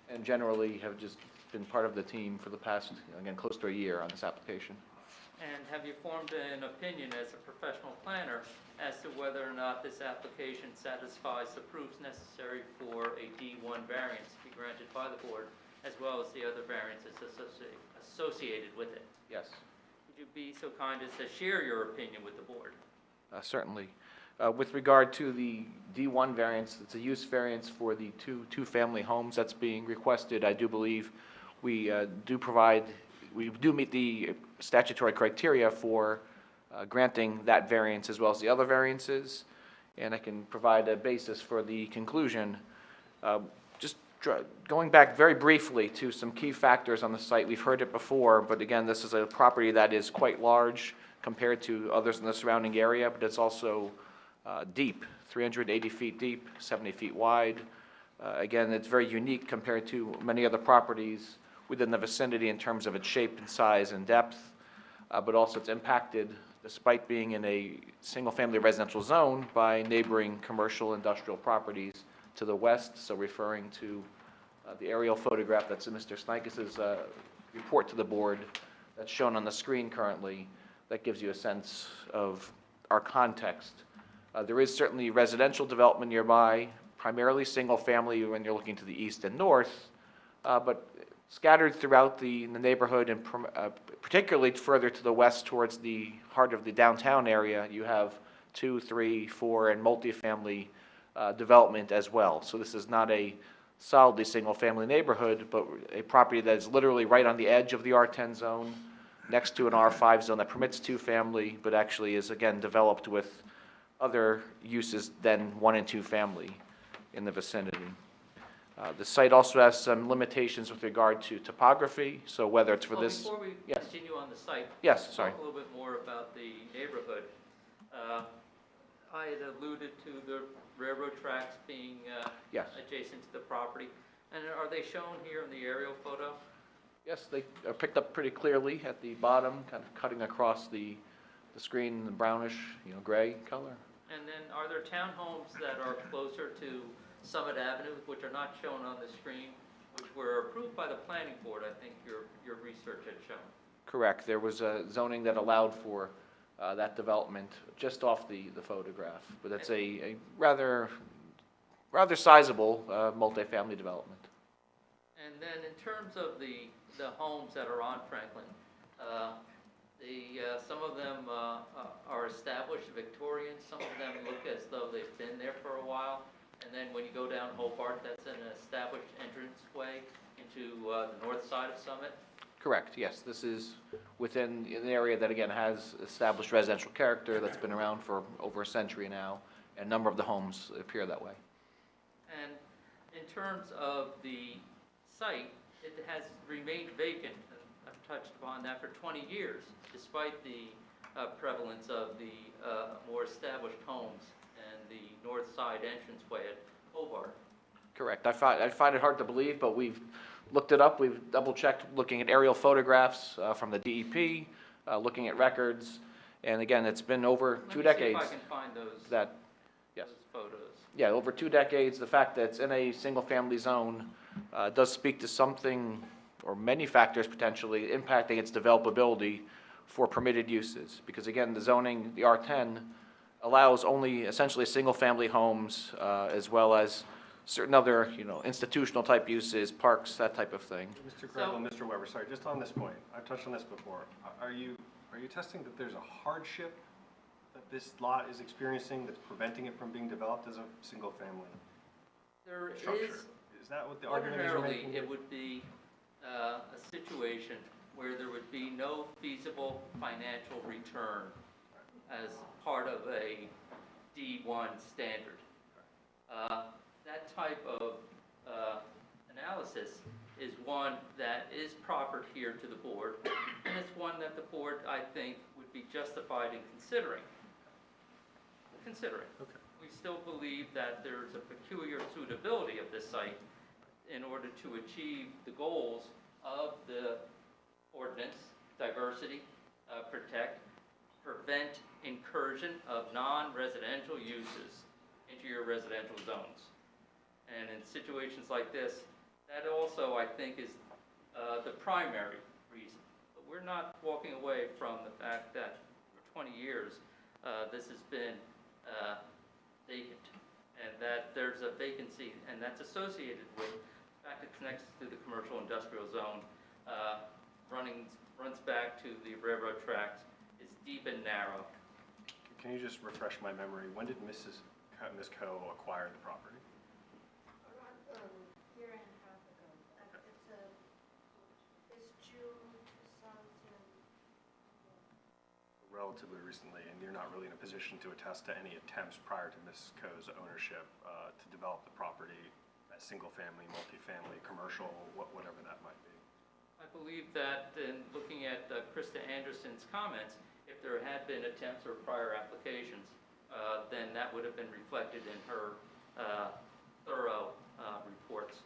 and generally have just been part of the team for the past, again, close to a year on this application. And have you formed an opinion as a professional planner as to whether or not this application satisfies the proofs necessary for a D1 variance to be granted by the board, as well as the other variances associated with it? Yes. Would you be so kind as to share your opinion with the board? Certainly. With regard to the D1 variance, it's a use variance for the two-family homes that's being requested. I do believe we do meet the statutory criteria for granting that variance as well as the other variances, and I can provide a basis for the conclusion. Going back very briefly to some key factors on the site, we've heard it before, but again, this is a property that is quite large compared to others in the surrounding area, but it's also deep, 380 feet deep, 70 feet wide. Again, it's very unique compared to many other properties within the vicinity in terms of its shape and size and depth, but also it's impacted, despite being in a single-family residential zone, by neighboring commercial industrial properties to the west, so referring to the aerial photograph that's in Mr. Snikes's report to the board that's shown on the screen currently. That gives you a sense of our context. There is certainly residential development nearby, primarily single-family when you're looking to the east and north, but scattered throughout the neighborhood, and particularly further to the west towards the heart of the downtown area, you have 2, 3, 4, and multifamily development as well. So this is not a solidly single-family neighborhood, but a property that is literally right on the edge of the R10 zone, next to an R5 zone that permits two-family, but actually is, again, developed with other uses than 1 and 2 family in the vicinity. The site also has some limitations with regard to topography, so whether it's for this... Before we Yes. continue on the site, Yes, sorry. talk a little bit more about the neighborhood. I had alluded to the railroad tracks being Yes. adjacent to the property. And are they shown here in the aerial photo? Yes, they are picked up pretty clearly at the bottom, kind of cutting across the screen, the brownish, gray color. And then are there townhomes that are closer to Summit Avenue, which are not shown on the screen, which were approved by the planning board, I think your research had shown? Correct. There was a zoning that allowed for that development just off the photograph, but it's a rather sizable multifamily development. And then in terms of the homes that are on Franklin, some of them are established Victorian, some of them look as though they've been there for a while. And then when you go down Hobart, that's an established entranceway into the north side of Summit. Correct, yes. This is within an area that, again, has established residential character that's been around for over a century now, and a number of the homes appear that way. And in terms of the site, it has remained vacant. I've touched upon that for 20 years, despite the prevalence of the more established homes and the north side entranceway at Hobart. Correct. I find it hard to believe, but we've looked it up. We've double-checked looking at aerial photographs from the DEP, looking at records, and again, it's been over 2 decades. Let me see if I can find those photos. Yeah, over 2 decades. The fact that it's in a single-family zone does speak to something, or many factors potentially, impacting its developability for permitted uses. Because again, the zoning, the R10, allows only essentially single-family homes as well as certain other, institutional type uses, parks, that type of thing. Mr. Greigel, Mr. Weber, sorry, just on this point, I've touched on this before. Are you testing that there's a hardship that this lot is experiencing that's preventing it from being developed as a single-family There structure? is, Is that what the argument is you're ordinarily, making? it would be a situation where there would be no feasible financial return as part of a D1 standard. That type of analysis is one that is proffered here to the board, and it's one that the board, I think, would be justified in considering. Okay. We still believe that there's a peculiar suitability of this site in order to achieve the goals of the ordinance: diversity, protect, prevent incursion of non-residential uses into your residential zones. And in situations like this, that also, I think, is the primary reason. But we're not walking away from the fact that for 20 years, this has been vacant, and that there's a vacancy, and that's associated with the fact it's next to the commercial industrial zone, runs back to the railroad tracks, is deep and narrow. Can you just refresh my memory? When did Ms. Co. acquire the property? Year and a half ago. It's June 2000. Relatively recently, and you're not really in a position to attest to any attempts prior to Ms. Co.'s ownership to develop the property as single-family, multifamily, commercial, whatever that might be. I believe that in looking at Krista Anderson's comments, if there had been attempts or prior applications, then that would have been reflected in her thorough reports.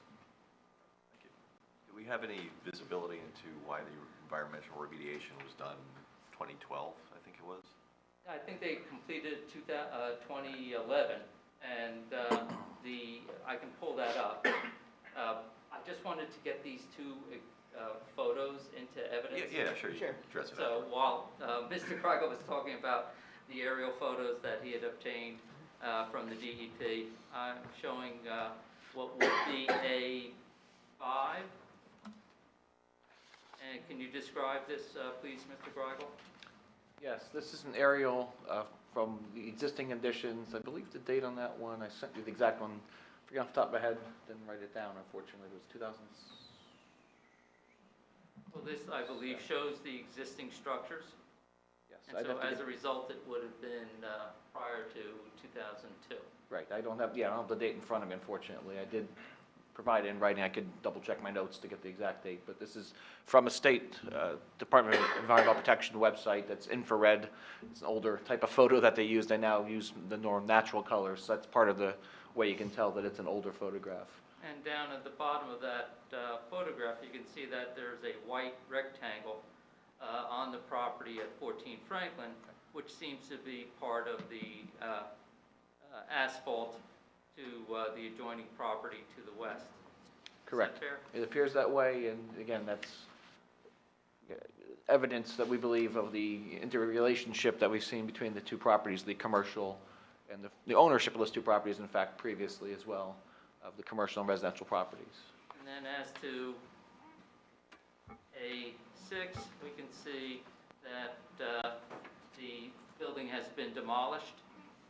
Thank you. Do we have any visibility into why the environmental remediation was done 2012, I think it was? I think they completed 2011, and I can pull that up. I just wanted to get these two photos into evidence. Yeah, sure. You can address it So afterwards. while Mr. Kreigel was talking about the aerial photos that he had obtained from the DEP, I'm showing what would be a 5. And can you describe this, please, Mr. Kreigel? Yes, this is an aerial from the existing conditions. I believe the date on that one, I sent you the exact one. I forget off the top of my head, didn't write it down, unfortunately. It was 2000. Well, this, I believe, shows the existing structures. Yes, And I'd so have to as a get- result, it would have been prior to 2002. Right, I don't have the date in front of me, unfortunately. I did provide it in writing. I could double check my notes to get the exact date, but this is from a state Department of Environmental Protection website that's infrared. It's an older type of photo that they use. They now use the natural colors, so that's part of the way you can tell that it's an older photograph. And down at the bottom of that photograph, you can see that there's a white rectangle on the property at 14 Franklin, which seems to be part of the asphalt to the adjoining property to the west. Correct. Is that fair? It appears that way, and again, that's evidence that we believe of the interrelationship that we've seen between the two properties, the commercial and the ownership of those two properties, in fact, previously as well, of the commercial and residential properties. And then as to A6, we can see that the building has been demolished.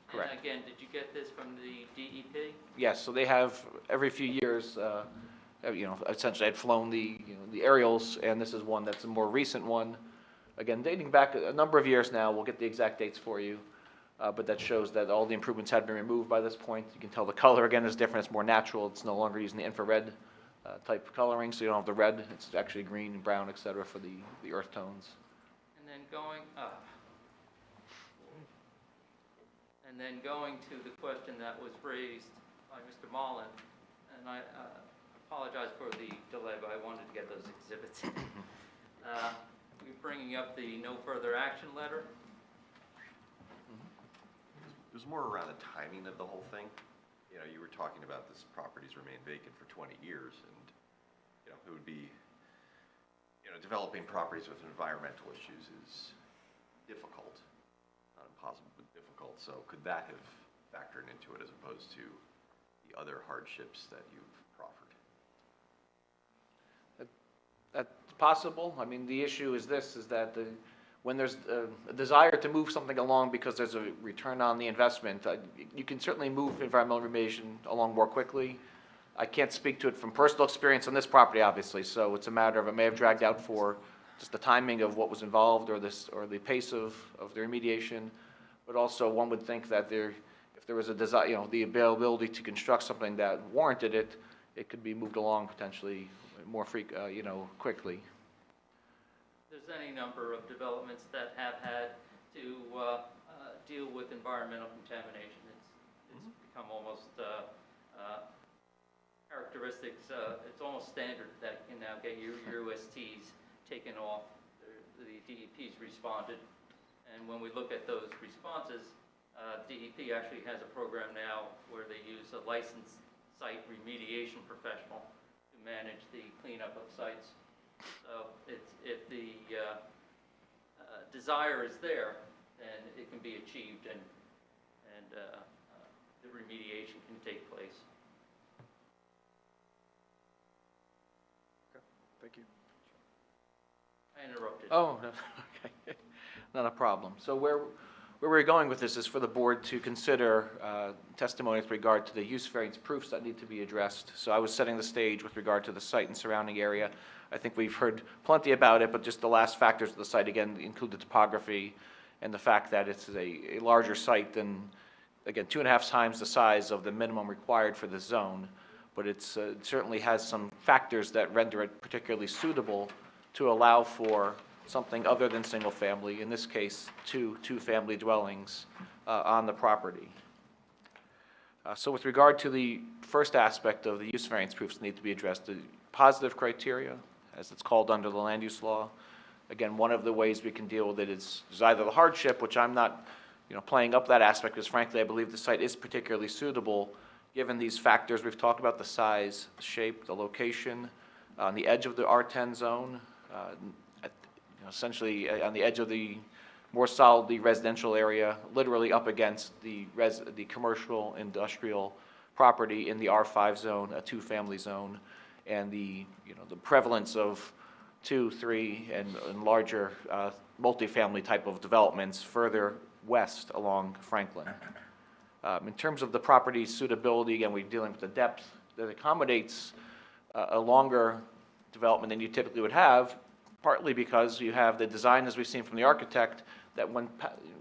Correct. And again, did you get this from the DEP? Yes, so they have, every few years, essentially I'd flown the aerials, and this is one that's a more recent one. Again, dating back a number of years now, we'll get the exact dates for you, but that shows that all the improvements had been removed by this point. You can tell the color, again, is different. It's more natural. It's no longer using the infrared type coloring, so you don't have the red. It's actually green and brown, et cetera, for the earth tones. And then going up. And then going to the question that was raised by Mr. Mullen, and I apologize for the delay, but I wanted to get those exhibits. We're bringing up the no further action letter. It was more around the timing of the whole thing. You know, you were talking about this property's remained vacant for 20 years, and, it would be, developing properties with environmental issues is difficult, not impossible, but difficult. So could that have factored into it as opposed to the the other hardships that you've proffered? That's possible. I mean, the issue is this, is that when there's a desire to move something along because there's a return on the investment, you can certainly move environmental remediation along more quickly. I can't speak to it from personal experience on this property, obviously, so it's a matter of it may have dragged out for just the timing of what was involved or the pace of the remediation. But also one would think that if there was a desire, the availability to construct something that warranted it, it could be moved along potentially more quickly. There's any number of developments that have had to deal with environmental contamination. It's become almost characteristics. It's almost standard that you can now get your USTs taken off. The DEP's responded, and when we look at those responses, DEP actually has a program now where they use a licensed site remediation professional to manage the cleanup of sites. So if the desire is there, then it can be achieved, and the remediation can take place. Thank you. I interrupted. Oh, no, okay, not a problem. So where we're going with this is for the board to consider testimony with regard to the use variance proofs that need to be addressed. So I was setting the stage with regard to the site and surrounding area. I think we've heard plenty about it, but just the last factors of the site, again, include the topography and the fact that it's a larger site than, again, 2.5 times the size of the minimum required for the zone. But it certainly has some factors that render it particularly suitable to allow for something other than single family, in this case, two family dwellings on the property. So with regard to the first aspect of the use variance proofs need to be addressed, the positive criteria, as it's called under the land use law. Again, one of the ways we can deal with it is either the hardship, which I'm not playing up that aspect, because frankly I believe the site is particularly suitable given these factors we've talked about: the size, the shape, the location, on the edge of the R10 zone, essentially on the edge of the more solidly residential area, literally up against the commercial industrial property in the R5 zone, a 2-family zone, and the prevalence of 2, 3, and larger multifamily type of developments further west along Franklin. In terms of the property's suitability, again, we're dealing with the depth that accommodates a longer development than you typically would have, partly because you have the design, as we've seen from the architect, that when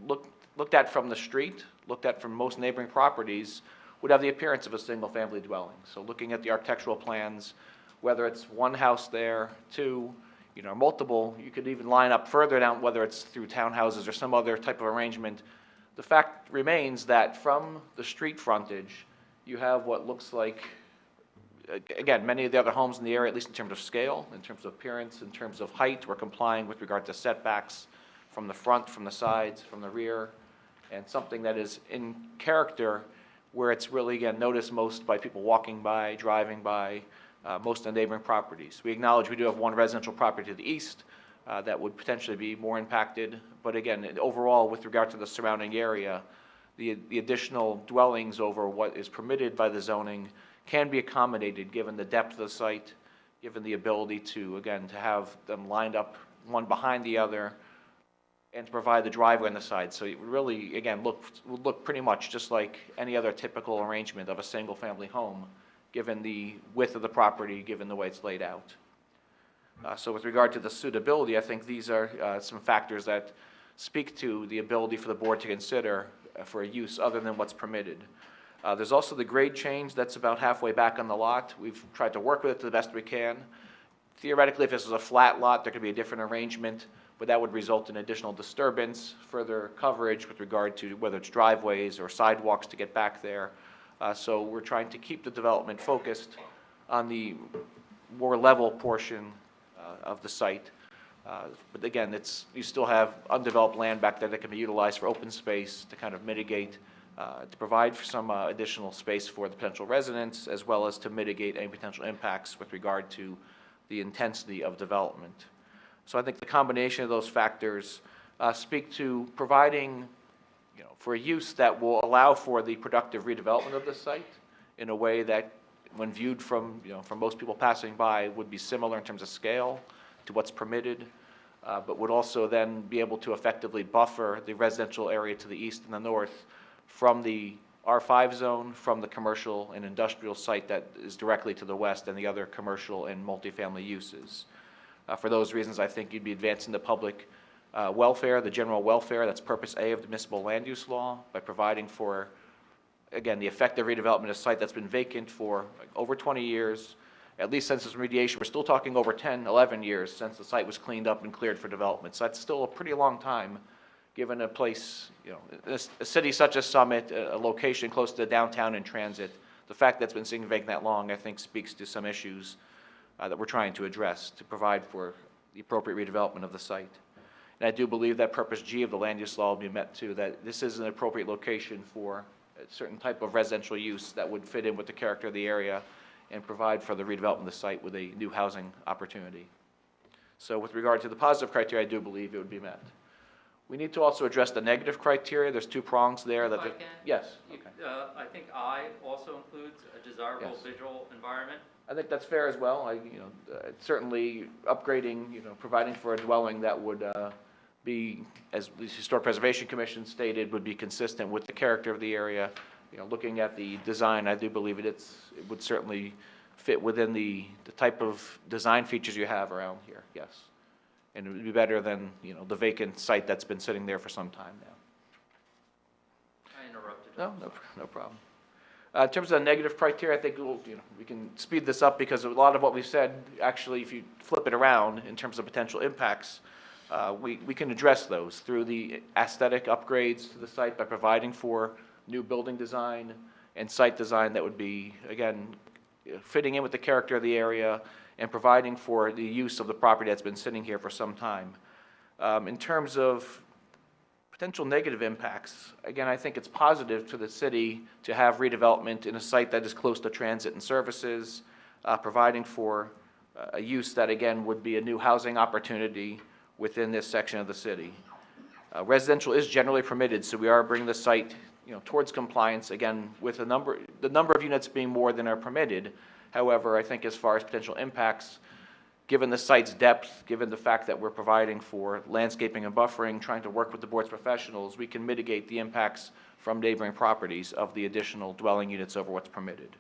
looked at from the street, looked at from most neighboring properties, would have the appearance of a single-family dwelling. So looking at the architectural plans, whether it's one house there, 2, multiple, you could even line up further down, whether it's through townhouses or some other type of arrangement. The fact remains that from the street frontage, you have what looks like, again, many of the other homes in the area, at least in terms of scale, in terms of appearance, in terms of height, we're complying with regard to setbacks from the front, from the sides, from the rear, and something that is in character where it's really, again, noticed most by people walking by, driving by, most of the neighboring properties. We acknowledge we do have one residential property to the east that would potentially be more impacted, but again, overall, with regard to the surrounding area, the additional dwellings over what is permitted by the zoning can be accommodated given the depth of the site, given the ability to, again, to have them lined up one behind the other, and to provide the driveway on the side. So it would really, again, would look pretty much just like any other typical arrangement of a single-family home, given the width of the property, given the way it's laid out. So with regard to the suitability, I think these are some factors that speak to the ability for the board to consider for a use other than what's permitted. There's also the grade change that's about halfway back on the lot. We've tried to work with it to the best we can. Theoretically, if this was a flat lot, there could be a different arrangement, but that would result in additional disturbance, further coverage with regard to whether it's driveways or sidewalks to get back there. So we're trying to keep the development focused on the more level portion of the site. But again, you still have undeveloped land back there that can be utilized for open space to kind of mitigate, to provide for some additional space for the potential residents, as well as to mitigate any potential impacts with regard to the intensity of development. So I think the combination of those factors speak to providing for a use that will allow for the productive redevelopment of the site in a way that, when viewed from, from most people passing by, would be similar in terms of scale to what's permitted, but would also then be able to effectively buffer the residential area to the east and the north from the R5 zone, from the commercial and industrial site that is directly to the west, and the other commercial and multifamily uses. For those reasons, I think you'd be advancing the public welfare, the general welfare, that's purpose A of the municipal land use law, by providing for, again, the effective redevelopment of a site that's been vacant for over 20 years, at least since its remediation. We're still talking over 10, 11 years since the site was cleaned up and cleared for development. So that's still a pretty long time, given a place, a city such as Summit, a location close to downtown and transit. The fact that it's been sitting vacant that long, I think, speaks to some issues that we're trying to address to provide for the appropriate redevelopment of the site. And I do believe that purpose G of the land use law will be met too, that this is an appropriate location for a certain type of residential use that would fit in with the character of the area and provide for the redevelopment of the site with a new housing opportunity. So with regard to the positive criteria, I do believe it would be met. We need to also address the negative criteria. There's two prongs there. If I can? Yes. I think I also includes a desirable Yes. visual environment. I think that's fair as well. Certainly upgrading, providing for a dwelling that would be, as the Historic Preservation Commission stated, would be consistent with the character of the area. Looking at the design, I do believe it would certainly fit within the type of design features you have around here, yes. And it would be better than, the vacant site that's been sitting there for some time now. I interrupted. No problem. In terms of the negative criteria, I think we can speed this up, because a lot of what we've said, actually, if you flip it around in terms of potential impacts, we can address those through the aesthetic upgrades to the site by providing for new building design and site design that would be, again, fitting in with the character of the area and providing for the use of the property that's been sitting here for some time. In terms of potential negative impacts, again, I think it's positive to the city to have redevelopment in a site that is close to transit and services, providing for a use that, again, would be a new housing opportunity within this section of the city. Residential is generally permitted, so we are bringing the site, towards compliance, again, with the number of units being more than are permitted. However, I think as far as potential impacts, given the site's depth, given the fact that we're providing for landscaping and buffering, trying to work with the board's professionals, we can mitigate the impacts from neighboring properties of the additional dwelling units over what's permitted.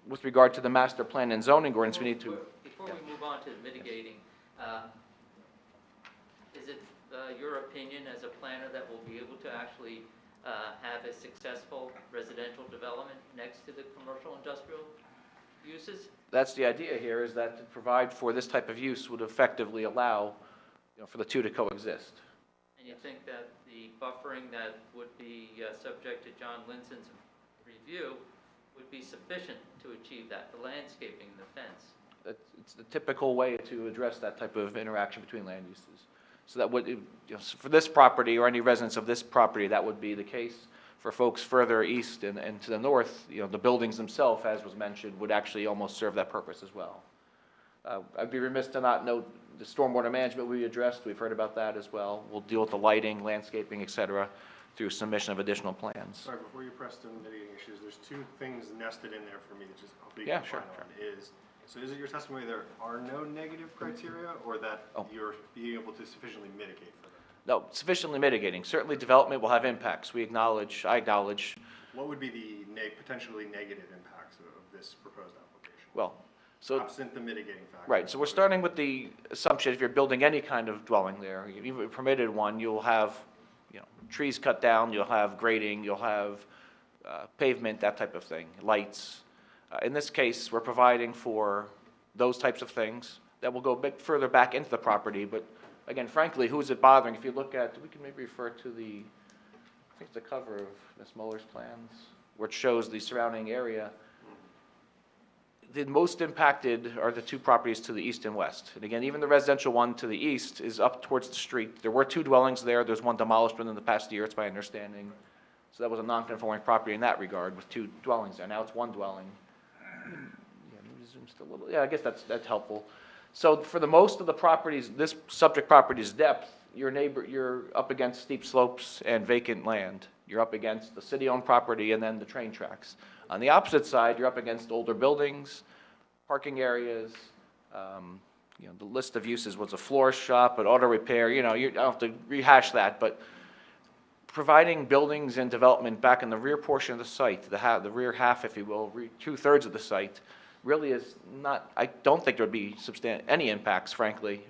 With regard to the master plan and zoning ordinance, we need to... Before we move on to mitigating, is it your opinion as a planner that we'll be able to actually have a successful residential development next to the commercial industrial uses? That's the idea here, is that to provide for this type of use would effectively allow, for the two to coexist. And you think that the buffering that would be subject to John Linson's review would be sufficient to achieve that, the landscaping, the fence? It's the typical way to address that type of interaction between land uses. So that would, for this property or any residents of this property, that would be the case. For folks further east and to the north, the buildings themselves, as was mentioned, would actually almost serve that purpose as well. I'd be remiss to not note the stormwater management we addressed. We've heard about that as well. We'll deal with the lighting, landscaping, et cetera, through submission of additional plans. Sorry, before you press the mitigating issues, there's two things nested in there for me that just hopefully you Yeah, can sure, find on. So is it your testimony there are no negative criteria, or that you're being able to sufficiently mitigate for them? No, sufficiently mitigating. Certainly development will have impacts. I acknowledge. What would be the potentially negative impacts of this proposed application? Well, so... Absent the mitigating factor. Right, so we're starting with the assumption if you're building any kind of dwelling there, even if you permitted one, you'll have, trees cut down, you'll have grading, you'll have pavement, that type of thing, lights. In this case, we're providing for those types of things that will go a bit further back into the property, but again, frankly, who is it bothering? If you look at, we can maybe refer to the, I think it's the cover of Ms. Muller's plans, where it shows the surrounding area. The most impacted are the two properties to the east and west. And again, even the residential one to the east is up towards the street. There were two dwellings there. There's one demolished within the past year, it's my understanding. So that was a non-conforming property in that regard with two dwellings there. Now it's one dwelling. Yeah, I guess that's helpful. So for the most of the properties, this subject property's depth, you're up against steep slopes and vacant land. You're up against the city-owned property and then the train tracks. On the opposite side, you're up against older buildings, parking areas, the list of uses was a florist shop, an auto repair, you don't have to rehash that, but providing buildings and development back in the rear portion of the site, the rear half, if you will, 2/3 of the site, really is not, I don't think there would be any impacts, frankly,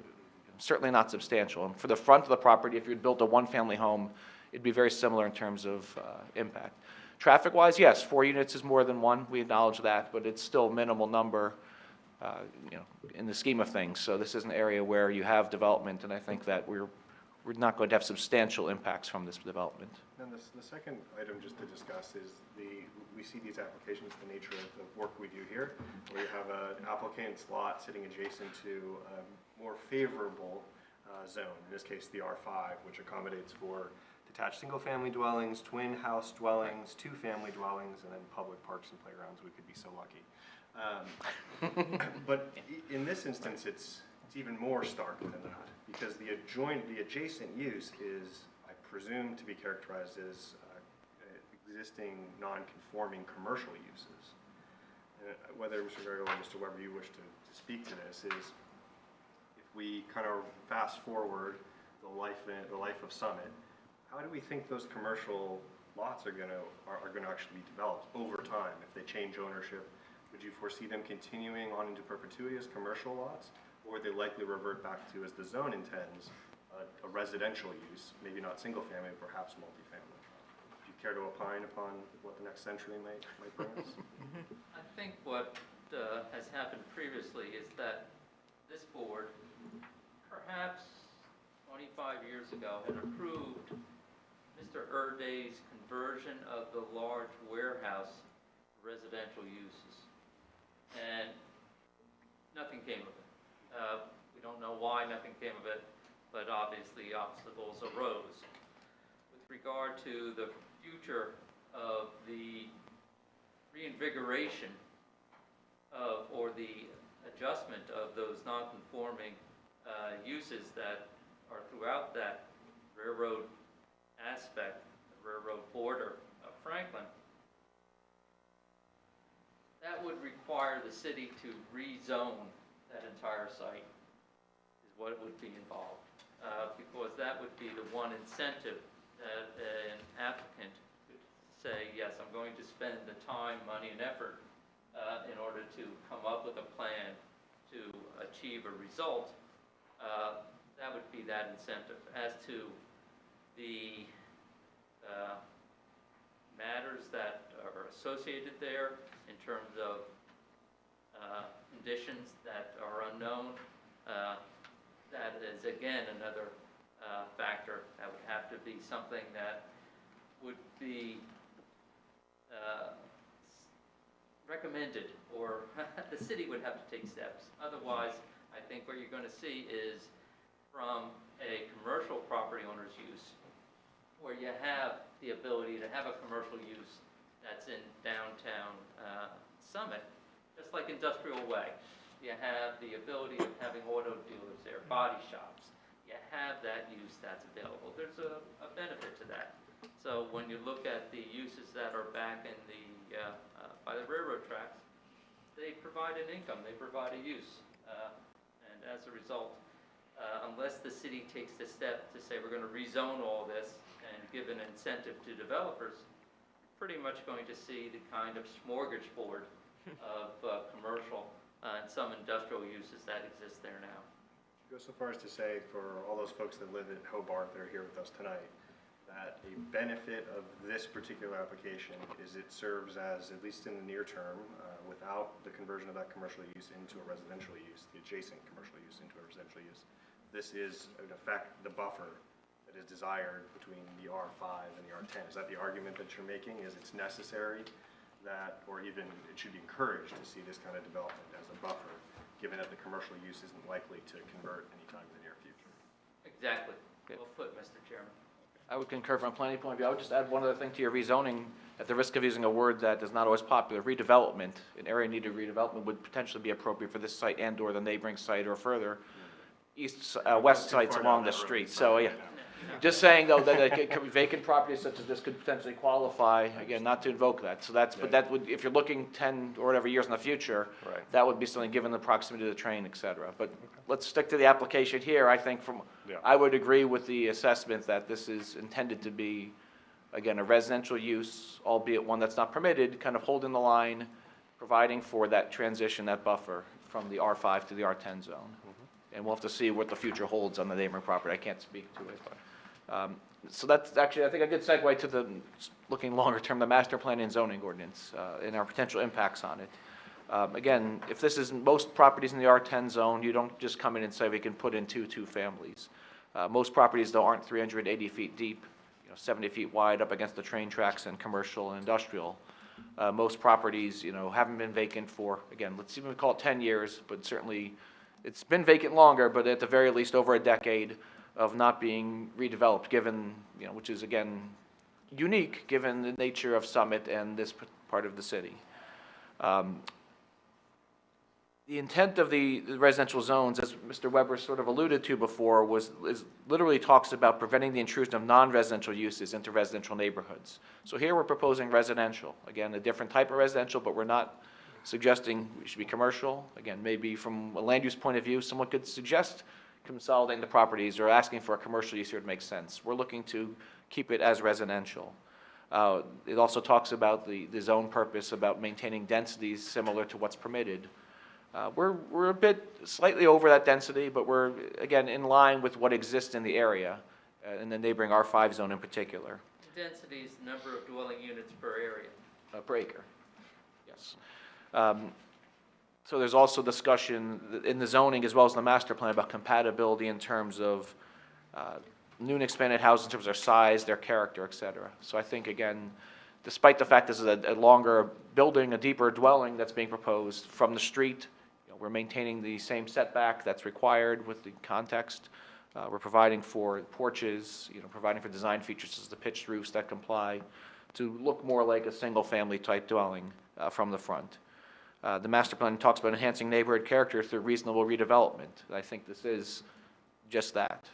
certainly not substantial. And for the front of the property, if you had built a one-family home, it'd be very similar in terms of impact. Traffic-wise, yes, 4 units is more than one, we acknowledge that, but it's still a minimal number, in the scheme of things. So this is an area where you have development, and I think that we're not going to have substantial impacts from this development. And the second item just to discuss is we see these applications, the nature of the work we do here, where you have an applicant's lot sitting adjacent to a more favorable zone, in this case the R5, which accommodates for detached single-family dwellings, twin house dwellings, two-family dwellings, and then public parks and playgrounds. We could be so lucky. But in this instance, it's even more stark than that, because the adjacent use is, I presume, to be characterized as existing non-conforming commercial uses. Whether Mr. Grego or Mr. Weber, you wish to speak to this, is if we kind of fast forward the life of Summit, how do we think those commercial lots are going to actually be developed over time if they change ownership? Would you foresee them continuing on into perpetuity as commercial lots, or would they likely revert back to, as the zone intends, a residential use, maybe not single family, but perhaps multifamily? Would you care to opine upon what the next century might bring us? I think what has happened previously is that this board, perhaps 25 years ago, had approved Mr. Erday's conversion of the large warehouse residential uses. And nothing came of it. We don't know why nothing came of it, but obviously obstacles arose. With regard to the future of the reinvigoration of, or the adjustment of those non-conforming uses that are throughout that railroad aspect, the railroad border of Franklin, that would require the city to rezone that entire site, is what would be involved. Because that would be the one incentive that an applicant could say, yes, I'm going to spend the time, money, and effort in order to come up with a plan to achieve a result. That would be that incentive. As to the matters that are associated there in terms of conditions that are unknown, that is again another factor. That would have to be something that would be recommended, or the city would have to take steps. Otherwise, I think what you're going to see is from a commercial property owner's use, where you have the ability to have a commercial use that's in downtown Summit, just like Industrial Way. You have the ability of having auto dealers there, body shops. You have that use that's available. There's a benefit to that. So when you look at the uses that are back in the by the railroad tracks, they provide an income, they provide a use, and as a result, unless the city takes the step to say we're going to rezone all this and give an incentive to developers, pretty much going to see the kind of smorgasbord of commercial and some industrial uses that exist there now. Go so far as to say, for all those folks that live in Hobart that are here with us tonight, that a benefit of this particular application is it serves as, at least in the near term, without the conversion of that commercial use into a residential use, the adjacent commercial use into a residential use, this is, in effect, the buffer that is desired between the R5 and the R10. Is that the argument that you're making? Is it's necessary that, or even it should be encouraged to see this kind of development as a buffer, given that the commercial use isn't likely to convert anytime in the near future? Exactly. Well put, Mr. Chairman. I would concur from a planning point of view. I would just add one other thing to your rezoning, at the risk of using a word that is not always popular. Redevelopment, an area needed redevelopment would potentially be appropriate for this site and or the neighboring site or further west sites along the street. So yeah, Just saying, though, that it could be vacant properties such as this could potentially qualify, again, not to invoke that. So that's, but that would, if you're looking 10 or whatever years in the future, Right. that would be something given the proximity to the train, et cetera. But let's stick to the application here. I think Yeah. I would agree with the assessment that this is intended to be, again, a residential use, albeit one that's not permitted, kind of holding the line, providing for that transition, that buffer from the R5 to the R10 zone. And we'll have to see what the future holds on the neighboring property. I can't speak to it. So that's actually, I think, a good segue to the, looking longer term, the master plan and zoning ordinance, and our potential impacts on it. Again, if this is most properties in the R10 zone, you don't just come in and say we can put in two families. Most properties, though, aren't 380 feet deep, 70 feet wide up against the train tracks and commercial and industrial. Most properties, haven't been vacant for, again, let's even call it 10 years, but certainly it's been vacant longer, but at the very least over a decade of not being redeveloped, given, which is, again, unique given the nature of Summit and this part of the city. The intent of the residential zones, as Mr. Weber sort of alluded to before, literally talks about preventing the intrusion of non-residential uses into residential neighborhoods. So here we're proposing residential. Again, a different type of residential, but we're not suggesting it should be commercial. Again, maybe from a land use point of view, someone could suggest consolidating the properties or asking for a commercial use here to make sense. We're looking to keep it as residential. It also talks about the zone purpose, about maintaining densities similar to what's permitted. We're a bit slightly over that density, but we're, again, in line with what exists in the area, in the neighboring R5 zone in particular. Density is the number of dwelling units per area. Per acre, yes. So there's also discussion in the zoning as well as the master plan about compatibility in terms of new and expanded houses, in terms of their size, their character, et cetera. So I think, again, despite the fact this is a longer building, a deeper dwelling that's being proposed from the street, we're maintaining the same setback that's required with the context. We're providing for porches, providing for design features such as the pitched roofs that comply to look more like a single-family type dwelling from the front. The master plan talks about enhancing neighborhood character through reasonable redevelopment. I think this is just that.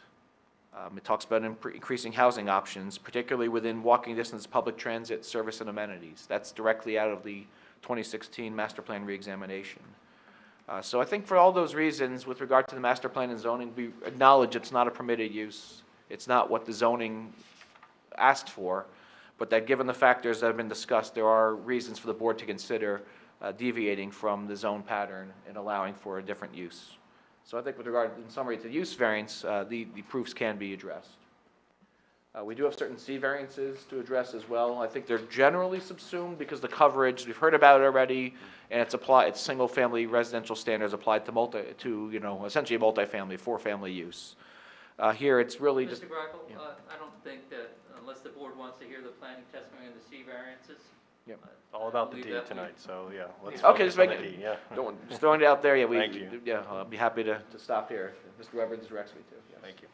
It talks about increasing housing options, particularly within walking distance public transit, service, and amenities. That's directly out of the 2016 master plan reexamination. So I think for all those reasons, with regard to the master plan and zoning, we acknowledge it's not a permitted use. It's not what the zoning asked for, but that given the factors that have been discussed, there are reasons for the board to consider deviating from the zone pattern and allowing for a different use. So I think with regard, in summary, to the use variance, the proofs can be addressed. We do have certain C variances to address as well. I think they're generally subsumed because the coverage, we've heard about it already, and it's single-family residential standards applied to essentially a multifamily, four-family use. Here, it's really just. Mr. Greipel, I don't think that unless the board wants to hear the planning testimony on the C variances. Yep. It's all about the Leave D that tonight, so yeah, let's Okay, focus just on make the it, D, yeah. just throwing it out there, yeah, Thank you. yeah, I'll be happy to stop here. If Mr. Weber directs me to, yes. Thank you.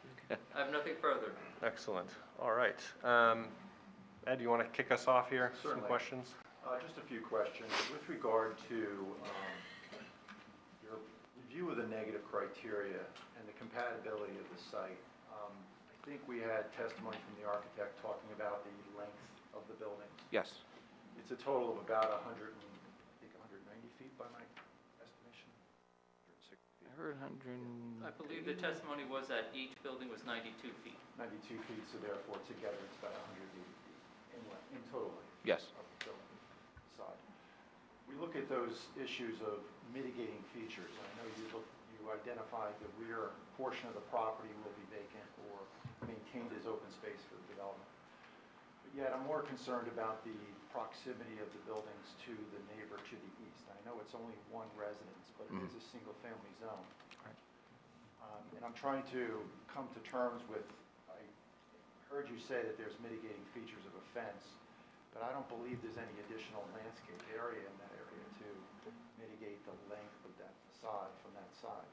I have nothing further. Excellent. All right. Ed, you want to kick us off here? Certainly. Some questions? Just a few questions. With regard to your review of the negative criteria and the compatibility of the site, I think we had testimony from the architect talking about the length of the building. Yes. It's a total of about 190 feet by my estimation. I heard 100. I believe the testimony was that each building was 92 feet. 92 feet, so therefore together it's about 180 feet in total. Yes. Of the building side. We look at those issues of mitigating features. I know you identified the rear portion of the property will be vacant or maintained as open space for the development. But yet I'm more concerned about the proximity of the buildings to the neighbor to the east. I know it's only one residence, but it is a single-family zone. And I'm trying to come to terms with, I heard you say that there's mitigating features of a fence, but I don't believe there's any additional landscape area in that area to mitigate the length of that facade from that side.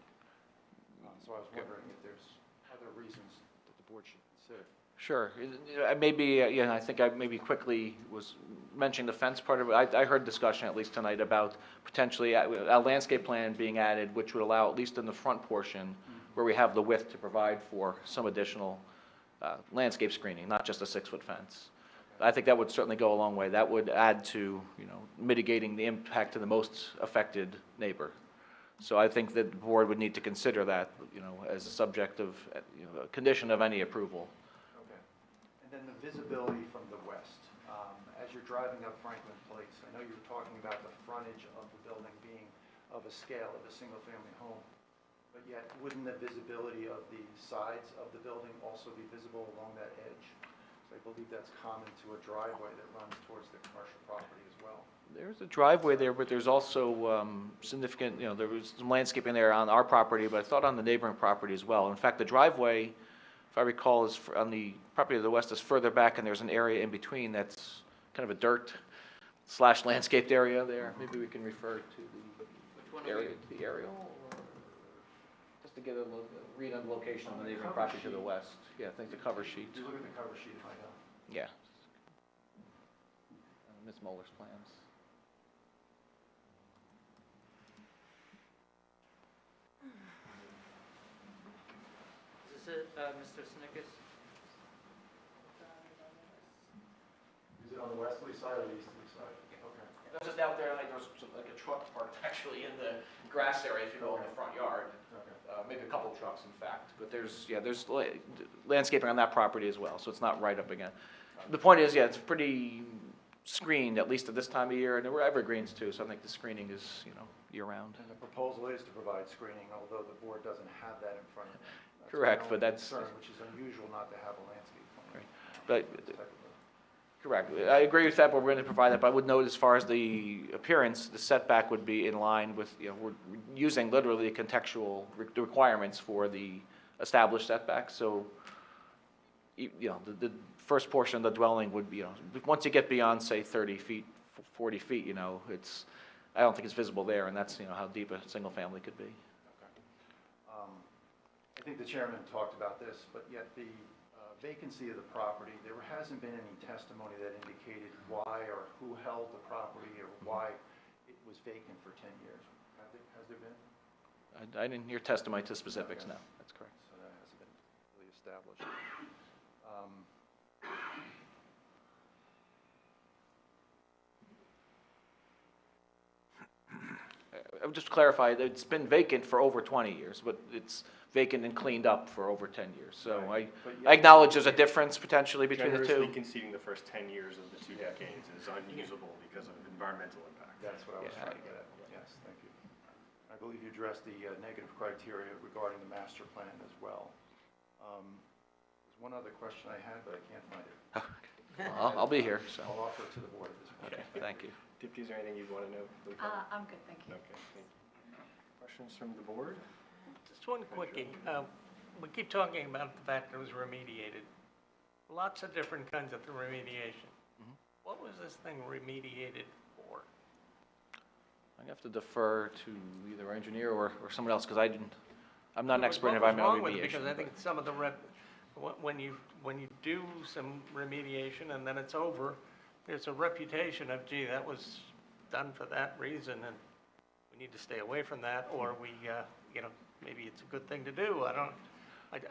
So I was wondering if there's other reasons that the board should consider. Sure. Maybe, I think I maybe quickly was mentioning the fence part of it. I heard discussion, at least tonight, about potentially a landscape plan being added, which would allow, at least in the front portion, where we have the width to provide for some additional landscape screening, not just a 6-foot fence. I think that would certainly go a long way. That would add to, mitigating the impact to the most affected neighbor. So I think that the board would need to consider that, as a subject of, a condition of any approval. Okay. And then the visibility from the west, as you're driving up Franklin Place, I know you were talking about the frontage of the building being of a scale of a single-family home, but yet wouldn't the visibility of the sides of the building also be visible along that edge? So I believe that's common to a driveway that runs towards the commercial property as well. There's a driveway there, but there's also significant, there was some landscaping there on our property, but I thought on the neighboring property as well. In fact, the driveway, if I recall, is on the property to the west is further back, and there's an area in between that's kind of a dirt/landscaped area there. Maybe we can refer to the area, to the aerial, or just to get a read on the location of the neighboring property to the west. Yeah, I think the cover sheet. You look at the cover sheet if I know. Yeah. Ms. Muller's plans. Is this it, Mr. Snickers? Is it on the westerly side or the easterly side? Okay. It was just out there, like there was like a truck parked actually in the grass area, if you go in the front yard. Okay. Maybe a couple trucks, in fact. But there's landscaping on that property as well, so it's not right up again. The point is, it's pretty screened, at least at this time of year, and there were evergreens too, so I think the screening is, year-round. And the proposal is to provide screening, although the board doesn't have that in front of them. That's Correct, my but only that's- concern, which is unusual not to have a landscape plan. Right. But This type of a- Correct. I agree with that, but we're going to provide that. But I would note as far as the appearance, the setback would be in line with, we're using literally contextual requirements for the established setback. So, the first portion of the dwelling would be, once you get beyond, say, 30 feet, 40 feet, I don't think it's visible there, and that's, how deep a single family could be. Okay. I think the chairman talked about this, but yet the vacancy of the property, there hasn't been any testimony that indicated why or who held the property or why it was vacant for 10 years. Has there been? I didn't hear testimony to specifics, no. That's correct. So that hasn't been really established. I would just clarify, that it's been vacant for over 20 years, but it's vacant and cleaned up for over 10 years. So Right. But I acknowledge there's a difference potentially between the Generously two. conceding the first 10 years of the 2 decades is unusable because of environmental impact. That's what I was Yeah. trying to get at. Yes, thank you. I believe you addressed the negative criteria regarding the master plan as well. There's one other question I had, but I can't find it. I'll be here, so. I'll offer it to the board at this point. Okay, thank you. Deputy, is there anything you'd want to know? I'm good, thank you. Okay, thank you. Questions from the board? Just one quickie. We keep talking about the fact that it was remediated. Lots of different kinds of remediation. What was this thing remediated for? I have to defer to either our engineer or someone else, because I'm not an expert in What was environmental wrong with it? remediation. Because I think some of the when you do some remediation and then it's over, there's a reputation of, gee, that was done for that reason, and we need to stay away from that, or we, maybe it's a good thing to do.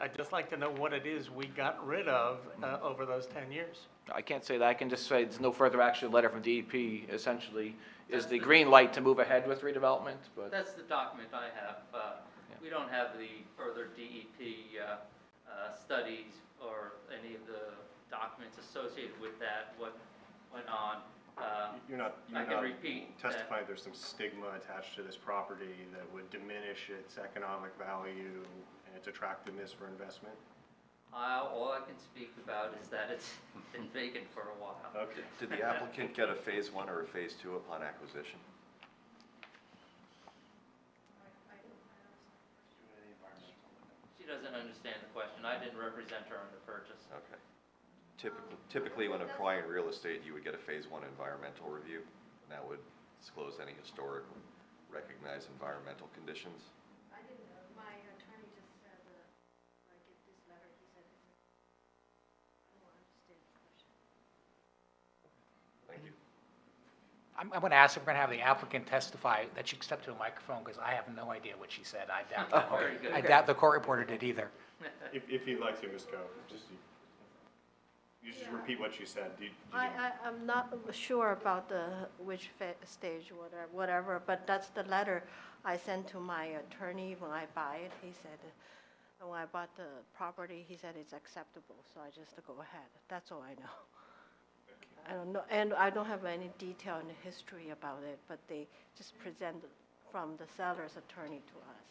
I'd just like to know what it is we got rid of over those 10 years. I can't say that. I can just say there's no further action. Letter from DEP essentially is the green light to move ahead with redevelopment, but. That's the document I have. We don't have the further DEP studies or any of the documents associated with that, what went on. You're not I can repeat that. testifying there's some stigma attached to this property that would diminish its economic value and its attractiveness for investment? All I can speak about is that it's been vacant for a while. Okay. Did the applicant get a phase 1 or a phase 2 upon acquisition? She doesn't understand the question. I didn't represent her on the purchase. Okay. Typically, when acquiring real estate, you would get a phase 1 environmental review, and that would disclose any historic recognized environmental conditions. I didn't know. My attorney just said, when I get this letter, he said, I don't understand the question. Thank you. I'm going to ask if we're going to have the applicant testify, that she step to the microphone, because I have no idea what she said. I doubt Very good. I doubt the court reporter did either. If you'd like to, Ms. Coe, just You just repeat what you said. I'm not sure about which stage, whatever, but that's the letter I sent to my attorney when I buy it. He said, when I bought the property, he said it's acceptable, so I just go ahead. That's all I know. I don't know, and I don't have any detail in the history about it, but they just presented from the seller's attorney to us.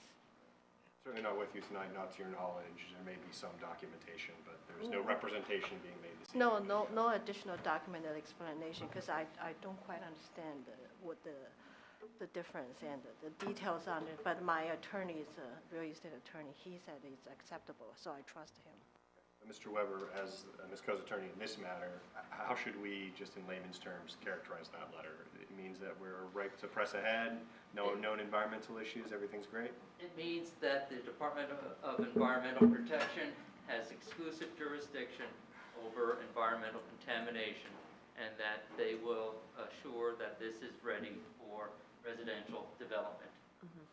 Certainly not with you tonight, not to your knowledge. There may be some documentation, but there's no representation being made this evening. No additional documented explanation, because I don't quite understand what the difference and the details on it. But my attorney is a real estate attorney. He said it's acceptable, so I trust him. Mr. Weber, as Ms. Co's attorney in this matter, how should we, just in layman's terms, characterize that letter? It means that we're ripe to press ahead, no known environmental issues, everything's great? It means that the Department of Environmental Protection has exclusive jurisdiction over environmental contamination, and that they will assure that this is ready for residential development.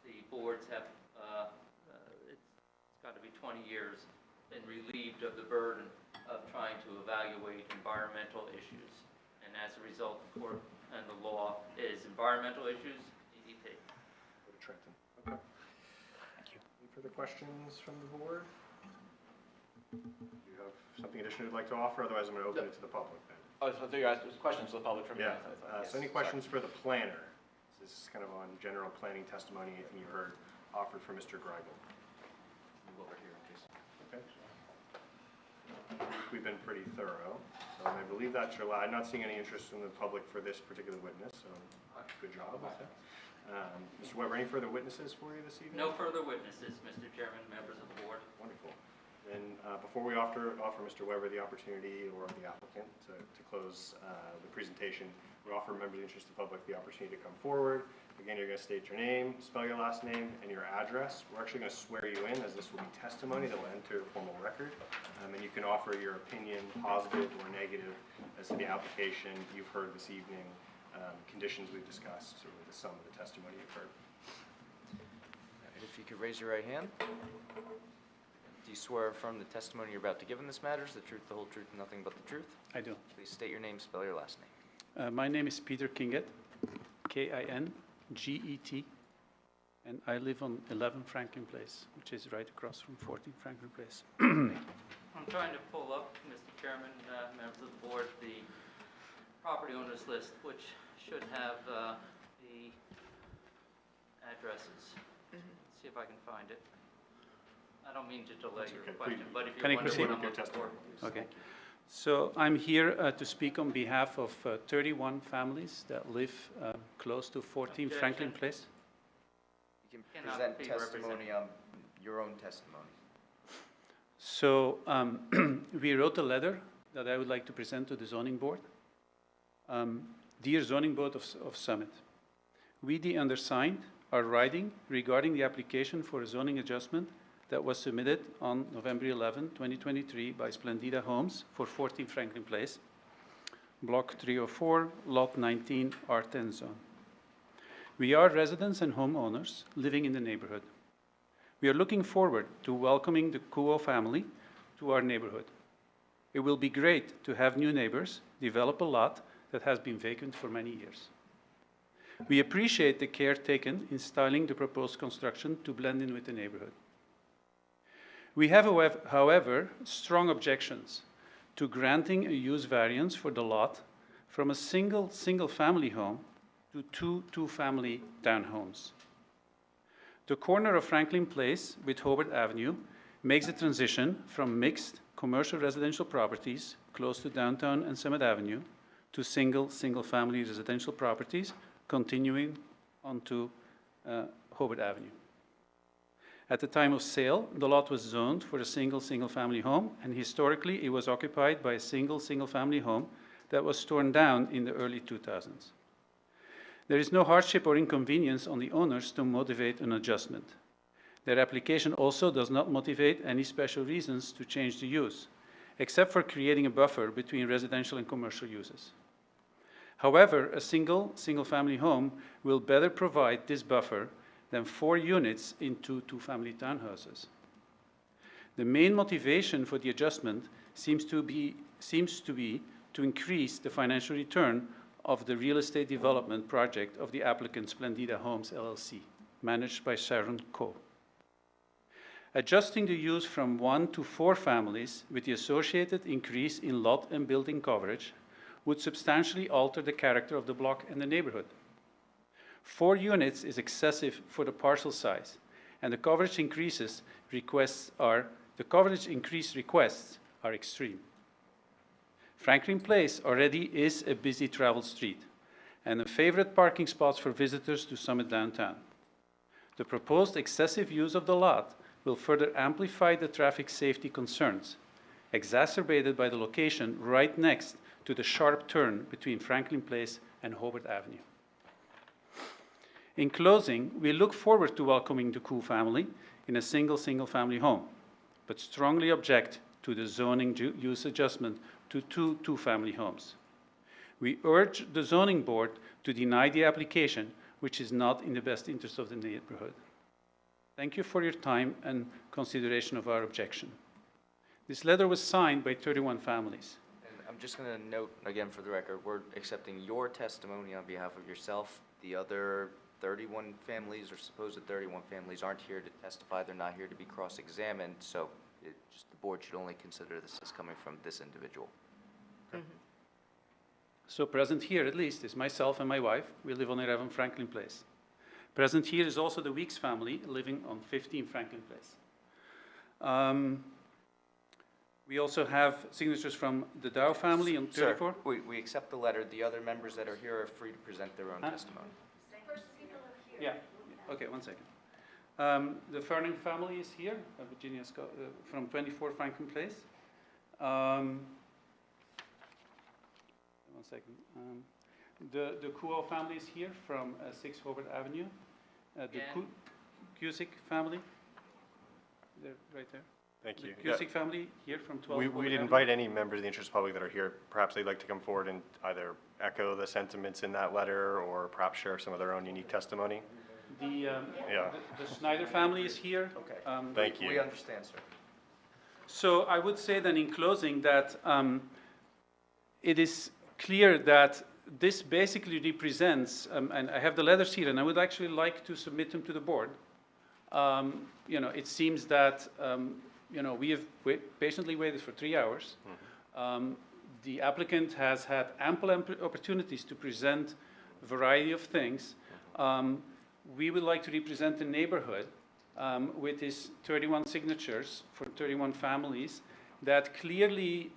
The boards have, it's got to be 20 years, been relieved of the burden of trying to evaluate environmental issues. And as a result, the court and the law is environmental issues, DEP. Go to Trenton. Okay. Thank you. Any further questions from the board? Do you have something additional you'd like to offer? Otherwise, I'm going to open it to the public then. Oh, so there you guys, there's questions to the public from you. Yeah. So any questions for the planner? This is kind of on general planning testimony, anything you heard offered from Mr. Greigel. Move over here, please. Okay. I think we've been pretty thorough. I believe that's your I'm not seeing any interest from the public for this particular witness, so good job with that. Mr. Weber, any further witnesses for you this evening? No further witnesses, Mr. Chairman, members of the board. Wonderful. Then before we offer Mr. Weber the opportunity, or the applicant, to close the presentation, we offer members of the interested public the opportunity to come forward. Again, you're going to state your name, spell your last name, and your address. We're actually going to swear you in, as this will be testimony that will enter a formal record. And you can offer your opinion, positive or negative, as to the application you've heard this evening, conditions we've discussed, or the sum of the testimony you've heard. If you could raise your right hand. Do you swear affirm the testimony you're about to give in this matter is the truth, the whole truth, and nothing but the truth? I do. Please state your name, spell your last name. My name is Peter Kinget, K-I-N-G-E-T, and I live on 11 Franklin Place, which is right across from 14 Franklin Place. I'm trying to pull up, Mr. Chairman, members of the board, the property owners list, which should have the addresses. Let's see if I can find it. I don't mean to delay your question, but if Can I you're wondering proceed? what I'm looking for. Okay. So I'm here to speak on behalf of 31 families that live close to 14 Franklin Place. You can Cannot present be testimony on your own testimony. So we wrote a letter that I would like to present to the zoning board. Dear zoning board of Summit, we, the undersigned, are writing regarding the application for a zoning adjustment that was submitted on November 11, 2023 by Splendida Homes for 14 Franklin Place, Block 304, Lot 19, R10 zone. We are residents and homeowners living in the neighborhood. We are looking forward to welcoming the Kuo family to our neighborhood. It will be great to have new neighbors develop a lot that has been vacant for many years. We appreciate the care taken in styling the proposed construction to blend in with the neighborhood. We have, however, strong objections to granting a use variance for the lot from a single-family home to two-family townhomes. The corner of Franklin Place with Hobart Avenue makes the transition from mixed commercial residential properties close to downtown and Summit Avenue to single-family residential properties continuing onto Hobart Avenue. At the time of sale, the lot was zoned for a single-family home, and historically it was occupied by a single-family home that was torn down in the early 2000s. There is no hardship or inconvenience on the owners to motivate an adjustment. Their application also does not motivate any special reasons to change the use, except for creating a buffer between residential and commercial uses. However, a single-family home will better provide this buffer than 4 units in two-family townhouses. The main motivation for the adjustment seems to seems to be to increase the financial return of the real estate development project of the applicant Splendida Homes LLC, managed by Sharon Ch. Adjusting the use from 1 to 4 families with the associated increase in lot and building coverage would substantially alter the character of the block and the neighborhood. 4 units is excessive for the parcel size, and the coverage increase requests are extreme. Franklin Place already is a busy traveled street and a favorite parking spot for visitors to Summit downtown. The proposed excessive use of the lot will further amplify the traffic safety concerns, exacerbated by the location right next to the sharp turn between Franklin Place and Hobart Avenue. In closing, we look forward to welcoming the Ch family in a single-family home, but strongly object to the zoning use adjustment to 2 two-family homes. We urge the zoning board to deny the application, which is not in the best interest of the neighborhood. Thank you for your time and consideration of our objection. This letter was signed by 31 families. And I'm just going to note, again for the record, we're accepting your testimony on behalf of yourself. The other 31 families, or supposed 31 families, aren't here to testify. They're not here to be cross-examined, so just the board should only consider this as coming from this individual. So present here, at least, is myself and my wife. We live on 11 Franklin Place. Present here is also the Weeks family living on 15 Franklin Place. We also have signatures from the Dow family on 34. Sir, we accept the letter. The other members that are here are free to present their own testimony. Yeah, okay, one second. The Ferning family is here, Virginia Scott, from 24 Franklin Place. One second. The Kuo family is here from 6 Hobart Avenue. The Cusick family, they're right there. Thank you. The Cusick family here from 12 We'd invite any members of the interest public that are here, perhaps they'd like to come forward and either echo the sentiments in that letter or perhaps share some of their own unique testimony. The Schneider family is here. Okay. Thank you. We understand, sir. So I would say then in closing that it is clear that this basically represents, and I have the letters here, and I would actually like to submit them to the board. It seems that we have patiently waited for 3 hours. The applicant has had ample opportunities to present a variety of things. We would like to represent the neighborhood with his 31 signatures for 31 families that clearly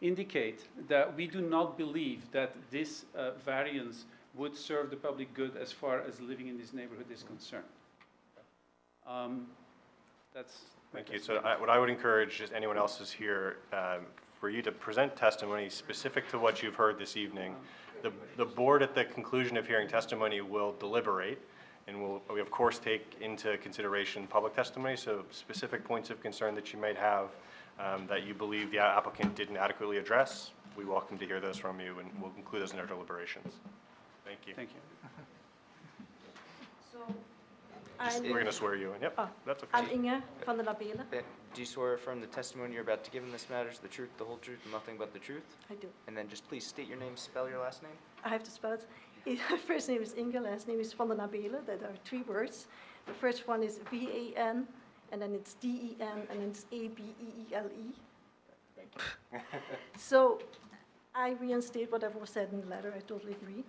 indicate that we do not believe that this variance would serve the public good as far as living in this neighborhood is concerned. Thank you. So what I would encourage is anyone else who's here for you to present testimony specific to what you've heard this evening. The board at the conclusion of hearing testimony will deliberate, and we of course take into consideration public testimony, so specific points of concern that you might have that you believe the applicant didn't adequately address, we welcome to hear those from you, and we'll include those in our deliberations. Thank you. Thank you. We're going to swear you in. Yep, that's okay. I'm Inge van der Labele. Do you swear affirm the testimony you're about to give in this matter is the truth, the whole truth, and nothing but the truth? I do. And then just please state your name, spell your last name. I have to spell it. First name is Inge, last name is van der Labele. That are 3 words. The first one is V-A-N, and then it's D-E-N, and then it's A-B-E-E-L-E. Thank you. So I reinstate whatever was said in the letter. I totally agree.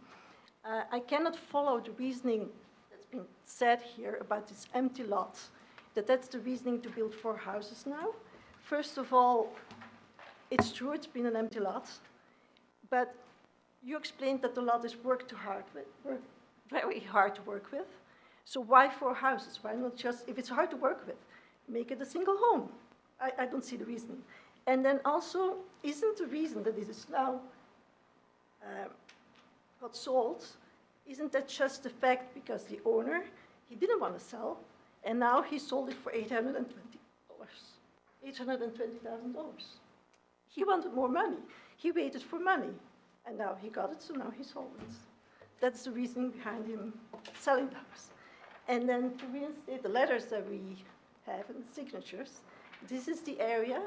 I cannot follow the reasoning that's been said here about this empty lot, that's the reasoning to build 4 houses now. First of all, it's true it's been an empty lot, but you explained that the lot is worked very hard to work with. So why 4 houses? Why not just, if it's hard to work with, make it a single home? I don't see the reasoning. And then also, isn't the reason that it is now got sold, isn't that just the fact because the owner, he didn't want to sell, and now he sold it for $820,000. He wanted more money. He waited for money, and now he got it, so now he sold it. That's the reasoning behind him selling the house. And then to reinstate the letters that we have and the signatures, this is the area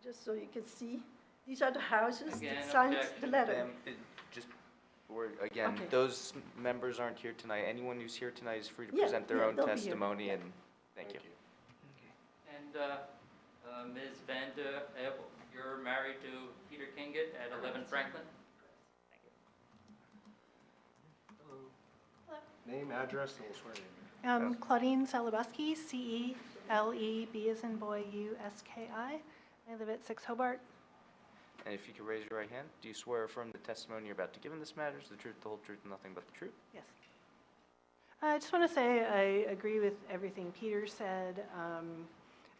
just so you can see. These are the houses Again, that signed the objection. letter. Ma'am, just, again, Okay. those members aren't here tonight. Anyone who's here tonight is free to Yeah, present their yeah, own they'll be here. testimony, Yeah. and thank you. And Ms. Van der Ebel, you're married to Peter Kingett at 11 Franklin? Name, address, and we'll swear you in. Claudine Salabuski, C-E-L-E-B as in boy, U-S-K-I. I live at 6 Hobart. And if you could raise your right hand, do you swear or affirm the testimony you're about to give in this matter is the truth, the whole truth, and nothing but the truth? Yes. I just want to say I agree with everything Peter said.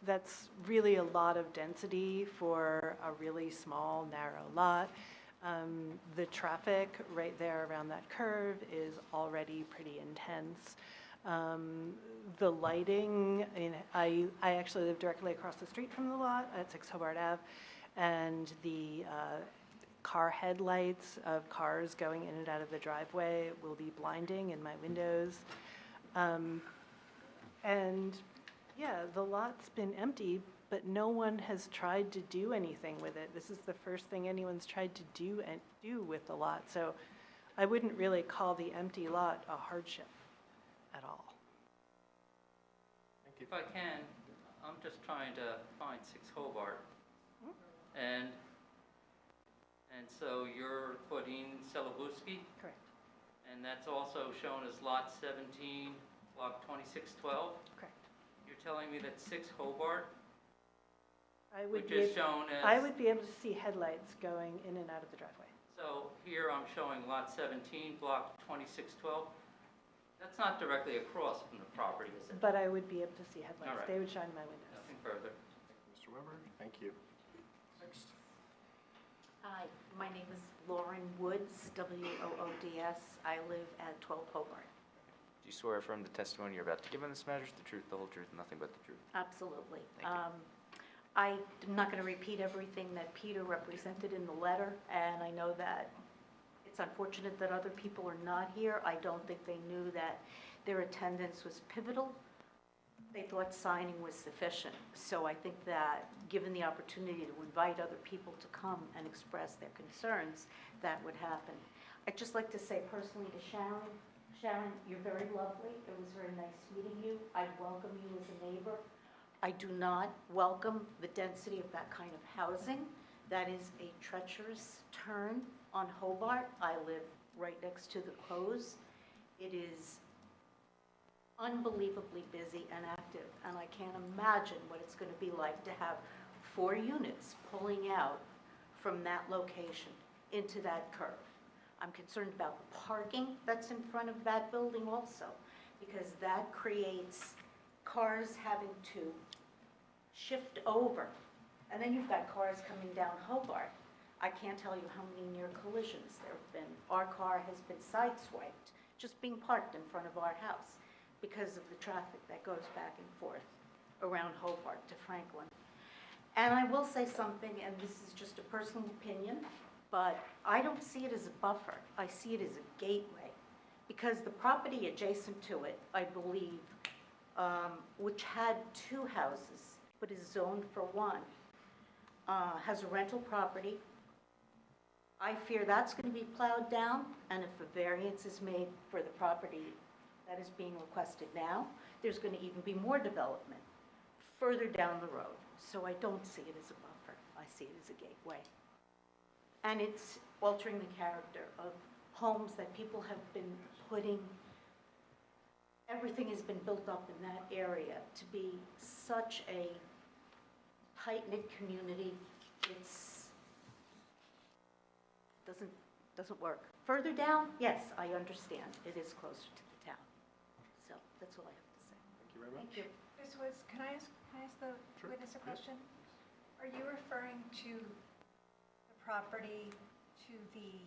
That's really a lot of density for a really small, narrow lot. The traffic right there around that curve is already pretty intense. The lighting, I actually live directly across the street from the lot at 6 Hobart Ave, and the car headlights of cars going in and out of the driveway will be blinding in my windows. And yeah, the lot's been empty, but no one has tried to do anything with it. This is the first thing anyone's tried to do with the lot. So I wouldn't really call the empty lot a hardship at all. If I can, I'm just trying to find 6 Hobart. And so you're Claudine Salabuski, Correct. and that's also shown as Lot 17, Block 2612. Correct. You're telling me that 6 Hobart, I would which be is shown as... I would be able to see headlights going in and out of the driveway. So here I'm showing Lot 17, Block 2612. That's not directly across from the property, is it? But I would be able to see headlights. All right. They would shine in my windows. Nothing further. Mr. Weber, thank you. Next. Hi, my name is Lauren Woods, W-O-O-D-S. I live at 12 Hobart. Do you swear or affirm the testimony you're about to give in this matter is the truth, the whole truth, and nothing but the truth? Absolutely. Thank you. I'm not going to repeat everything that Peter represented in the letter, and I know that it's unfortunate that other people are not here. I don't think they knew that their attendance was pivotal. They thought signing was sufficient. So I think that given the opportunity to invite other people to come and express their concerns, that would happen. I'd just like to say personally to Sharon, Sharon, you're very lovely. It was very nice meeting you. I welcome you as a neighbor. I do not welcome the density of that kind of housing. That is a treacherous turn on Hobart. I live right next to the Close. It is unbelievably busy and active, and I can't imagine what it's going to be like to have 4 units pulling out from that location into that curve. I'm concerned about the parking that's in front of that building also, because that creates cars having to shift over. And then you've got cars coming down Hobart. I can't tell you how many near collisions there have been. Our car has been sideswiped, just being parked in front of our house because of the traffic that goes back and forth around Hobart to Franklin. And I will say something, and this is just a personal opinion, but I don't see it as a buffer. I see it as a gateway, because the property adjacent to it, I believe, which had 2 houses, but is zoned for 1, has a rental property. I fear that's going to be plowed down, and if a variance is made for the property that is being requested now, there's going to even be more development further down the road. So I don't see it as a buffer. I see it as a gateway. And it's altering the character of homes that people have been putting. Everything has been built up in that area to be such a tight-knit community. Doesn't work. Further down, yes, I understand. It is closer to the town. So that's all I have to say. Thank you very much. Thank you. Ms. Woods, can I ask the witness a question? Are you referring to the property to the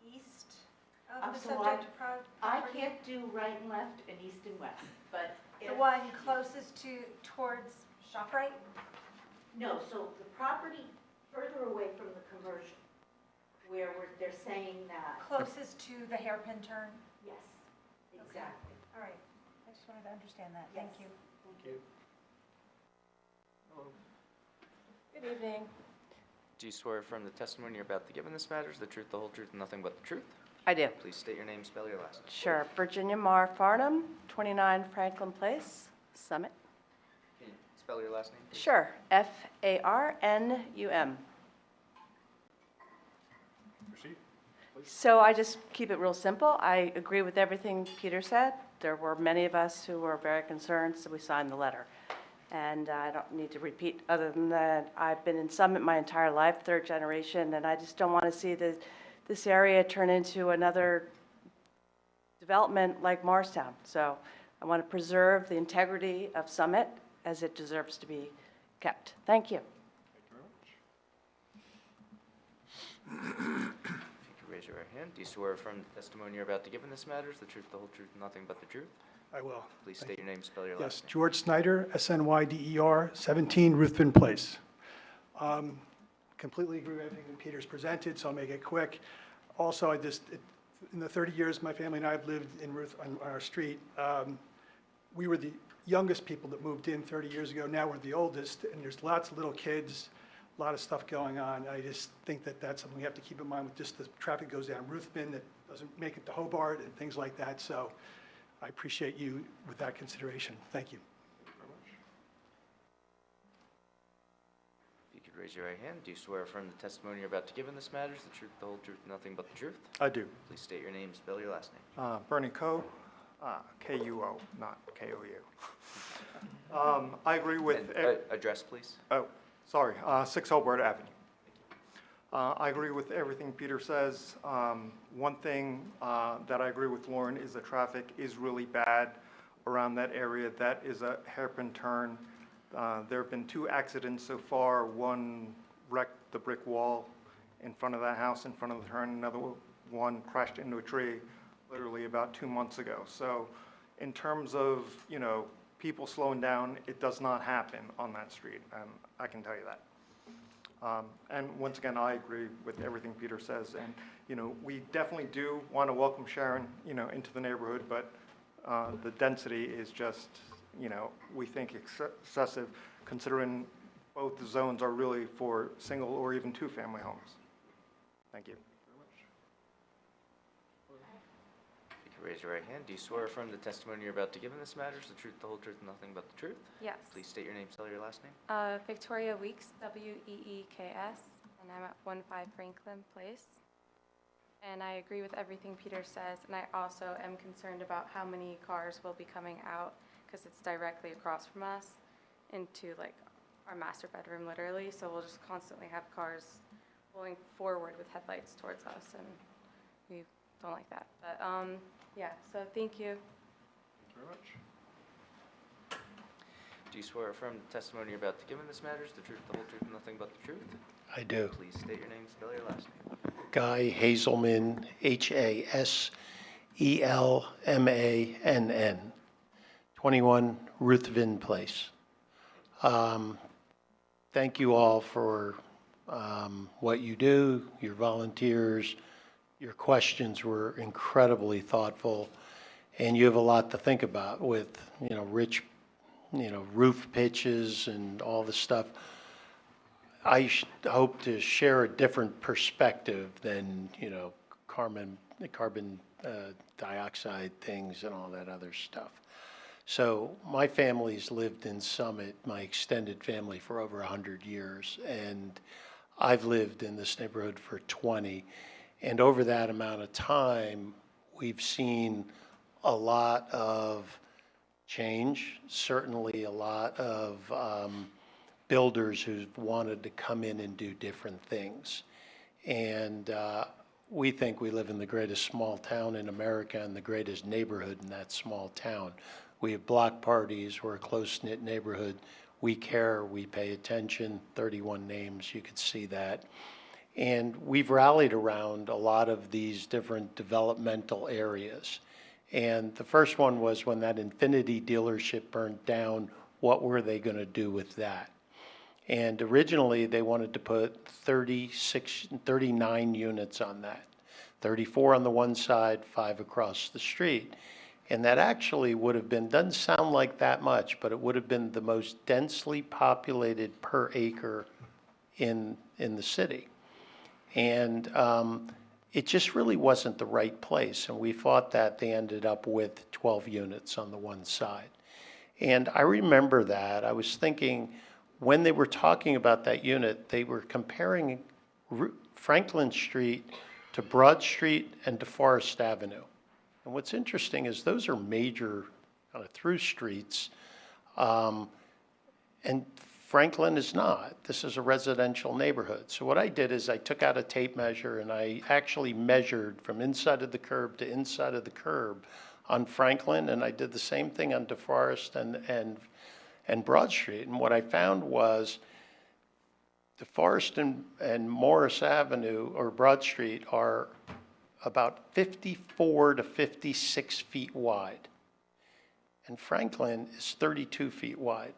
east of the So subject property? I can't do right and left and east and west, but The one closest towards ShopRite? No, so the property further away from the conversion, where they're saying that. Closest to the hairpin turn? Yes, exactly. All right, I just wanted to understand that. Thank Yes. you. Thank you. Hello. Good evening. Do you swear affirm the testimony you're about to give in this matter is the truth, the whole truth, and nothing but the truth? I do. Please state your name, spell your last name. Sure. Virginia Mar Farnham, 29 Franklin Place, Summit. Can you spell your last name, please? Sure. Farnum. Proceed. So I just keep it real simple. I agree with everything Peter said. There were many of us who were very concerned, so we signed the letter. And I don't need to repeat other than that. I've been in Summit my entire life, third generation, and I just don't want to see this area turn into another development like Morristown. So I want to preserve the integrity of Summit as it deserves to be kept. Thank you. If you could raise your right hand. Do you swear affirm the testimony you're about to give in this matter is the truth, the whole truth, and nothing but the truth? I will. Please Thank state your name, spell your Yes, last name. George Snyder, SNYDER, 17 Ruthven Place. Completely agree with everything that Peter's presented, so I'll make it quick. Also, in the 30 years my family and I have lived on our street, we were the youngest people that moved in 30 years ago. Now we're the oldest, and there's lots of little kids, a lot of stuff going on. I just think that that's something we have to keep in mind with just the traffic goes down Ruthven that doesn't make it to Hobart and things like that. So I appreciate you with that consideration. Thank you. If you could raise your right hand. Do you swear affirm the testimony you're about to give in this matter is the truth, the whole truth, and nothing but the truth? I do. Please state your name, spell your last name. Bernie Ko, K-U-O, not K-O-U. I agree with... And, address, please. Oh, sorry, 6 Hobart Avenue. I agree with everything Peter says. One thing that I agree with Lauren is the traffic is really bad around that area. That is a hairpin turn. There have been 2 accidents so far. One wrecked the brick wall in front of that house, in front of the turn. Another one crashed into a tree literally about 2 months ago. So in terms of, people slowing down, it does not happen on that street, and I can tell you that. And once again, I agree with everything Peter says. And, we definitely do want to welcome Sharon, into the neighborhood, but the density is just, we think excessive, considering both the zones are really for single or even 2-family homes. Thank you. If you could raise your right hand. Do you swear affirm the testimony you're about to give in this matter is the truth, the whole truth, and nothing but the truth? Yes. Please state your name, spell your last name. Victoria Weeks, Weeks, and I'm at 15 Franklin Place. And I agree with everything Peter says, and I also am concerned about how many cars will be coming out, because it's directly across from us into our master bedroom, literally. So we'll just constantly have cars pulling forward with headlights towards us, and we don't like that. But yeah, so thank you. Thank you very much. Do you swear affirm the testimony you're about to give in this matter is the truth, the whole truth, and nothing but the truth? I do. Please state your name, spell your last name. Guy Hazelman, Haselmann, 21 Ruthven Place. Thank you all for what you do, your volunteers. Your questions were incredibly thoughtful, and you have a lot to think about with, rich, roof pitches and all the stuff. I hope to share a different perspective than, carbon dioxide things and all that other stuff. So my family's lived in Summit, my extended family, for over 100 years, and I've lived in this neighborhood for 20. And over that amount of time, we've seen a lot of change, certainly a lot of builders who've wanted to come in and do different things. And we think we live in the greatest small town in America and the greatest neighborhood in that small town. We have block parties, we're a close-knit neighborhood. We care, we pay attention, 31 names, you could see that. And we've rallied around a lot of these different developmental areas. And the first one was when that Infinity dealership burned down, what were they going to do with that? And originally they wanted to put 39 units on that, 34 on the one side, 5 across the street. And that actually would have been, doesn't sound like that much, but it would have been the most densely populated per acre in the city. And it just really wasn't the right place. And we thought that they ended up with 12 units on the one side. And I remember that. I was thinking, when they were talking about that unit, they were comparing Franklin Street to Broad Street and to Forest Avenue. And what's interesting is those are major kind of through streets. And Franklin is not. This is a residential neighborhood. So what I did is I took out a tape measure and I actually measured from inside of the curb to inside of the curb on Franklin, and I did the same thing on DeForest and Broad Street. And what I found was DeForest and Morris Avenue or Broad Street are about 54 to 56 feet wide. And Franklin is 32 feet wide.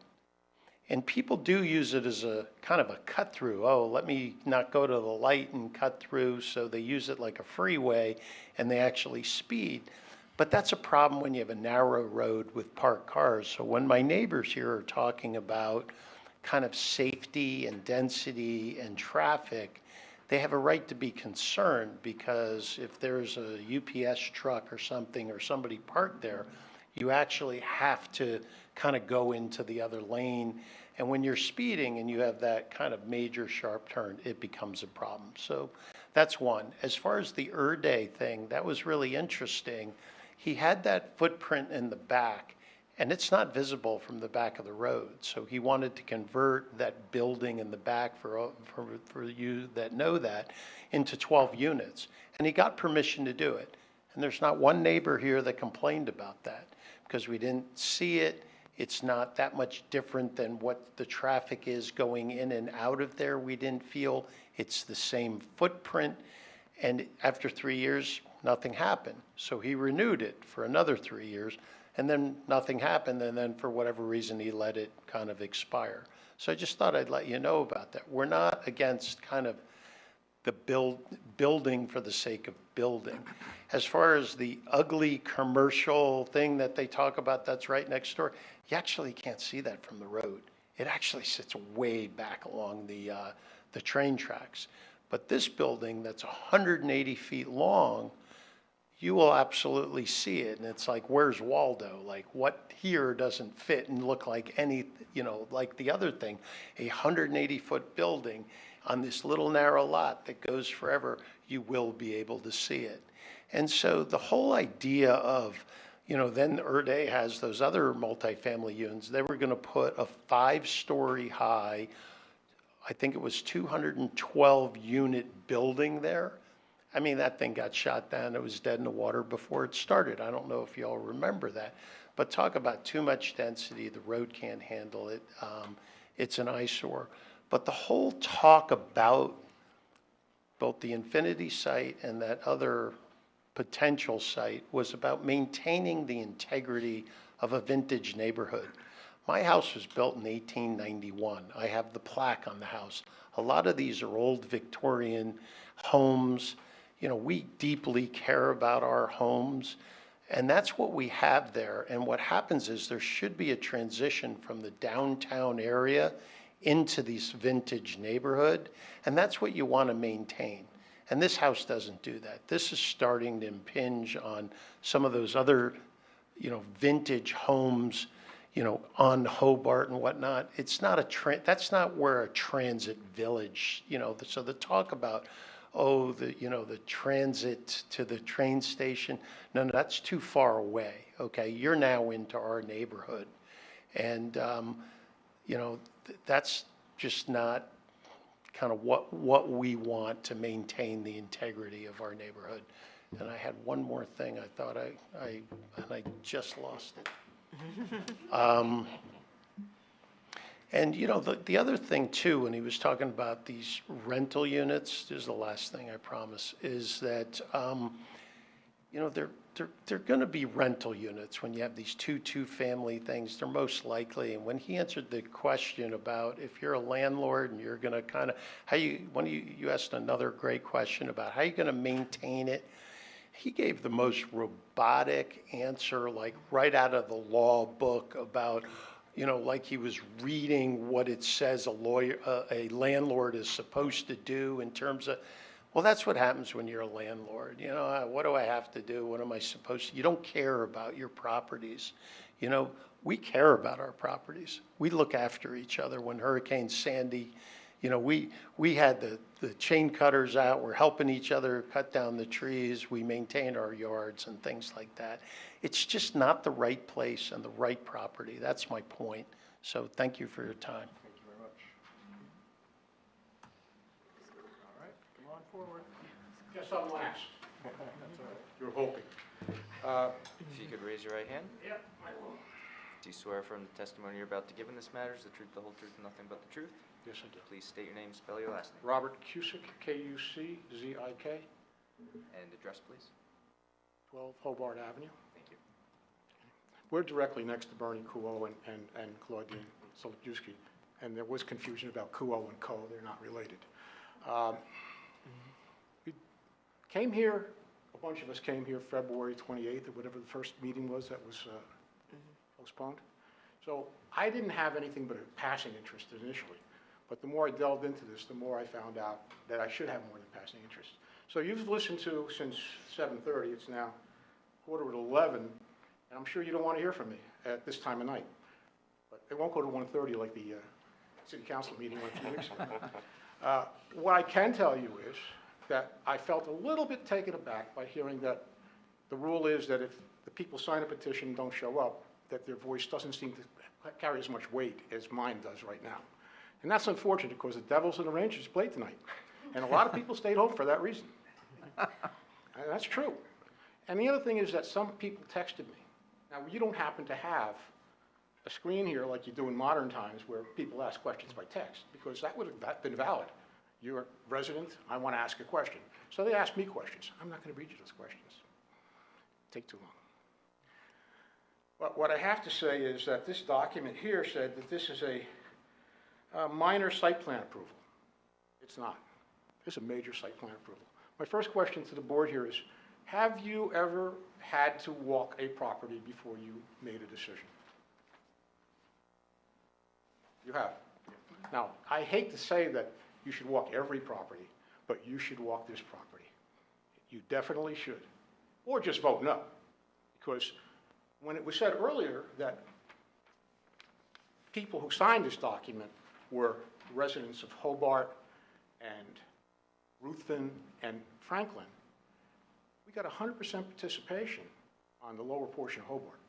And people do use it as a kind of a cut through. Oh, let me not go to the light and cut through. So they use it like a freeway and they actually speed. But that's a problem when you have a narrow road with parked cars. So when my neighbors here are talking about kind of safety and density and traffic, they have a right to be concerned, because if there's a UPS truck or something or somebody parked there, you actually have to kind of go into the other lane. And when you're speeding and you have that kind of major sharp turn, it becomes a problem. So that's one. As far as the Day thing, that was really interesting. He had that footprint in the back, and it's not visible from the back of the road. So he wanted to convert that building in the back, for you that know that, into 12 units. And he got permission to do it. And there's not one neighbor here that complained about that, because we didn't see it. It's not that much different than what the traffic is going in and out of there. We didn't feel it's the same footprint. And after 3 years, nothing happened. So he renewed it for another 3 years, and then nothing happened. And then for whatever reason, he let it kind of expire. So I just thought I'd let you know about that. We're not against kind of the building for the sake of building. As far as the ugly commercial thing that they talk about that's right next door, you actually can't see that from the road. It actually sits way back along the train tracks. But this building that's 180 feet long, you will absolutely see it. And it's like, where's Waldo? Like, what here doesn't fit and look like any, like the other thing, a 180-foot building on this little narrow lot that goes forever, you will be able to see it. And so the whole idea of, then Day has those other multifamily units. They were going to put a 5-story high, I think it was 212 unit building there. I mean, that thing got shot down. It was dead in the water before it started. I don't know if you all remember that. But talk about too much density. The road can't handle it. It's an eyesore. But the whole talk about both the Infinity site and that other potential site was about maintaining the integrity of a vintage neighborhood. My house was built in 1891. I have the plaque on the house. A lot of these are old Victorian homes. We deeply care about our homes, and that's what we have there. And what happens is there should be a transition from the downtown area into this vintage neighborhood, and that's what you want to maintain. And this house doesn't do that. This is starting to impinge on some of those other, vintage homes, on Hobart and whatnot. It's not that's not where a transit village, so the talk about, the transit to the train station, no, that's too far away, okay? You're now into our neighborhood. And, that's just not kind of what we want to maintain the integrity of our neighborhood. And I had one more thing I thought and I just lost it. And the other thing too, when he was talking about these rental units, this is the last thing I promise, is that they're going to be rental units when you have these two-family things. They're most likely. And when he answered the question about if you're a landlord and you're going to kind of you asked another great question about how you're going to maintain it. He gave the most robotic answer, like right out of the law book about, like he was reading what it says a landlord is supposed to do in terms of, well, that's what happens when you're a landlord. What do I have to do? What am I supposed to? You don't care about your properties. We care about our properties. We look after each other. When Hurricane Sandy, we had the chain cutters out. We're helping each other cut down the trees. We maintain our yards and things like that. It's just not the right place and the right property. That's my point. So thank you for your time. Thank you very much. All right, come on forward. Guess I'm last. That's all right. You're hoping. If you could raise your right hand. Yep, I will. Do you swear from the testimony you're about to give in this matter is the truth, the whole truth, and nothing but the truth? Yes, I do. Please state your name, spell your last name. Robert Cusick, Kuczik. And address, please. 12 Hobart Avenue. Thank you. We're directly next to Bernie Kuo and Claudine Solodowski, and there was confusion about Kuo and Co. They're not related. We came here, a bunch of us came here February 28th, or whatever the first meeting was that was postponed. So I didn't have anything but a passing interest initially. But the more I delved into this, the more I found out that I should have more than passing interest. So you've listened to since 7:30. It's now 11:15, and I'm sure you don't want to hear from me at this time of night. But it won't go to 1:30 like the city council meeting went 2 weeks ago. What I can tell you is that I felt a little bit taken aback by hearing that the rule is that if the people sign a petition and don't show up, that their voice doesn't seem to carry as much weight as mine does right now. And that's unfortunate because the Devils and the Rangers played tonight. And a lot of people stayed home for that reason. And that's true. And the other thing is that some people texted me. Now, you don't happen to have a screen here like you do in modern times where people ask questions by text, because that would have been valid. You're a resident, I want to ask a question. So they asked me questions. I'm not going to read you those questions. Take too long. But what I have to say is that this document here said that this is a minor site plan approval. It's not. It's a major site plan approval. My first question to the board here is, have you ever had to walk a property before you made a decision? You have. Now, I hate to say that you should walk every property, but you should walk this property. You definitely should. Or just vote no. Because when it was said earlier that people who signed this document were residents of Hobart and Ruthven and Franklin, we got 100% participation on the lower portion of Hobart.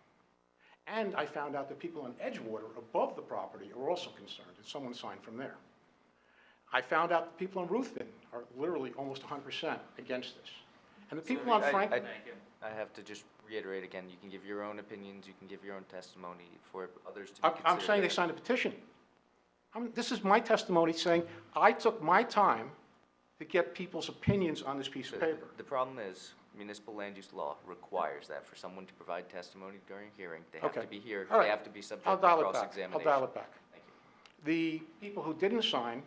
And I found out that people on Edgewater above the property are also concerned, and someone signed from there. I found out that people on Ruthven are literally almost 100% against this. And the people on Franklin... I have to just reiterate again, you can give your own opinions, you can give your own testimony for others to be considered. I'm saying they signed a petition. This is my testimony saying I took my time to get people's opinions on this piece of paper. The problem is, municipal land use law requires that for someone to provide testimony during a hearing, they have to be here, All right. they have to be subject I'll to dial it back. cross-examination. I'll dial it back. Thank you. The people who didn't sign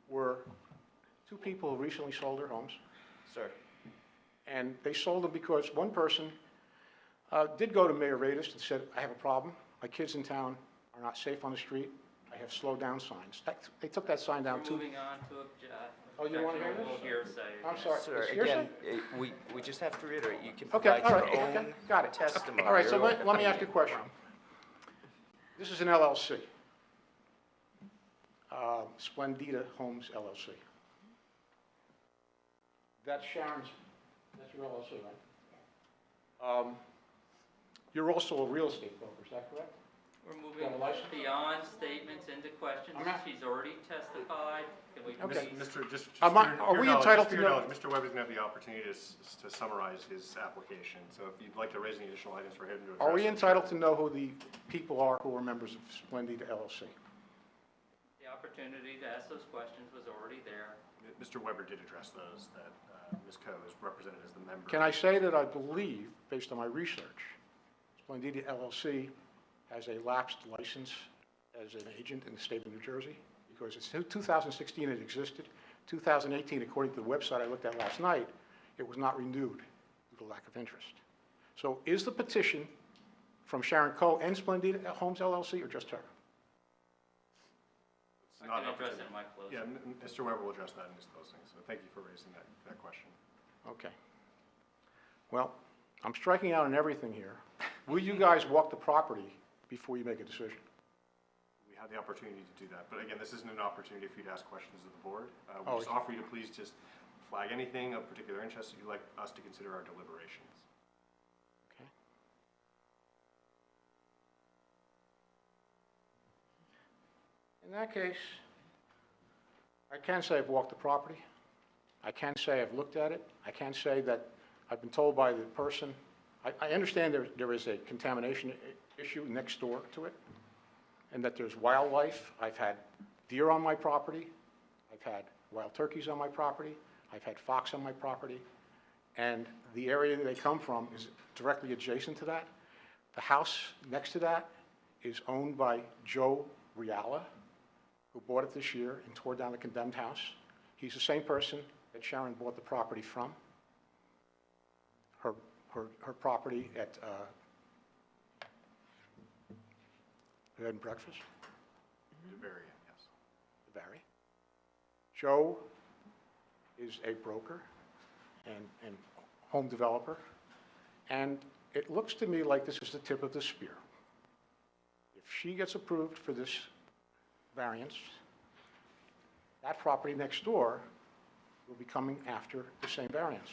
were two people who recently sold their homes. Sir. And they sold them because one person did go to Mayor Radis and said, I have a problem. My kids in town are not safe on the street. I have slow down signs. They took that sign down too. Moving on to Oh, you want to hear this? hearsay. I'm sorry. Sir, It's again, hearsay? we just have to reiterate, you can Okay, provide all your right, okay, own got it. testimony. All right, so your own let me ask you a opinion. question. This is an LLC. Splendida Homes LLC. That's Sharon's, that's your LLC, right? You're also a real estate broker, is that correct? We're You moving have a license? beyond statements into questions. I'm not- She's already testified. Can we Okay. please- Mr. Just Are for your we knowledge- entitled just for to your know- knowledge, Mr. Weber's going to have the opportunity to summarize his application. So if you'd like to raise any additional items for him to address. Are we entitled to know who the people are who are members of Splendida LLC? The opportunity to ask those questions was already there. Mr. Weber did address those, that Ms. Coe is represented as the member. Can I say that I believe, based on my research, Splendida LLC has a lapsed license as an agent in the state of New Jersey? Because it's 2016 it existed. 2018, according to the website I looked at last night, it was not renewed due to lack of interest. So is the petition from Sharon Coe and Splendida Homes LLC, or just her? It's I not can an address opportunity. it in my closing. Yeah, Mr. Weber will address that in his closing, so thank you for raising that question. Okay. Well, I'm striking out on everything here. Will you guys walk the property before you make a decision? We have the opportunity to do that, but again, this isn't an opportunity for you to ask questions of the board. We Oh, just offer you to please just flag anything of particular interest that you'd like us to consider our deliberations. Okay. In that case, I can say I've walked the property. I can say I've looked at it. I can say that I've been told by the person, I understand there is a contamination issue next door to it, and that there's wildlife. I've had deer on my property. I've had wild turkeys on my property. I've had fox on my property. And the area that they come from is directly adjacent to that. The house next to that is owned by Joe Riala, who bought it this year and tore down the condemned house. He's the same person that Sharon bought the property from. Her property at Bed and Breakfast, DeVary, yes. the Barry. Joe is a broker and home developer, and it looks to me like this is the tip of the spear. If she gets approved for this variance, that property next door will be coming after the same variance.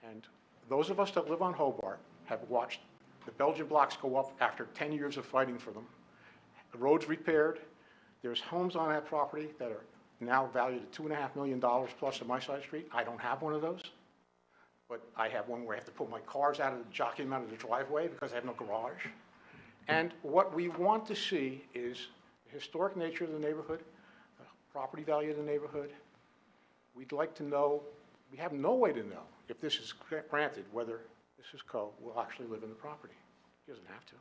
And those of us that live on Hobart have watched the Belgian blocks go up after 10 years of fighting for them. The road's repaired. There's homes on that property that are now valued at $2.5 million plus on my side of the street. I don't have one of those, but I have one where I have to pull my cars out of the jockey them out of the driveway because I have no garage. And what we want to see is the historic nature of the neighborhood, the property value of the neighborhood. We'd like to know, we have no way to know if this is granted, whether Mrs. Coe will actually live in the property. She doesn't have to.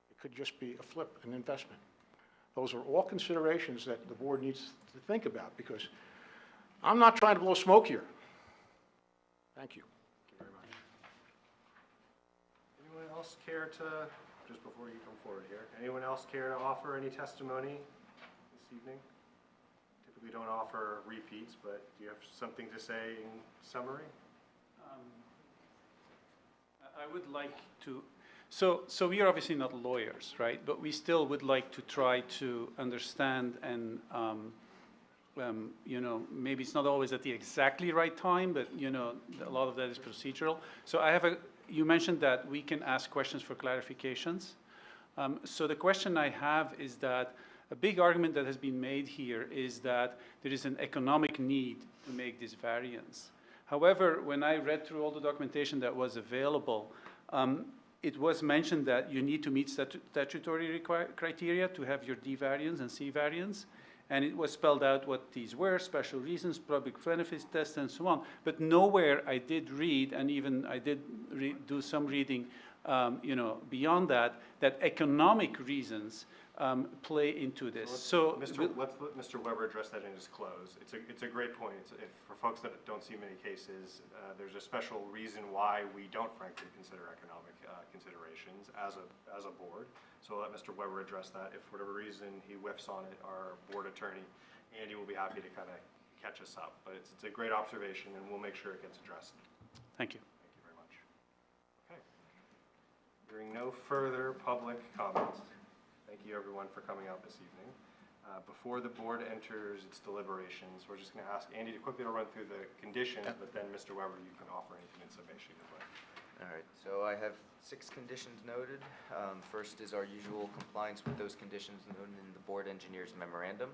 It could just be a flip, an investment. Those are all considerations that the board needs to think about, because I'm not trying to blow smoke here. Thank you. Thank you very much. Anyone else care to, just before you come forward here, anyone else care to offer any testimony this evening? Typically don't offer repeats, but do you have something to say in summary? I would like to, so we are obviously not lawyers, right? But we still would like to try to understand and, you know, maybe it's not always at the exactly right time, but, you know, a lot of that is procedural. So I have you mentioned that we can ask questions for clarifications. So the question I have is that a big argument that has been made here is that there is an economic need to make this variance. However, when I read through all the documentation that was available, it was mentioned that you need to meet statutory criteria to have your D variance and C variance, and it was spelled out what these were, special reasons, public benefits test, and so on. But nowhere I did read, and even I did do some reading, you know, beyond that, that economic reasons play into this. So let's let Mr. Weber address that in his close. It's a great point. For folks that don't see many cases, there's a special reason why we don't frankly consider economic considerations as a board. So let Mr. Weber address that. If for whatever reason he whiffs on it, our board attorney, Andy, will be happy to kind of catch us up. But it's a great observation, and we'll make sure it gets addressed. thank you. Thank you very much. Okay. Hearing no further public comments, thank you everyone for coming out this evening. Before the board enters its deliberations, we're just going to ask Andy to quickly run through the conditions, but then Mr. Weber, you can offer anything in summation as well. All right, so I have 6 conditions noted. First is our usual compliance with those conditions noted in the board engineer's memorandum.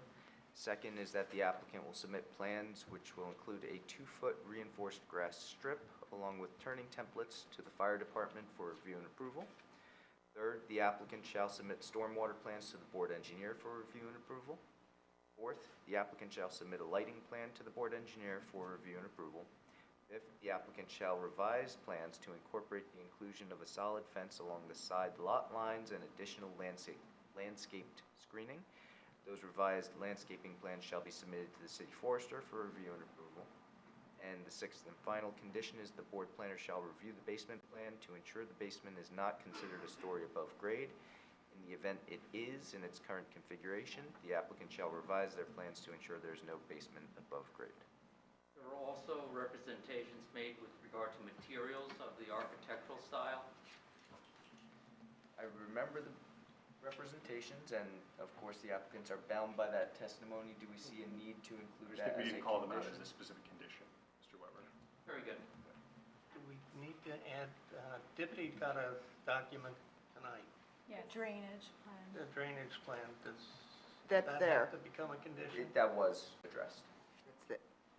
Second is that the applicant will submit plans which will include a 2-foot reinforced grass strip along with turning templates to the fire department for review and approval. Third, the applicant shall submit stormwater plans to the board engineer for review and approval. Fourth, the applicant shall submit a lighting plan to the board engineer for review and approval. Fifth, the applicant shall revise plans to incorporate the inclusion of a solid fence along the side lot lines and additional landscaped screening. Those revised landscaping plans shall be submitted to the city forester for review and approval. And the sixth and final condition is the board planner shall review the basement plan to ensure the basement is not considered a story above grade. In the event it is in its current configuration, the applicant shall revise their plans to ensure there is no basement above grade. There are also representations made with regard to materials of the architectural style. I remember the representations, and of course, the applicants are bound by that testimony. Do we see a need to include I that think we as a can call them out as condition? a specific condition, Mr. Weber. Very good. Do we need to add, Deputy got a document tonight, Drainage plan. the drainage plan, does That's that there. have to become a condition? That was addressed.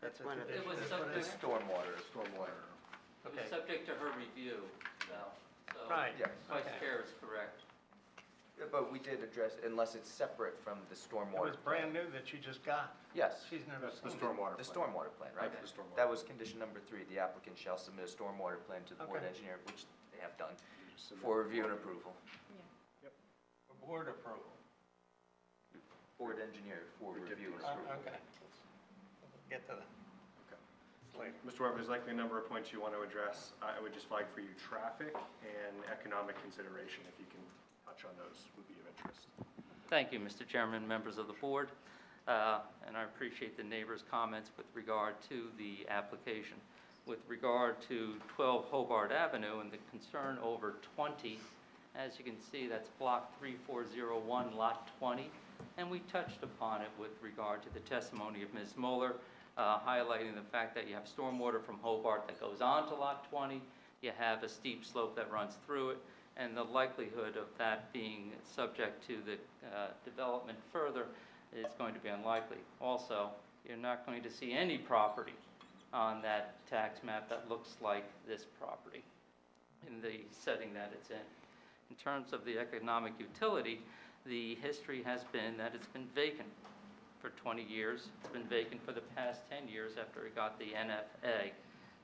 That's a one of the- It was condition, that's what subject- Stormwater. It Okay. was subject to her review, though. So Right, Yes. Vice okay. Chair is correct. But we did address, unless it's separate from the It stormwater. was brand new that you just got. Yes. She's never That's the seen it. stormwater The plan. stormwater plan, right? Okay. The stormwater. That was condition number 3. The applicant shall submit a stormwater plan to the board Okay. engineer, which they have done, You just submit for the review and board. approval. For board approval. Board engineer for review and approval. Okay. Get to that. Later. Mr. Weber, there's likely a number of points you want to address. I would just flag for you traffic and economic consideration. If you can touch on those, would be of interest. Thank you, Mr. Chairman, members of the board, and I appreciate the neighbors' comments with regard to the application. With regard to 12 Hobart Avenue and the concern over 20, as you can see, that's block 3401, lot 20, and we touched upon it with regard to the testimony of Ms. Mueller, highlighting the fact that you have stormwater from Hobart that goes on to lot 20, you have a steep slope that runs through it, and the likelihood of that being subject to the development further is going to be unlikely. Also, you're not going to see any property on that tax map that looks like this property in the setting that it's in. In terms of the economic utility, the history has been that it's been vacant for 20 years. It's been vacant for the past 10 years after it got the NFA.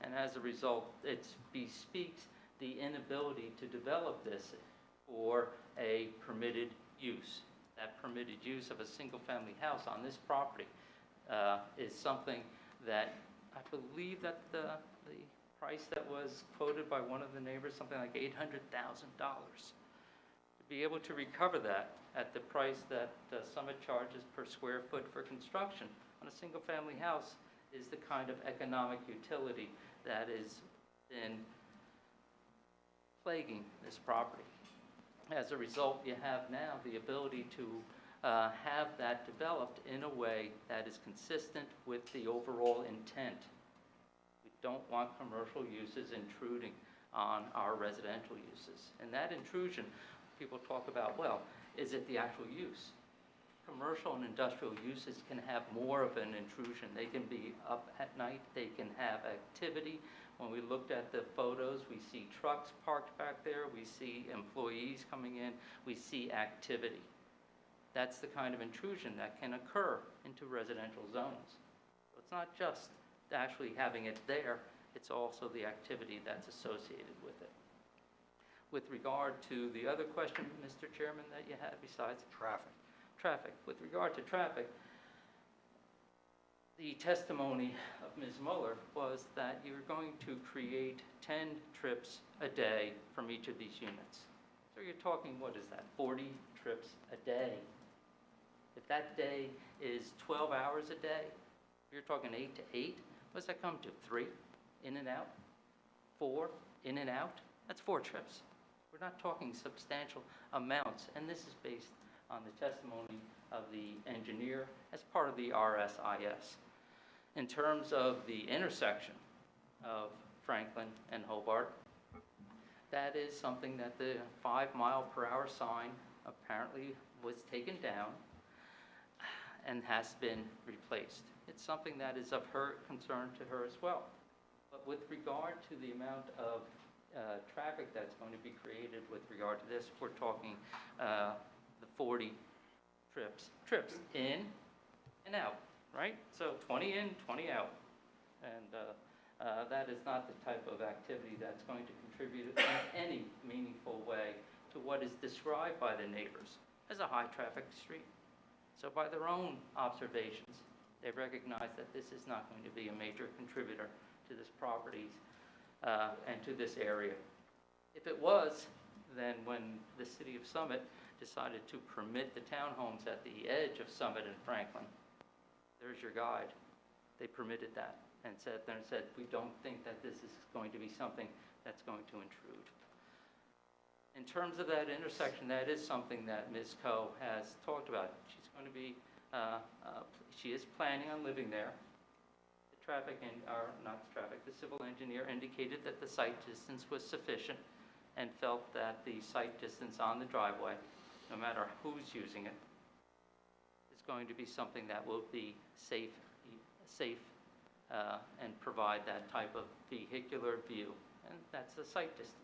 And as a result, it bespeaks the inability to develop this for a permitted use. That permitted use of a single-family house on this property is something that I believe that the price that was quoted by one of the neighbors, something like $800,000. To be able to recover that at the price that Summit charges per square foot for construction on a single-family house is the kind of economic utility that has been plaguing this property. As a result, you have now the ability to have that developed in a way that is consistent with the overall intent. We don't want commercial uses intruding on our residential uses. And that intrusion, people talk about, well, is it the actual use? Commercial and industrial uses can have more of an intrusion. They can be up at night, they can have activity. When we looked at the photos, we see trucks parked back there, we see employees coming in, we see activity. That's the kind of intrusion that can occur into residential zones. So it's not just actually having it there, it's also the activity that's associated with it. With regard to the other question, Mr. Chairman, that you had besides traffic. With regard to traffic, the testimony of Ms. Mueller was that you're going to create 10 trips a day from each of these units. So you're talking, what is that, 40 trips a day? If that day is 12 hours a day, you're talking 8 to 8, what does that come to? 3 in and out? 4 in and out? That's 4 trips. We're not talking substantial amounts, and this is based on the testimony of the engineer as part of the RSIS. In terms of the intersection of Franklin and Hobart, that is something that the 5-mile-per-hour sign apparently was taken down and has been replaced. It's something that is of her concern to her as well. But with regard to the amount of traffic that's going to be created with regard to this, we're talking the 40 trips in and out, right? So 20 in, 20 out. And that is not the type of activity that's going to contribute in any meaningful way to what is described by the neighbors as a high-traffic street. So by their own observations, they recognize that this is not going to be a major contributor to this property and to this area. If it was, then when the city of Summit decided to permit the townhomes at the edge of Summit and Franklin, there's your guide. They permitted that and said, we don't think that this is going to be something that's going to intrude. In terms of that intersection, that is something that Ms. Ch has talked about. She's going to be, she is planning on living there. The civil engineer indicated that the site distance was sufficient and felt that the site distance on the driveway, no matter who's using it, is going to be something that will be safe and provide that type of vehicular view, and that's the site distance.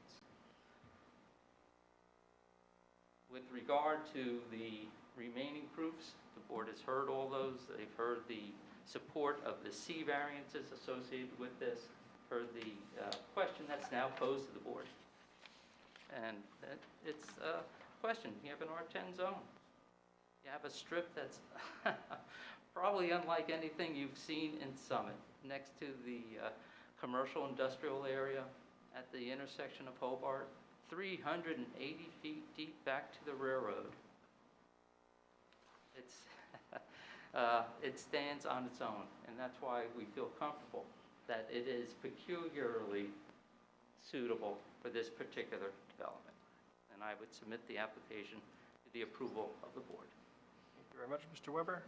With regard to the remaining proofs, the board has heard all those. They've heard the support of the C variances associated with this, heard the question that's now posed to the board. And it's a question. You have an R10 zone. You have a strip that's probably unlike anything you've seen in Summit, next to the commercial industrial area at the intersection of Hobart, 380 feet deep back to the railroad. It's it stands on its own, and that's why we feel comfortable that it is peculiarly suitable for this particular development. And I would submit the application to the approval of the board. Thank you very much, Mr. Weber.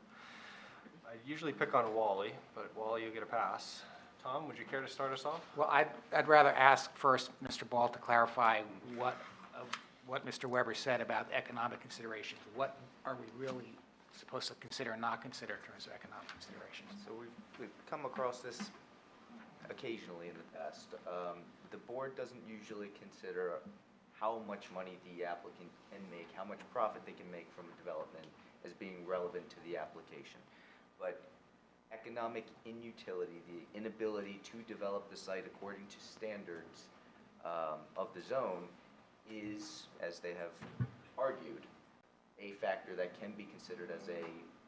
I usually pick on Wally, but Wally, you get a pass. Tom, would you care to start us off? Well, I'd rather ask first Mr. Ball to clarify what Mr. Weber said about economic considerations. What are we really supposed to consider and not consider in terms of economic considerations? So we've come across this occasionally in the past. The board doesn't usually consider how much money the applicant can make, how much profit they can make from a development as being relevant to the application. But economic inutility, the inability to develop the site according to standards of the zone is, as they have argued, a factor that can be considered as a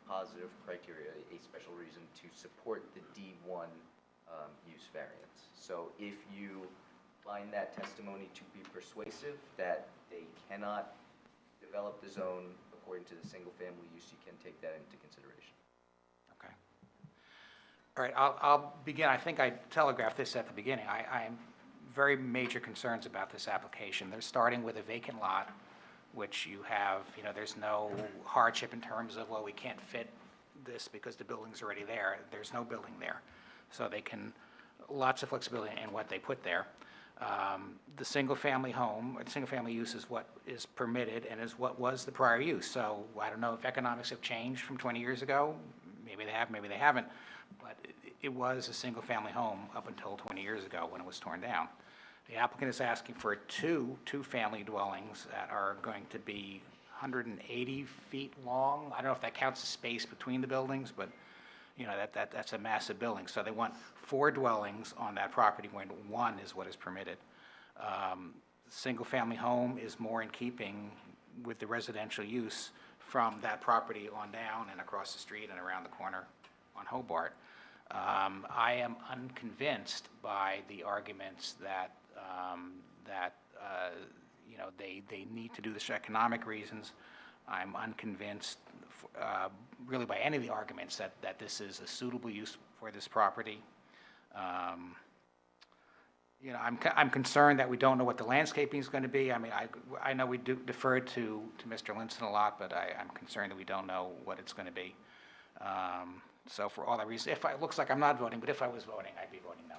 positive criteria, a special reason to support the D1 use variance. So if you find that testimony to be persuasive, that they cannot develop the zone according to the single-family use, you can take that into consideration. Okay. All right, I'll begin. I think I telegraphed this at the beginning. I am very major concerns about this application. They're starting with a vacant lot, which you have, there's no hardship in terms of, well, we can't fit this because the building's already there. There's no building there. So they can, lots of flexibility in what they put there. The single-family home, or the single-family use is what is permitted and is what was the prior use. So I don't know if economics have changed from 20 years ago. Maybe they have, maybe they haven't. But it was a single-family home up until 20 years ago when it was torn down. The applicant is asking for two-family dwellings that are going to be 180 feet long. I don't know if that counts the space between the buildings, but that's a massive building. So they want 4 dwellings on that property when 1 is what is permitted. Single-family home is more in keeping with the residential use from that property on down and across the street and around the corner on Hobart. I am unconvinced by the arguments that they need to do this for economic reasons. I'm unconvinced, really, by any of the arguments that this is a suitable use for this property. I'm concerned that we don't know what the landscaping is going to be. I mean, I know we deferred to Mr. Linson a lot, but I'm concerned that we don't know what it's going to be. So for all that reason, it looks like I'm not voting, but if I was voting, I'd be voting no.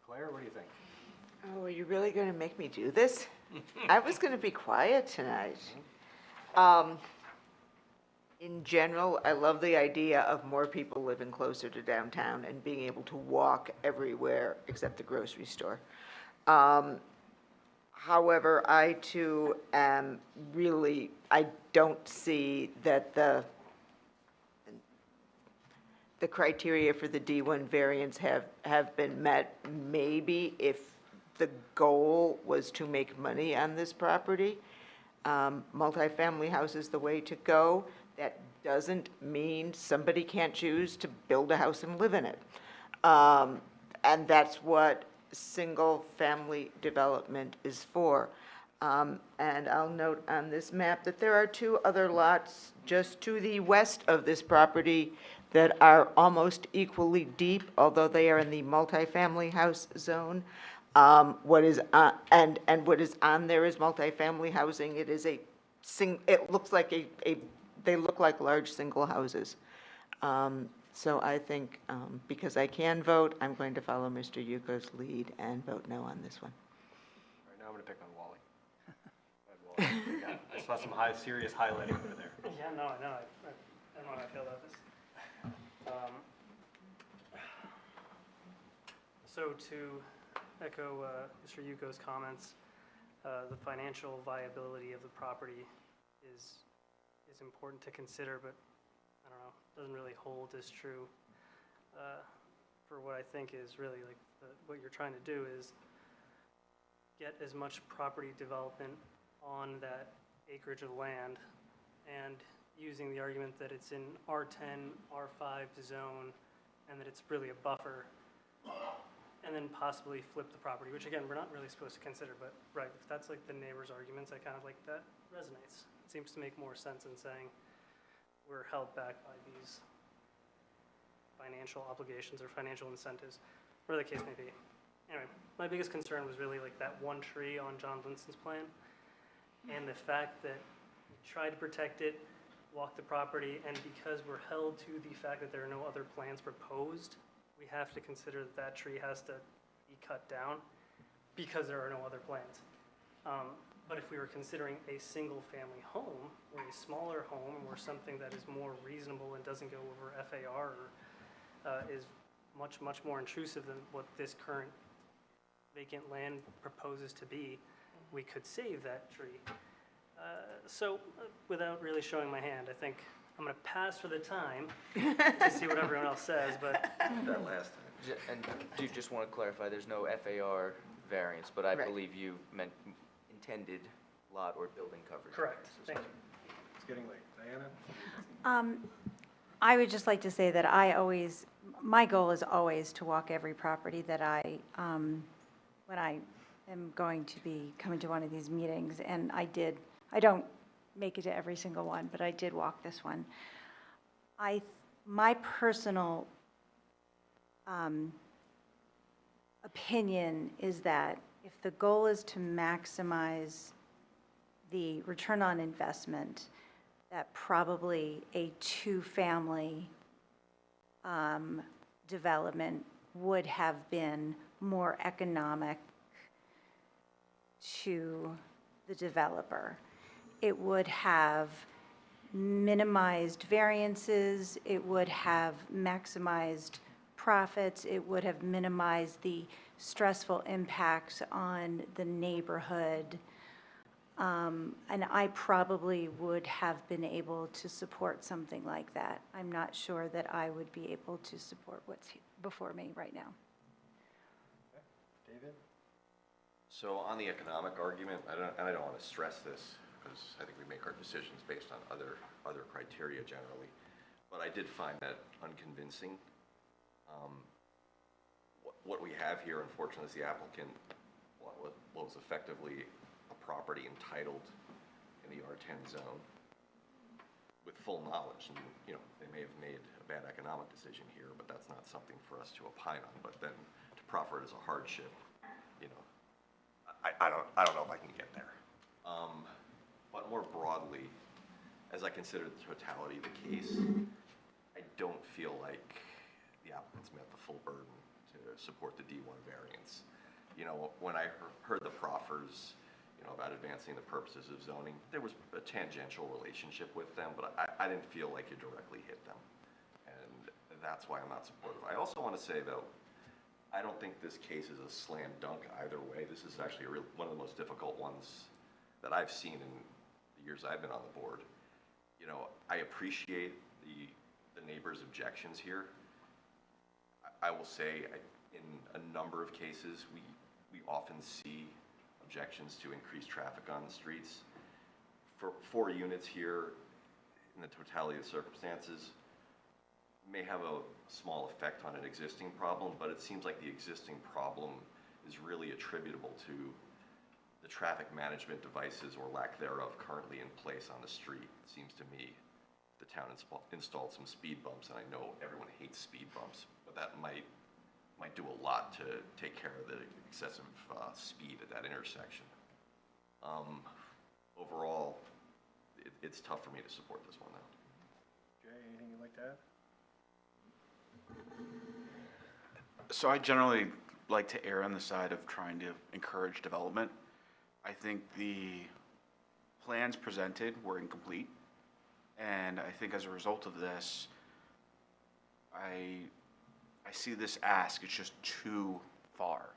Claire, what do you think? Oh, are you really going to make me do this? I was going to be quiet tonight. In general, I love the idea of more people living closer to downtown and being able to walk everywhere except the grocery store. However, I too am really, I don't see that the criteria for the D1 variance have been met. Maybe if the goal was to make money on this property, multifamily house is the way to go. That doesn't mean somebody can't choose to build a house and live in it. And that's what single-family development is for. And I'll note on this map that there are 2 other lots just to the west of this property that are almost equally deep, although they are in the multifamily house zone. What is, and what is on there is multifamily housing. It is it looks like they look like large single houses. So I think, because I can vote, I'm going to follow Mr. Yuko's lead and vote no on this one. All right, now I'm gonna pick on Wally. I saw some serious highlighting over there. Yeah, no, I know. I know how I feel about this. So to echo Mr. Yuko's comments, the financial viability of the property is important to consider, but I don't know, doesn't really hold as true for what I think is really like what you're trying to do is get as much property development on that acreage of land, and using the argument that it's in R10, R5 zone, and that it's really a buffer, and then possibly flip the property, which again, we're not really supposed to consider, but right, if that's like the neighbor's arguments, I kind of like that resonates. It seems to make more sense than saying we're held back by these financial obligations or financial incentives, whatever the case may be. Anyway, my biggest concern was really like that one tree on John Linson's plan, and the fact that we tried to protect it, walk the property, and because we're held to the fact that there are no other plans proposed, we have to consider that that tree has to be cut down because there are no other plans. But if we were considering a single-family home, or a smaller home, or something that is more reasonable and doesn't go over FAR, or is much, much more intrusive than what this current vacant land proposes to be, we could save that tree. So without really showing my hand, I think I'm going to pass for the time to see what everyone else says, but... That last time. And do you just want to clarify, there's no FAR variance, but I believe you meant intended lot or building coverage. Correct. Thank you. It's getting late. Diana? I would just like to say that my goal is always to walk every property that when I am going to be coming to one of these meetings, and I don't make it to every single one, but I did walk this one. My personal opinion is that if the goal is to maximize the return on investment, that probably a 2-family development would have been more economic to the developer. It would have minimized variances, it would have maximized profits, it would have minimized the stressful impacts on the neighborhood. And I probably would have been able to support something like that. I'm not sure that I would be able to support what's before me right now. David? So on the economic argument, I don't want to stress this because I think we make our decisions based on other criteria generally, but I did find that unconvincing. What we have here, unfortunately, is the applicant was effectively a property entitled in the R10 zone with full knowledge, and they may have made a bad economic decision here, but that's not something for us to opine on. But then to proffer it as a hardship, I don't know if I can get there. But more broadly, as I consider the totality of the case, I don't feel like the applicant's met the full burden to support the D1 variance. When I heard the proffers, about advancing the purposes of zoning, there was a tangential relationship with them, but I didn't feel like you directly hit them. And that's why I'm not supportive. I also want to say, though, I don't think this case is a slam dunk either way. This is actually one of the most difficult ones that I've seen in the years I've been on the board. I appreciate the neighbors' objections here. I will say, in a number of cases, we often see objections to increased traffic on the streets. For 4 units here, in the totality of the circumstances, may have a small effect on an existing problem, but it seems like the existing problem is really attributable to the traffic management devices or lack thereof currently in place on the street. It seems to me the town installed some speed bumps, and I know everyone hates speed bumps, but that might do a lot to take care of the excessive speed at that intersection. Overall, it's tough for me to support this one, though. Jay, anything you'd like to add? So I generally like to err on the side of trying to encourage development. I think the plans presented were incomplete, and I think as a result of this, I see this ask, it's just too far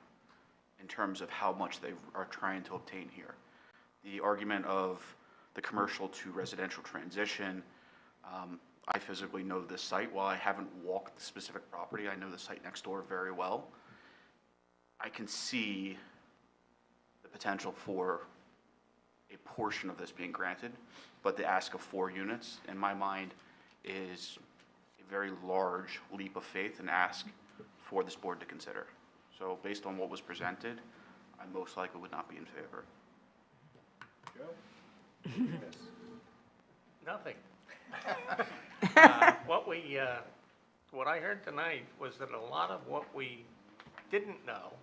in terms of how much they are trying to obtain here. The argument of the commercial to residential transition, I physically know this site. While I haven't walked the specific property, I know the site next door very well. I can see the potential for a portion of this being granted, but the ask of 4 units, in my mind, is a very large leap of faith and ask for this board to consider. So based on what was presented, I most likely would not be in favor. Joe? Nothing. What I heard tonight was that a lot of what we didn't know,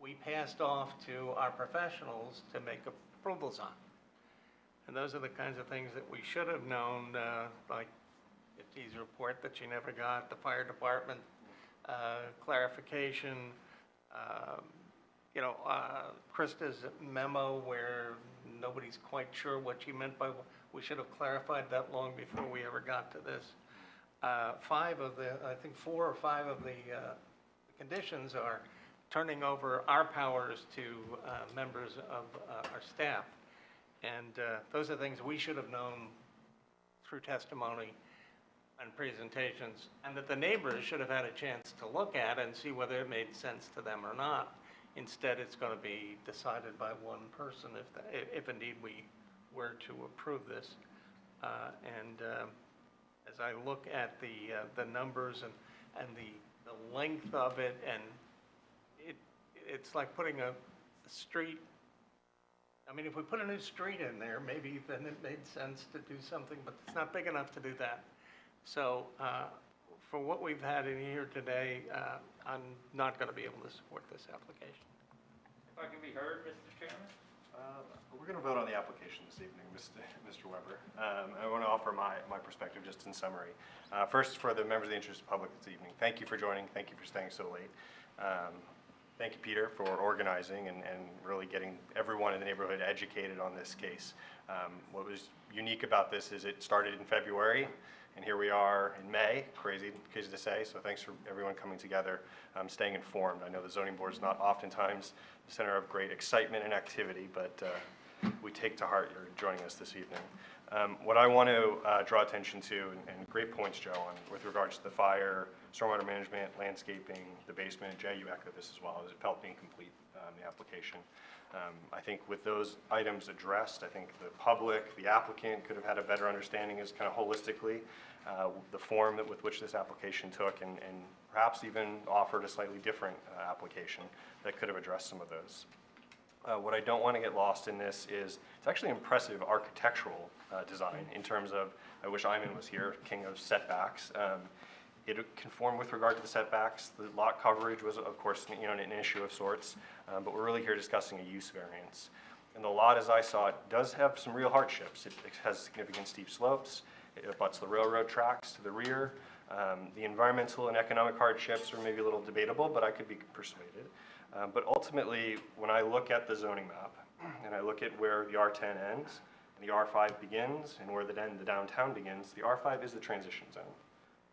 we passed off to our professionals to make approvals on. And those are the kinds of things that we should have known, like Ifty's report that she never got, the fire department clarification, Krista's memo where nobody's quite sure what she meant by, we should have clarified that long before we ever got to this. 4 or 5 of the conditions are turning over our powers to members of our staff. And those are things we should have known through testimony and presentations, and that the neighbors should have had a chance to look at and see whether it made sense to them or not. Instead, it's going to be decided by one person if indeed we were to approve this. As I look at the numbers and the length of it, and it's like putting a street. I mean, if we put a new street in there, maybe then it made sense to do something, but it's not big enough to do that. So for what we've had in here today, I'm not going to be able to support this application. If I can be heard, Mr. Chairman? We're going to vote on the application this evening, Mr. Weber. I want to offer my perspective just in summary. First, for the members of the interested public this evening, thank you for joining. Thank you for staying so late. Thank you, Peter, for organizing and really getting everyone in the neighborhood educated on this case. What was unique about this is it started in February, and here we are in May. Crazy to say, so thanks for everyone coming together, staying informed. I know the zoning board is not oftentimes the center of great excitement and activity, but we take to heart your joining us this evening. What I want to draw attention to, and great points, Joe, on with regards to the fire, stormwater management, landscaping, the basement. Jay, you echoed this as well, as it felt incomplete, the application. I think with those items addressed, I think the public, the applicant could have had a better understanding as kind of holistically the form with which this application took, and perhaps even offered a slightly different application that could have addressed some of those. What I don't want to get lost in this is it's actually impressive architectural design in terms of, I wish Iman was here, king of setbacks. It conformed with regard to the setbacks. The lot coverage was, of course, an issue of sorts, but we're really here discussing a use variance. And the lot, as I saw it, does have some real hardships. It has significant steep slopes. It abuts the railroad tracks to the rear. The environmental and economic hardships are maybe a little debatable, but I could be persuaded. But ultimately, when I look at the zoning map, and I look at where the R10 ends, and the R5 begins, and where the downtown begins, the R5 is the transition zone.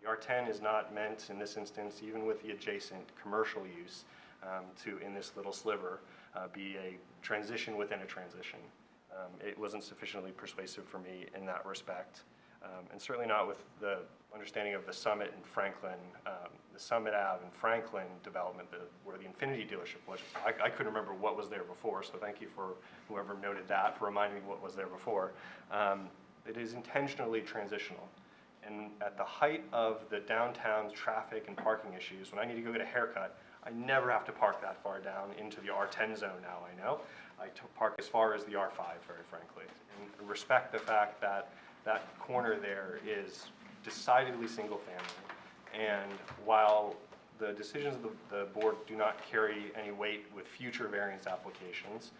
The R10 is not meant, in this instance, even with the adjacent commercial use, to, in this little sliver, be a transition within a transition. It wasn't sufficiently persuasive for me in that respect, and certainly not with the understanding of the Summit and Franklin, the Summit Ave and Franklin development, where the Infinity dealership was. I couldn't remember what was there before, so thank you for whoever noted that, for reminding me what was there before. It is intentionally transitional. And at the height of the downtown's traffic and parking issues, when I need to go get a haircut, I never have to park that far down into the R10 zone now, I know. I park as far as the R5, very frankly. And respect the fact that that corner there is decidedly single family. And while the decisions of the board do not carry any weight with future variance applications,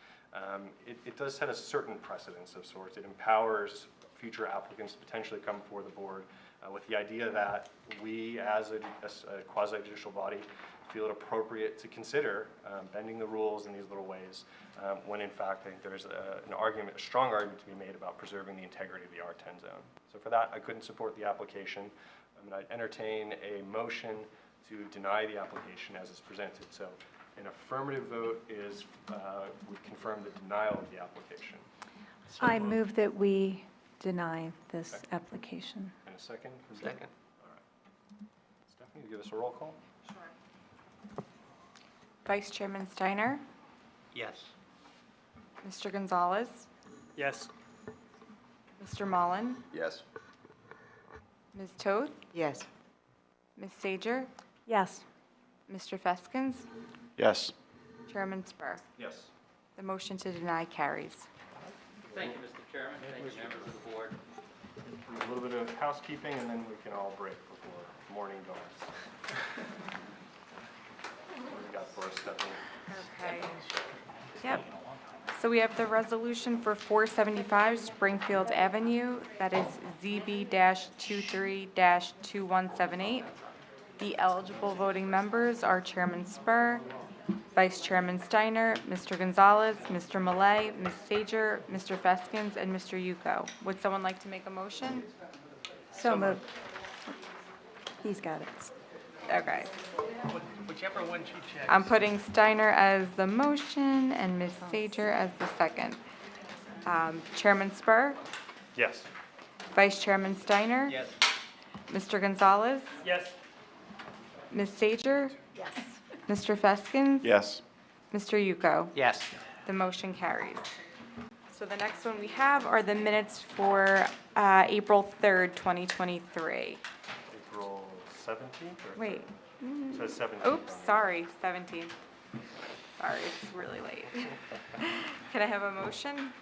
it does set a certain precedence of sorts. It empowers future applicants to potentially come before the board with the idea that we, as a quasi-judicial body, feel it appropriate to consider bending the rules in these little ways, when in fact I think there's a strong argument to be made about preserving the integrity of the R10 zone. So for that, I couldn't support the application. I'd entertain a motion to deny the application as it's presented. So an affirmative vote is, would confirm the denial of the application. I move that we deny this application. And a second? From Jen? Second. All right. Stephanie, give us a roll call. Vice Chairman Steiner, Yes. Mr. Gonzalez, Yes. Mr. Mullen, Yes. Ms. Toth, Yes. Ms. Sager, Yes. Mr. Feskins, Yes. Chairman Spur. Yes. The motion to deny carries. Thank you, Mr. Chairman. Thank you, members of the board. A little bit of housekeeping, and then we can all break before morning dawns. What do you got for us, Stephanie? Okay. Yep. So we have the resolution for 475 Springfield Avenue, that is ZB-23-2178. The eligible voting members are Chairman Spur, Vice Chairman Steiner, Mr. Gonzalez, Mr. Millet, Ms. Sager, Mr. Feskins, and Mr. Yuko. Would someone like to make a motion? So moved. He's got it. Okay. Whichever one she checks. I'm putting Steiner as the motion and Ms. Sager as the second. Chairman Spur, Yes. Vice Chairman Steiner, Yes. Mr. Gonzalez, Yes. Ms. Sager, Yes. Mr. Feskins, Yes. Mr. Yuko. Yes. The motion carries. So the next one we have are the minutes for April 3rd, 2023. April 17th? Or Wait, It says 17th. oops, sorry, 17th. Sorry, it's really late. Can I have a motion?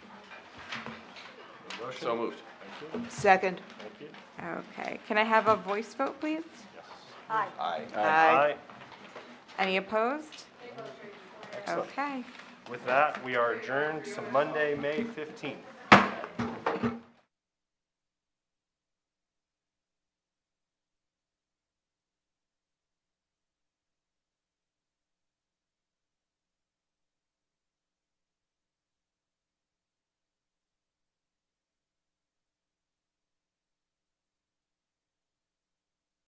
Motion? So moved. Thank you. Second. Thank you. Okay, can I have a voice vote, please? Yes. Aye. Aye. Aye. Any opposed? Excellent. Okay. With that, we are adjourned to Monday, May 15th.